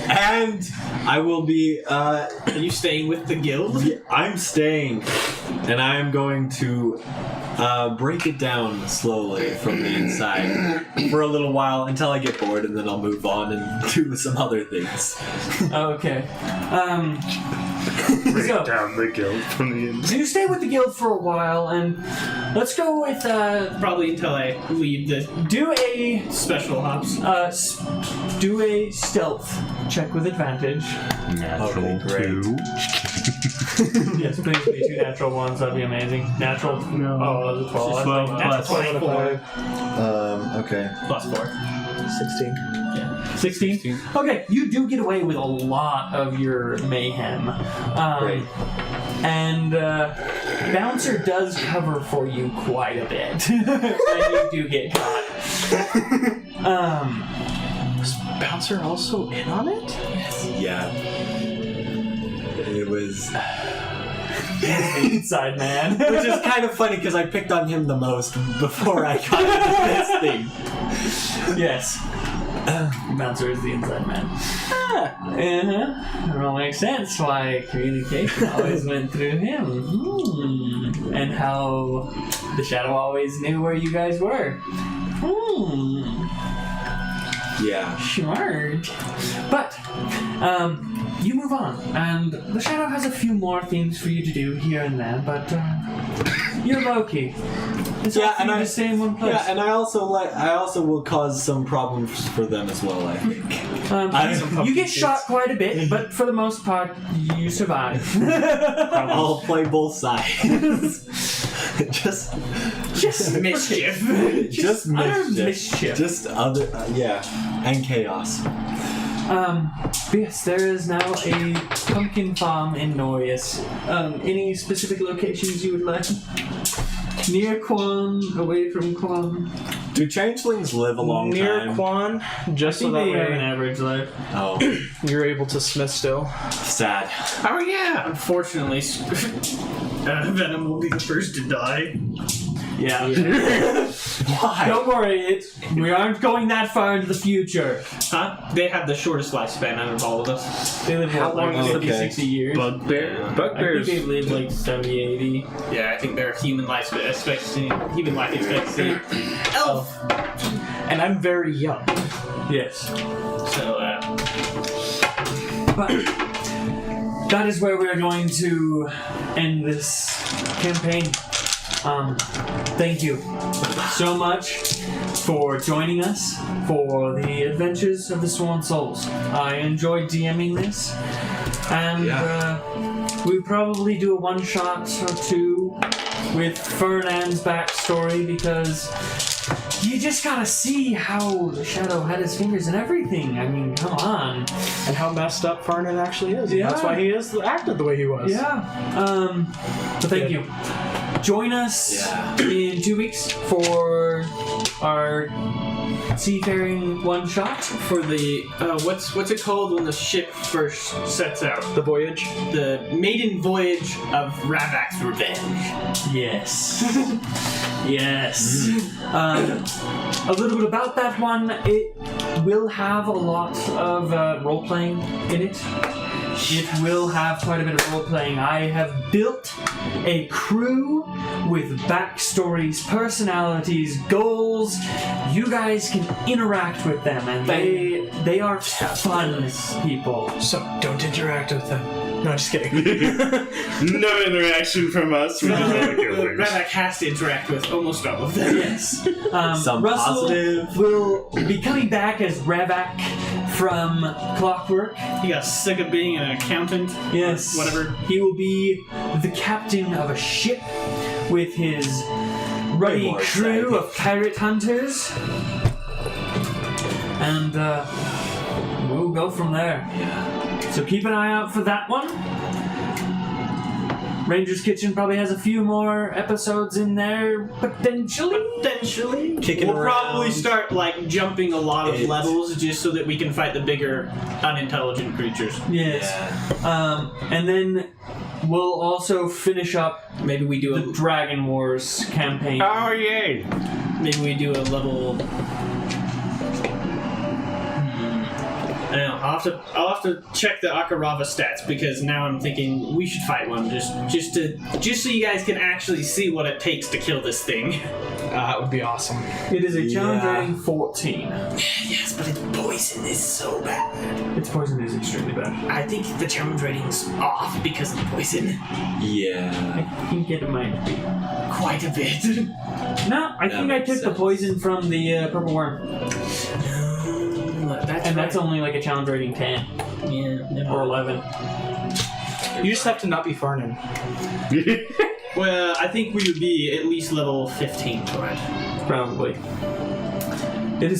And I will be, Are you staying with the guild? I'm staying, and I am going to break it down slowly from the inside for a little while until I get bored, and then I'll move on and do some other things. Okay. Break So- down the guild from the inside. So you stay with the guild for a while, and let's go with Probably until I leave the do a special hops. do a stealth check with advantage. Natural great. 2. Yes, please be 2 natural ones. That'd be amazing. Natural. No. Oh, that's a 12. Just I think plus natural 24. Okay. Plus 4. 16. 16. Okay, you do get away with a lot of your mayhem. Great. And Bouncer does cover for you quite a bit. And you do get caught. Was Bouncer also in on it? Yeah. It was... Inside man. Which is kind of funny because I picked on him the most before I got into this thing. Yes. Bouncer is the inside man. It all makes sense why communication always went through him. And how the Shadow always knew where you guys were. Yeah. Smart. But, you move on, and the Shadow has a few more things for you to do here and there, but, you're Loki. It's Yeah, all for and you I- to stay in one place. Yeah, and I also will cause some problems for them as well, I think. You get shot quite a bit, but for the most part, you survive. I'll play both sides. just Mischief. just utter mischief. mischief. Just other yeah, and chaos. But yes, there is now a pumpkin farm in Norius. Any specific locations you would like? Near Quan, away from Quan? Do changelings live a long Near time? Quan, just I so think that they have an way average life. Oh, you're able to smith still. sad. Oh yeah. Unfortunately, Venom will be the first to die. Yeah. Why? Don't worry, we aren't going that far into the future. Huh? They have the shortest lifespan out of all of us. They live How what, like long is 50, okay. 60 years. Bugbear? I think Bugbears. they live like 70, 80. Yeah, I think their human life expectancy. Elf. And I'm very young. Yes. So But that is where we are going to end this campaign. Thank you so much for joining us for the adventures of the Sworn Souls. I enjoyed DMing this, and we probably do a one-shot or two with Fernand's backstory because you just gotta see how the Shadow had his fingers in everything. I mean, come on. And how messed up Farnan actually is. Yeah. That's why he acted the way he was. Yeah. But thank you. Join us in 2 weeks for our seafaring one shot. for the what's it called when the ship first sets out? The voyage. The maiden voyage of Ravak's revenge. Yes. Yes. A little bit about that one. It will have a lot of role playing in it. It will have quite a bit of role playing. I have built a crew with backstories, personalities, goals. You guys can interact with them, and they are fun people. So don't interact with them. No, just kidding. No interaction from us. We just want to go there. Ravak has to interact with almost all of them. Yes. Some Russell positive. will be coming back as Ravak from Clockwork. He got sick of being an accountant. Yes. Whatever. He will be the captain of a ship with his ruddy more crew exciting. of pirate hunters. And we'll go from there. Yeah. So keep an eye out for that one. Ranger's Kitchen probably has a few more episodes in there, potentially. Kicking We'll around. probably start like jumping a lot of It's- levels just so that we can fight the bigger, unintelligent creatures. Yes. Yeah. And then we'll also finish up Maybe we do the Dragon Wars campaign. Oh yay! Maybe we do a level. I don't know. I'll have to check the Akarava stats because now I'm thinking we should fight one just so you guys can actually see what it takes to kill this thing. That would be awesome. It is a challenge Yeah. rating 14. Yes, but its poison is so bad. Its poison is extremely bad. I think the challenge rating's off because of the poison. Yeah. I think it might be. Quite a bit. No, I think I makes took the sense. poison from the purple worm. That's And that's only like a challenge rating 10 or 11. You just have to not be farting. Well, I think we would be at least level 15 for it. Probably. It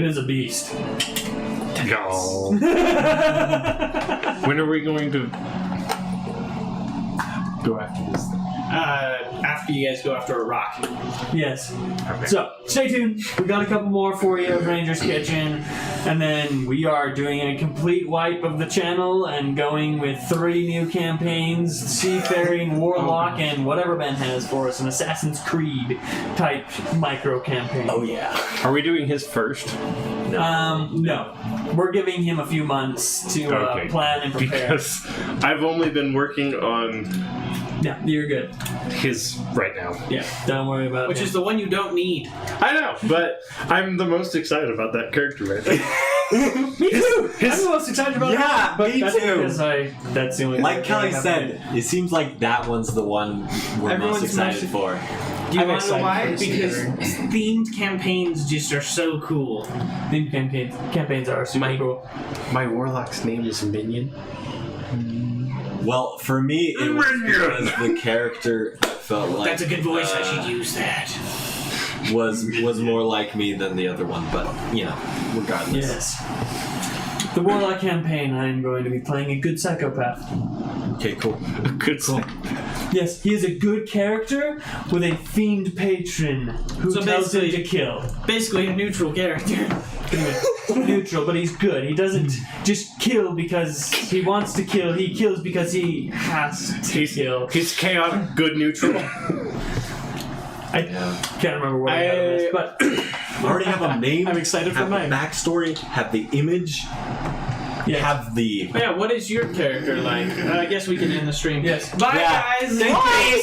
is a beast. Go. When are we going to go after this thing? After you guys go after a rock. Yes. So, stay tuned. We got a couple more for you of Ranger's Kitchen. And then we are doing a complete wipe of the channel and going with 3 new campaigns, Seafaring, Warlock, and whatever Ben has for us, an Assassin's Creed type micro campaign. Oh yeah. Are we doing his first? No. We're giving him a few months to Okay. plan and prepare. Because I've only been working on Yeah, you're good. his right now. Yeah, don't worry about Which it. is the one you don't need. I know, but I'm the most excited about that character right now. Me too! I'm the most excited about Yeah, that. But me that's too. Because that's the only Like thing I Kelly have said, it seems like that one's the one we're Everyone's most excited most- for. Do you I'm want to know excited why? for this Because themed campaigns just are so cool. Theme campaigns are super cool. My warlock's name is Minion. Well, for me, it was because the character that felt like That's a good voice. I should use that. was more like me than the other one. But you know, regardless. Yes. The Warlock campaign, I'm going to be playing a good psychopath. Okay, cool. Good cool. Yes, he is a good character with a fiend patron who So tells him basically- to kill. Basically, a neutral character. Neutral, but he's good. He doesn't just kill because he wants to kill. He kills because he has to kill. He's chaotic, good neutral. I can't remember what I got on this, but I already have a name. I'm excited for have mine. the backstory. Have the image. yes. Have the. Yeah, what is your character like? I guess we can end the stream. Yes. Bye, Yeah. guys. Thank you.